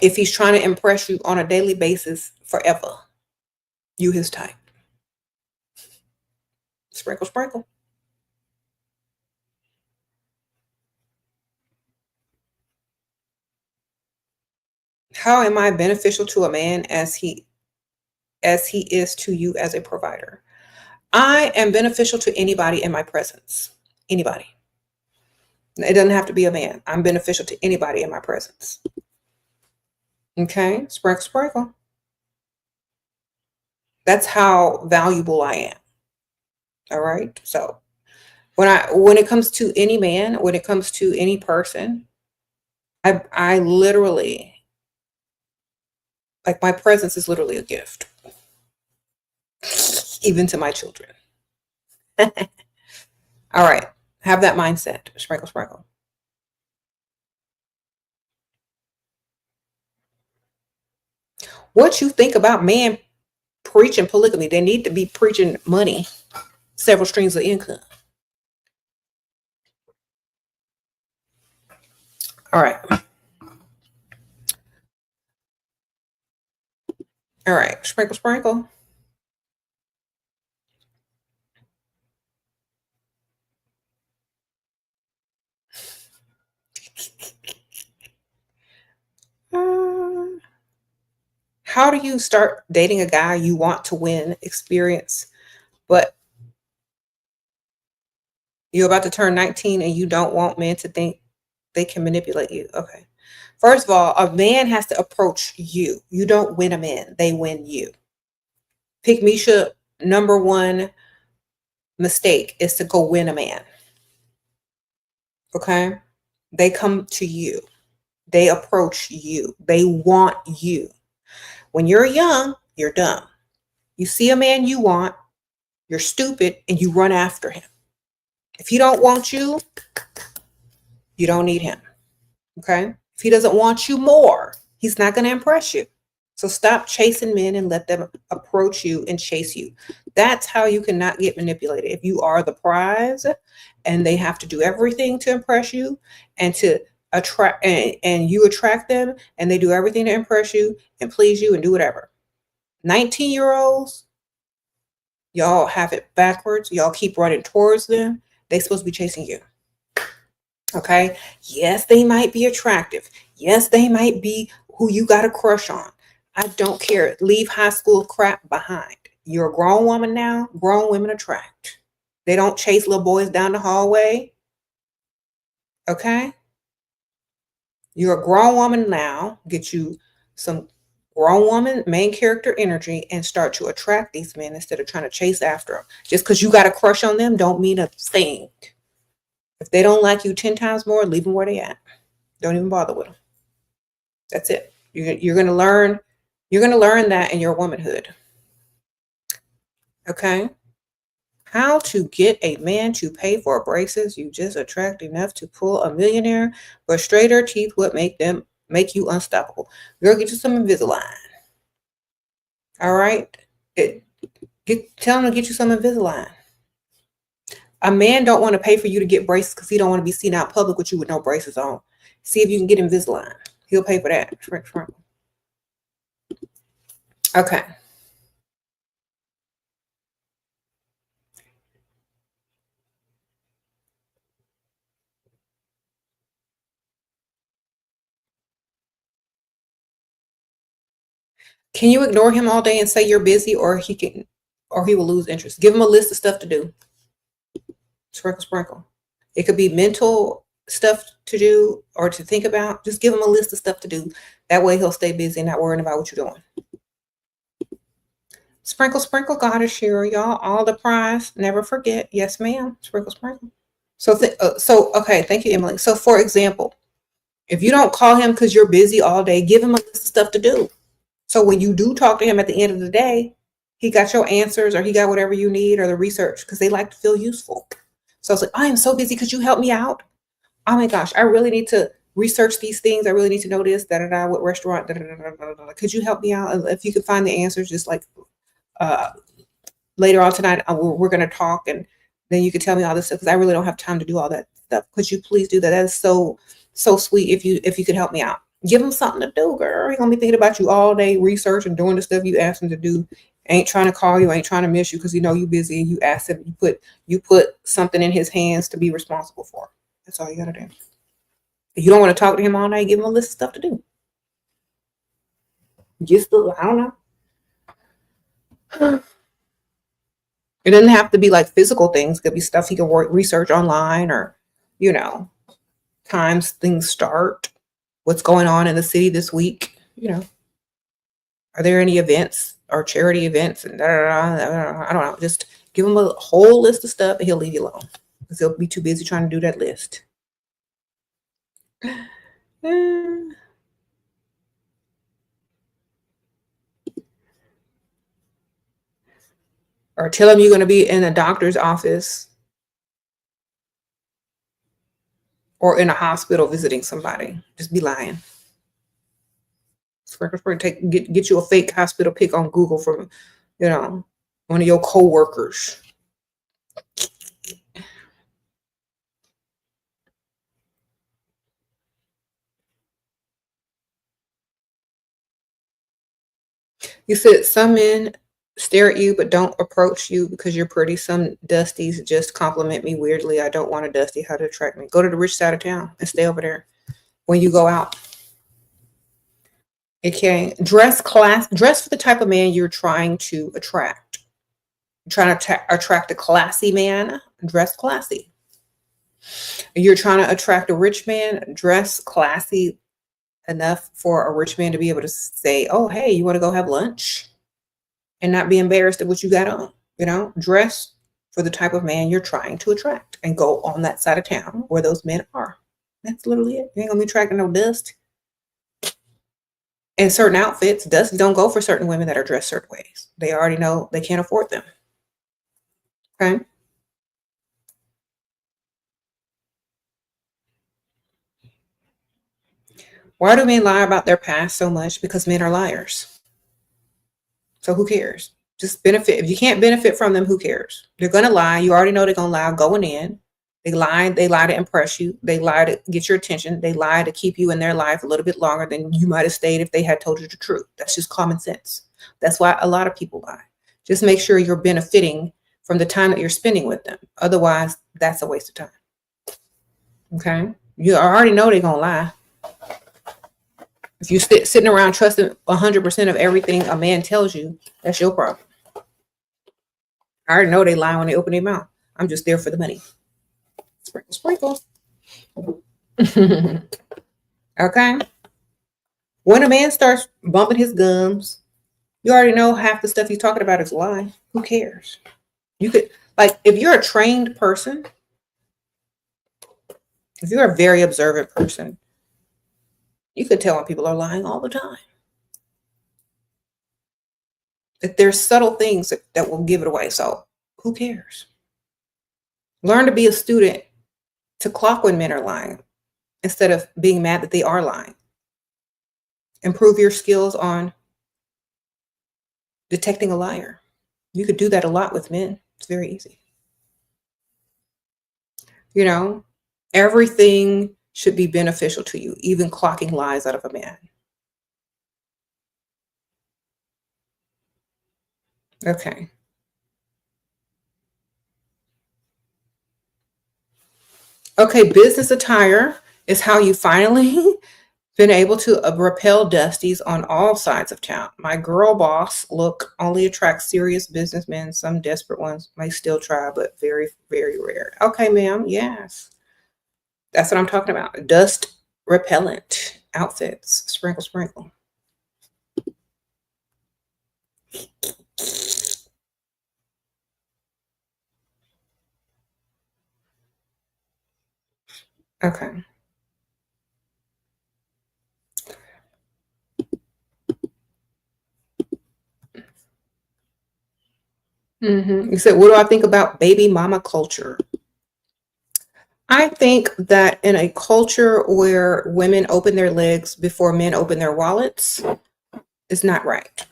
if he's trying to impress you on a daily basis forever, you his type. Sprinkle, sprinkle. How am I beneficial to a man as he is to you as a provider? I am beneficial to anybody in my presence. Anybody. It doesn't have to be a man. I'm beneficial to anybody in my presence. Okay, sprinkle, sprinkle. That's how valuable I am. All right. So when it comes to any man, when it comes to any person, I literally, like, my presence is literally a gift, even to my children. All right. Have that mindset. Sprinkle, sprinkle. What you think about man preaching polygamy. They need to be preaching money, several streams of income. All right. All right. Sprinkle, sprinkle. How do you start dating a guy you want to win experience, but you're about to turn 19 and you don't want men to think they can manipulate you? Okay. First of all, a man has to approach you. You don't win a man, they win you. Pick Misha, number one mistake is to go win a man. Okay? They come to you. They approach you. They want you. When you're young, you're dumb. You see a man you want, you're stupid, and you run after him. If he don't want you, you don't need him. Okay? If he doesn't want you more, he's not going to impress you. So stop chasing men and let them approach you and chase you. That's how you cannot get manipulated. If you are the prize and they have to do everything to impress you and to attract, and you attract them, and they do everything to impress you and please you and do whatever. 19-year-olds, y'all have it backwards. Y'all keep running towards them. They're supposed to be chasing you. Okay? Yes, they might be attractive. Yes, they might be who you got a crush on. I don't care. Leave high school crap behind. You're a grown woman now. Grown women attract. They don't chase little boys down the hallway. Okay? You're a grown woman now. Get you some grown woman main character energy and start to attract these men instead of trying to chase after them. Just because you got a crush on them don't mean a thing. If they don't like you 10 times more, leave them where they at. Don't even bother with them. That's it. You're going to learn. You're going to learn that in your womanhood. Okay? How to get a man to pay for braces you just attract enough to pull a millionaire, but straighter teeth would make you unstoppable. Girl, get you some Invisalign. All right? Tell him to get you some Invisalign. A man don't want to pay for you to get braces because he don't want to be seen out public with you with no braces on. See if you can get Invisalign. He'll pay for that. Okay. Can you ignore him all day and say you're busy, or he will lose interest? Give him a list of stuff to do. Sprinkle, sprinkle. It could be mental stuff to do or to think about. Just give him a list of stuff to do. That way he'll stay busy and not worrying about what you're doing. Sprinkle, sprinkle, Goddess Shira, y'all. All the prize. Never forget. Yes, ma'am. Sprinkle, sprinkle. Okay. Thank you, Emily. So, for example, if you don't call him because you're busy all day, give him a list of stuff to do. So when you do talk to him at the end of the day, he got your answers or he got whatever you need or the research, because they like to feel useful. So it's like, I am so busy. Could you help me out? Oh my gosh, I really need to research these things. I really need to know this, what restaurant, Could you help me out? If you could find the answers, just like later on tonight, we're going to talk, and then you could tell me all this stuff, because I really don't have time to do all that stuff. Could you please do that? That is so sweet if you could help me out. Give him something to do, girl. He's going to be thinking about you all day, research and doing the stuff you asked him to do. Ain't trying to call you, ain't trying to miss you because you know you're busy, and you asked him, you put something in his hands to be responsible for. That's all you got to do. If you don't want to talk to him all night, give him a list of stuff to do. I don't know. It doesn't have to be like physical things. It could be stuff he can research online, or, times things start. What's going on in the city this week? Are there any events or charity events? And I don't know. Just give him a whole list of stuff, and he'll leave you alone because he'll be too busy trying to do that list. Or tell him you're going to be in a doctor's office or in a hospital visiting somebody. Just be lying. Get you a fake hospital pic on Google from you know, one of your coworkers. You said some men stare at you but don't approach you because you're pretty. Some dusties just compliment me weirdly. I don't want a dusty. How to attract me? Go to the rich side of town and stay over there when you go out. Okay. Dress for the type of man you're trying to attract. You're trying to attract a classy man, dress classy. You're trying to attract a rich man, dress classy enough for a rich man to be able to say, "Oh, hey, you want to go have lunch?" and not be embarrassed at what you got on. Dress for the type of man you're trying to attract and go on that side of town where those men are. That's literally it. You ain't gonna be attracting no dust. And certain outfits, dust don't go for certain women that are dressed certain ways. They already know they can't afford them. Okay. Why do men lie about their past so much? Because men are liars. So who cares? Just benefit. If you can't benefit from them, who cares? They're gonna lie. You already know they're gonna lie going in. They lie to impress you. They lie to get your attention. They lie to keep you in their life a little bit longer than you might have stayed if they had told you the truth. That's just common sense. That's why a lot of people lie. Just make sure you're benefiting from the time that you're spending with them. Otherwise, that's a waste of time. Okay? You already know they're gonna lie. If you sitting around trusting 100% of everything a man tells you, that's your problem. I already know they lie when they open their mouth. I'm just there for the money. Sprinkle, sprinkle. Okay. When a man starts bumping his gums, you already know half the stuff he's talking about is lie. Who cares? You could, like, if you're a trained person, if you're a very observant person, you could tell when people are lying all the time. That there's subtle things that will give it away. So who cares? Learn to be a student to clock when men are lying instead of being mad that they are lying. Improve your skills on detecting a liar. You could do that a lot with men. It's very easy. Everything should be beneficial to you, even clocking lies out of a man. Okay. Okay, business attire is how you finally been able to repel dusties on all sides of town. My girl boss look only attracts serious businessmen. Some desperate ones may still try, but very, very rare. Okay, ma'am. Yes. That's what I'm talking about. Dust repellent outfits. Sprinkle, sprinkle. Okay. You said, what do I think about baby mama culture? I think that in a culture where women open their legs before men open their wallets is not right.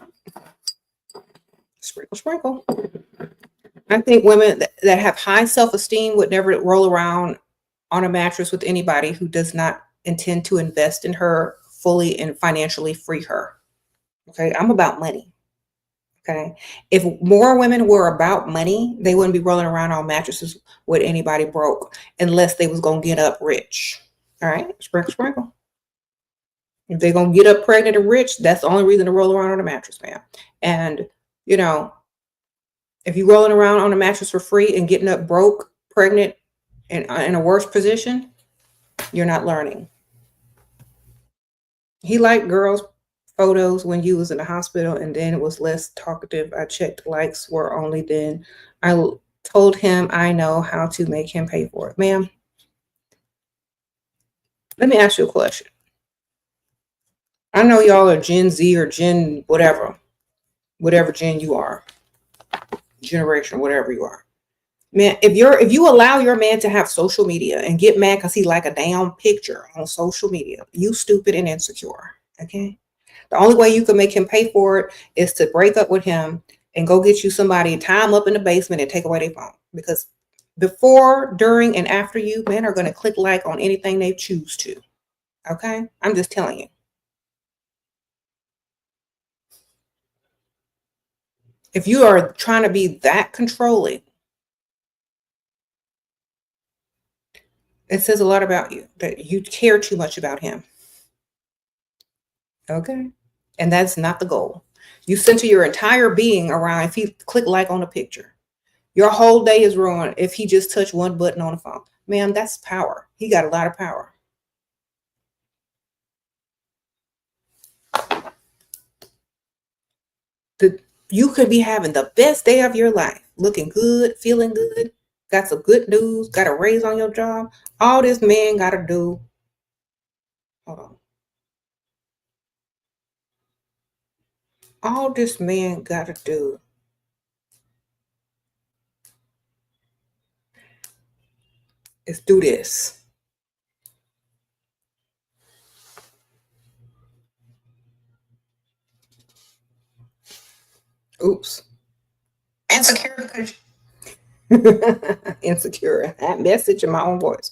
Sprinkle, sprinkle. I think women that have high self-esteem would never roll around on a mattress with anybody who does not intend to invest in her fully and financially free her. Okay, I'm about money. Okay, if more women were about money, they wouldn't be rolling around on mattresses with anybody broke unless they was gonna get up rich. All right, sprinkle, sprinkle. If they're gonna get up pregnant and rich, that's the only reason to roll around on a mattress, ma'am. And if you're rolling around on a mattress for free and getting up broke, pregnant, and in a worse position, you're not learning. He liked girls' photos when you was in the hospital, and then it was less talkative. I checked likes were only then. I told him I know how to make him pay for it. Ma'am, let me ask you a question. I know y'all are Gen Z or Gen whatever gen you are, generation, whatever you are. Man, if you allow your man to have social media and get mad because he like a damn picture on social media, you stupid and insecure. Okay. The only way you can make him pay for it is to break up with him and go get you somebody, tie them up in the basement and take away their phone. Because before, during, and after you, men are going to click like on anything they choose to. Okay? I'm just telling you. If you are trying to be that controlling, it says a lot about you, that you care too much about him. Okay? And that's not the goal. You center your entire being around if he click like on a picture. Your whole day is ruined if he just touched one button on the phone. Man, that's power. He got a lot of power. You could be having the best day of your life, looking good, feeling good, got some good news, got a raise on your job. All this man got to do, hold on. All this man got to do is do this. Oops. Insecure. Insecure. That message in my own voice.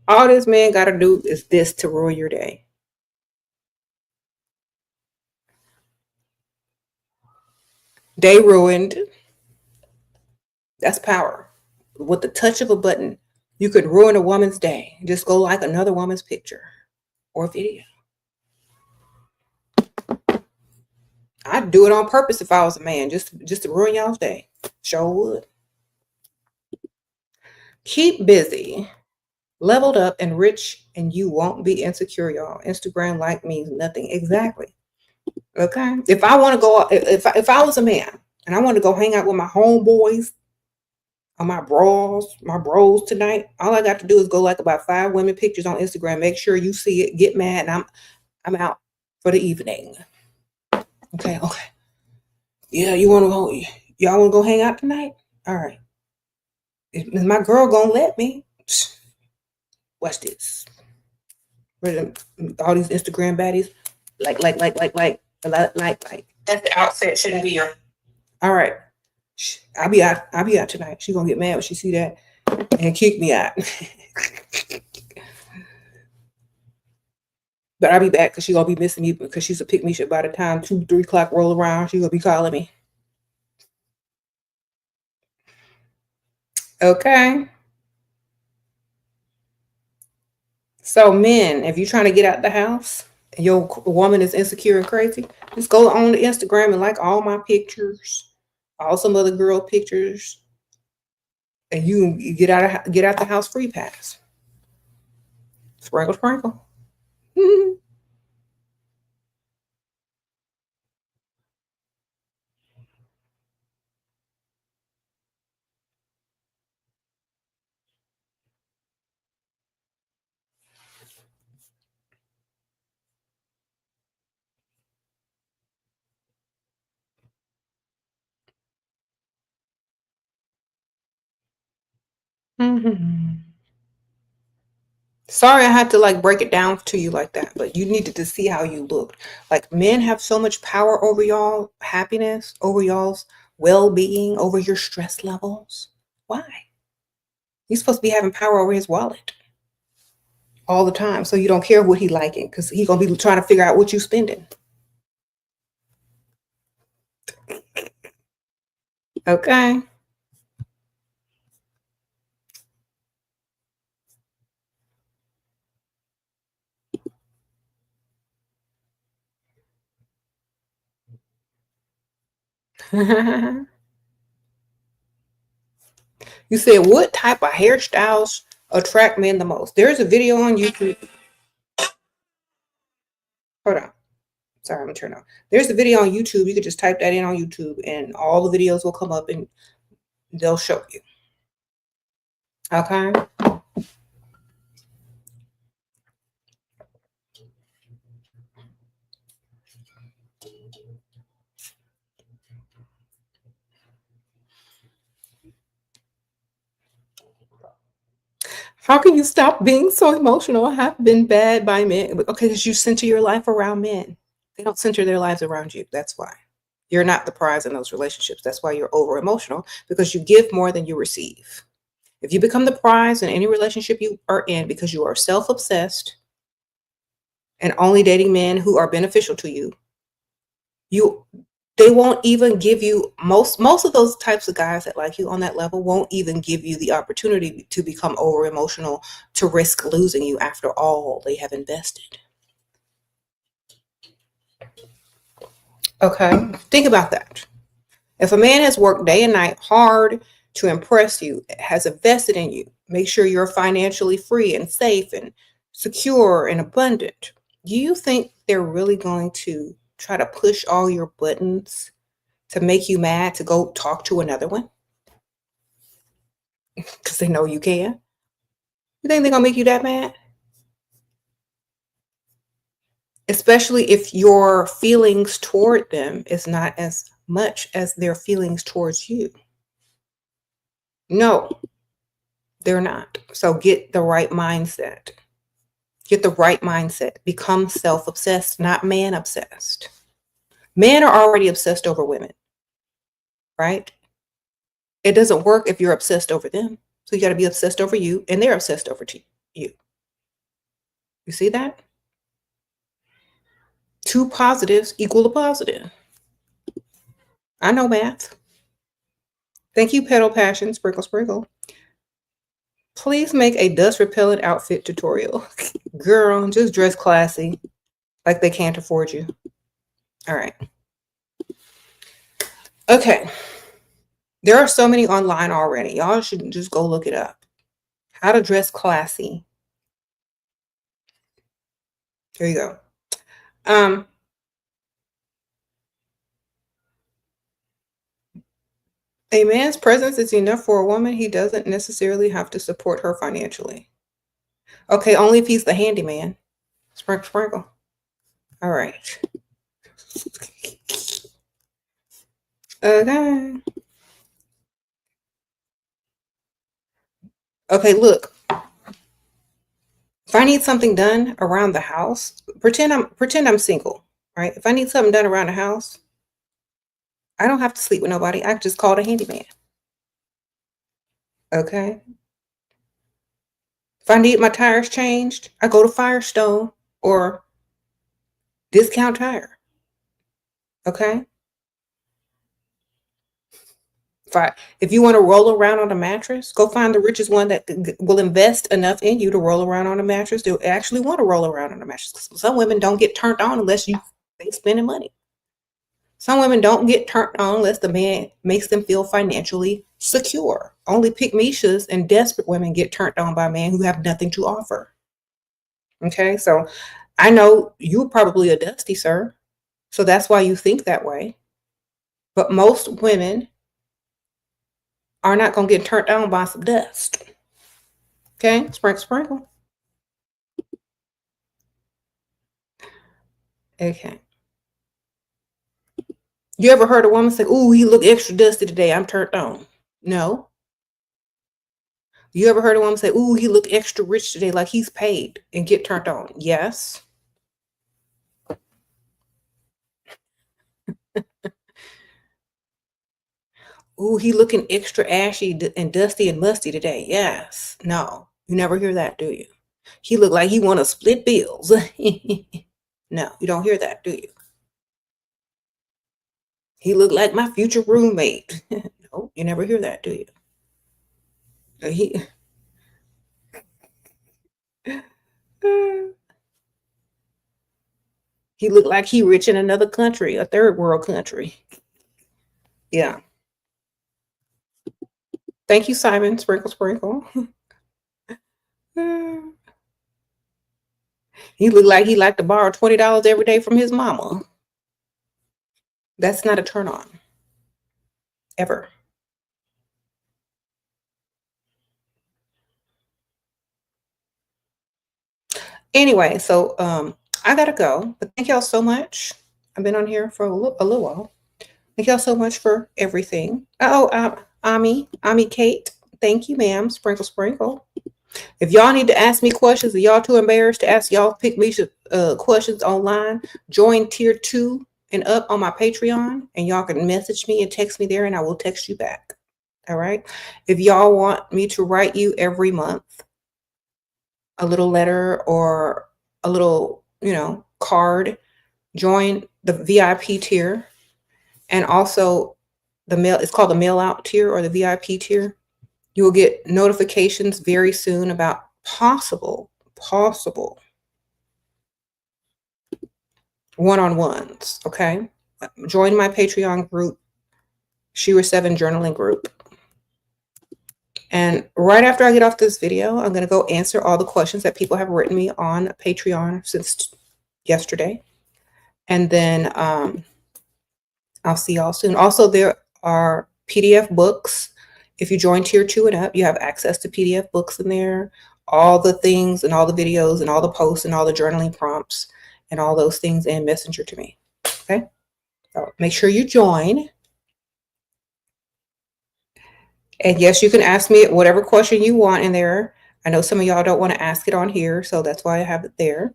All this man got to do is this to ruin your day. Day ruined. That's power. With the touch of a button, you could ruin a woman's day. Just go like another woman's picture or video. I'd do it on purpose if I was a man, just to ruin y'all's day. Sure would. Keep busy, leveled up, and rich, and you won't be insecure, y'all. Instagram like means nothing. Exactly. Okay. If I want to go, if I was a man and I want to go hang out with my homeboys or my bros tonight, all I got to do is go like about 5 women pictures on Instagram. Make sure you see it, get mad, and I'm out for the evening. Okay. Yeah, y'all want to go hang out tonight? All right. Is my girl gonna let me? Watch this. All these Instagram baddies, like. That's the outfit shouldn't be your. All right. I'll be out tonight. She gonna get mad when she see that and kick me out. But I'll be back because she gonna be missing me because she's a pick me shit by the time 2-3 o'clock roll around. She gonna be calling me. Okay. So men, if you're trying to get out the house and your woman is insecure and crazy, just go on the Instagram and like all my pictures, all some other girl pictures, and you get out the house free pass. Sprinkle, sprinkle. Sorry, I had to like break it down to you like that, but you needed to see how you looked. Like men have so much power over y'all happiness, over y'all's well-being, over your stress levels. Why? He's supposed to be having power over his wallet all the time, so you don't care what he liking because he gonna be trying to figure out what you spending. Okay. You said what type of hairstyles attract men the most? There's a video on YouTube. Hold on. Sorry, I'm gonna turn off. There's a video on YouTube. You could just type that in on YouTube and all the videos will come up and they'll show you. Okay. How can you stop being so emotional? I have been bad by men. Okay, because you center your life around men. They don't center their lives around you. That's why. You're not the prize in those relationships. That's why you're over emotional, because you give more than you receive. If you become the prize in any relationship you are in because you are self-obsessed and only dating men who are beneficial to you, they won't even give you, most of those types of guys that like you on that level won't even give you the opportunity to become over emotional, to risk losing you after all they have invested. Okay, think about that. If a man has worked day and night hard to impress you, has invested in you, make sure you're financially free and safe and secure and abundant, do you think they're really going to try to push all your buttons to make you mad to go talk to another one? Because they know you can. You think they're going to make you that mad? Especially if your feelings toward them is not as much as their feelings towards you. No, they're not. So get the right mindset. Get the right mindset. Become self-obsessed, not man-obsessed. Men are already obsessed over women, right? It doesn't work if you're obsessed over them. So you got to be obsessed over you, and they're obsessed over you. You see that? Two positives equal a positive. I know math. Thank you, Pedal Passion, Sprinkle Sprinkle. Please make a dust repellent outfit tutorial. Girl, just dress classy, like they can't afford you. All right. Okay. There are so many online already. Y'all should just go look it up. How to dress classy. There you go. A man's presence is enough for a woman. He doesn't necessarily have to support her financially. Okay, only if he's the handyman. Sprinkle, sprinkle. All right. Okay. Okay, look. If I need something done around the house, pretend I'm single, right? If I need something done around the house, I don't have to sleep with nobody. I can just call the handyman. Okay. If I need my tires changed, I go to Firestone or Discount Tire. Okay. If you want to roll around on a mattress, go find the richest one that will invest enough in you to roll around on a mattress. They'll actually want to roll around on a mattress. Some women don't get turned on unless they spending money. Some women don't get turned on unless the man makes them feel financially secure. Only pick-me-shas and desperate women get turned on by men who have nothing to offer. Okay, so I know you're probably a dusty, sir. So that's why you think that way. But most women are not going to get turned on by some dust. Okay, sprinkle, sprinkle. Okay. You ever heard a woman say, "Ooh, he look extra dusty today, I'm turned on"? No. You ever heard a woman say, "Ooh, he look extra rich today, like he's paid," and get turned on? Yes. "Ooh, he looking extra ashy and dusty and musty today." Yes. No. You never hear that, do you? "He look like he want to split bills." No, you don't hear that, do you? "He look like my future roommate." No, you never hear that, do you? He he looked like he rich in another country, a third world country. Yeah. Thank you, Simon. Sprinkle, sprinkle. He looked like he liked to borrow $20 every day from his mama. That's not a turn on. Ever. Anyway, so I gotta go. But thank y'all so much. I've been on here for a little while. Thank y'all so much for everything. Oh, Ami Kate. Thank you, ma'am. Sprinkle, sprinkle. If y'all need to ask me questions, and y'all too embarrassed to ask y'all pick me questions online, join tier 2 and up on my Patreon, and y'all can message me and text me there, and I will text you back. All right. If y'all want me to write you every month a little letter or a little, card, join the VIP tier. And also it's called the mail out tier or the VIP tier. You will get notifications very soon about possible one-on-ones. Okay. Join my Patreon group, Shira 7 journaling group. And right after I get off this video, I'm going to go answer all the questions that people have written me on Patreon since yesterday. And then I'll see y'all soon. Also, there are PDF books. If you join tier 2 and up, you have access to PDF books in there, all the things and all the videos and all the posts and all the journaling prompts and all those things in Messenger to me. Okay. So make sure you join. And yes, you can ask me whatever question you want in there. I know some of y'all don't want to ask it on here, so that's why I have it there.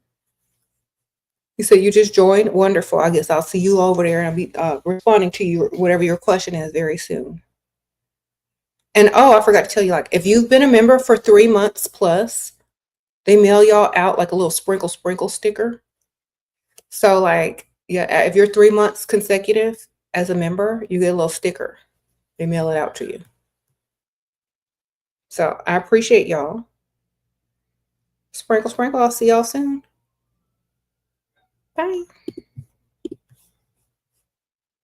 You said you just joined? Wonderful. I guess I'll see you over there, and I'll be responding to you, whatever your question is, very soon. And oh, I forgot to tell you, like, if you've been a member for 3 months plus, they mail y'all out like a little sprinkle sticker. So like, yeah, if you're 3 months consecutive as a member, you get a little sticker. They mail it out to you. So I appreciate y'all. Sprinkle. I'll see y'all soon. Bye.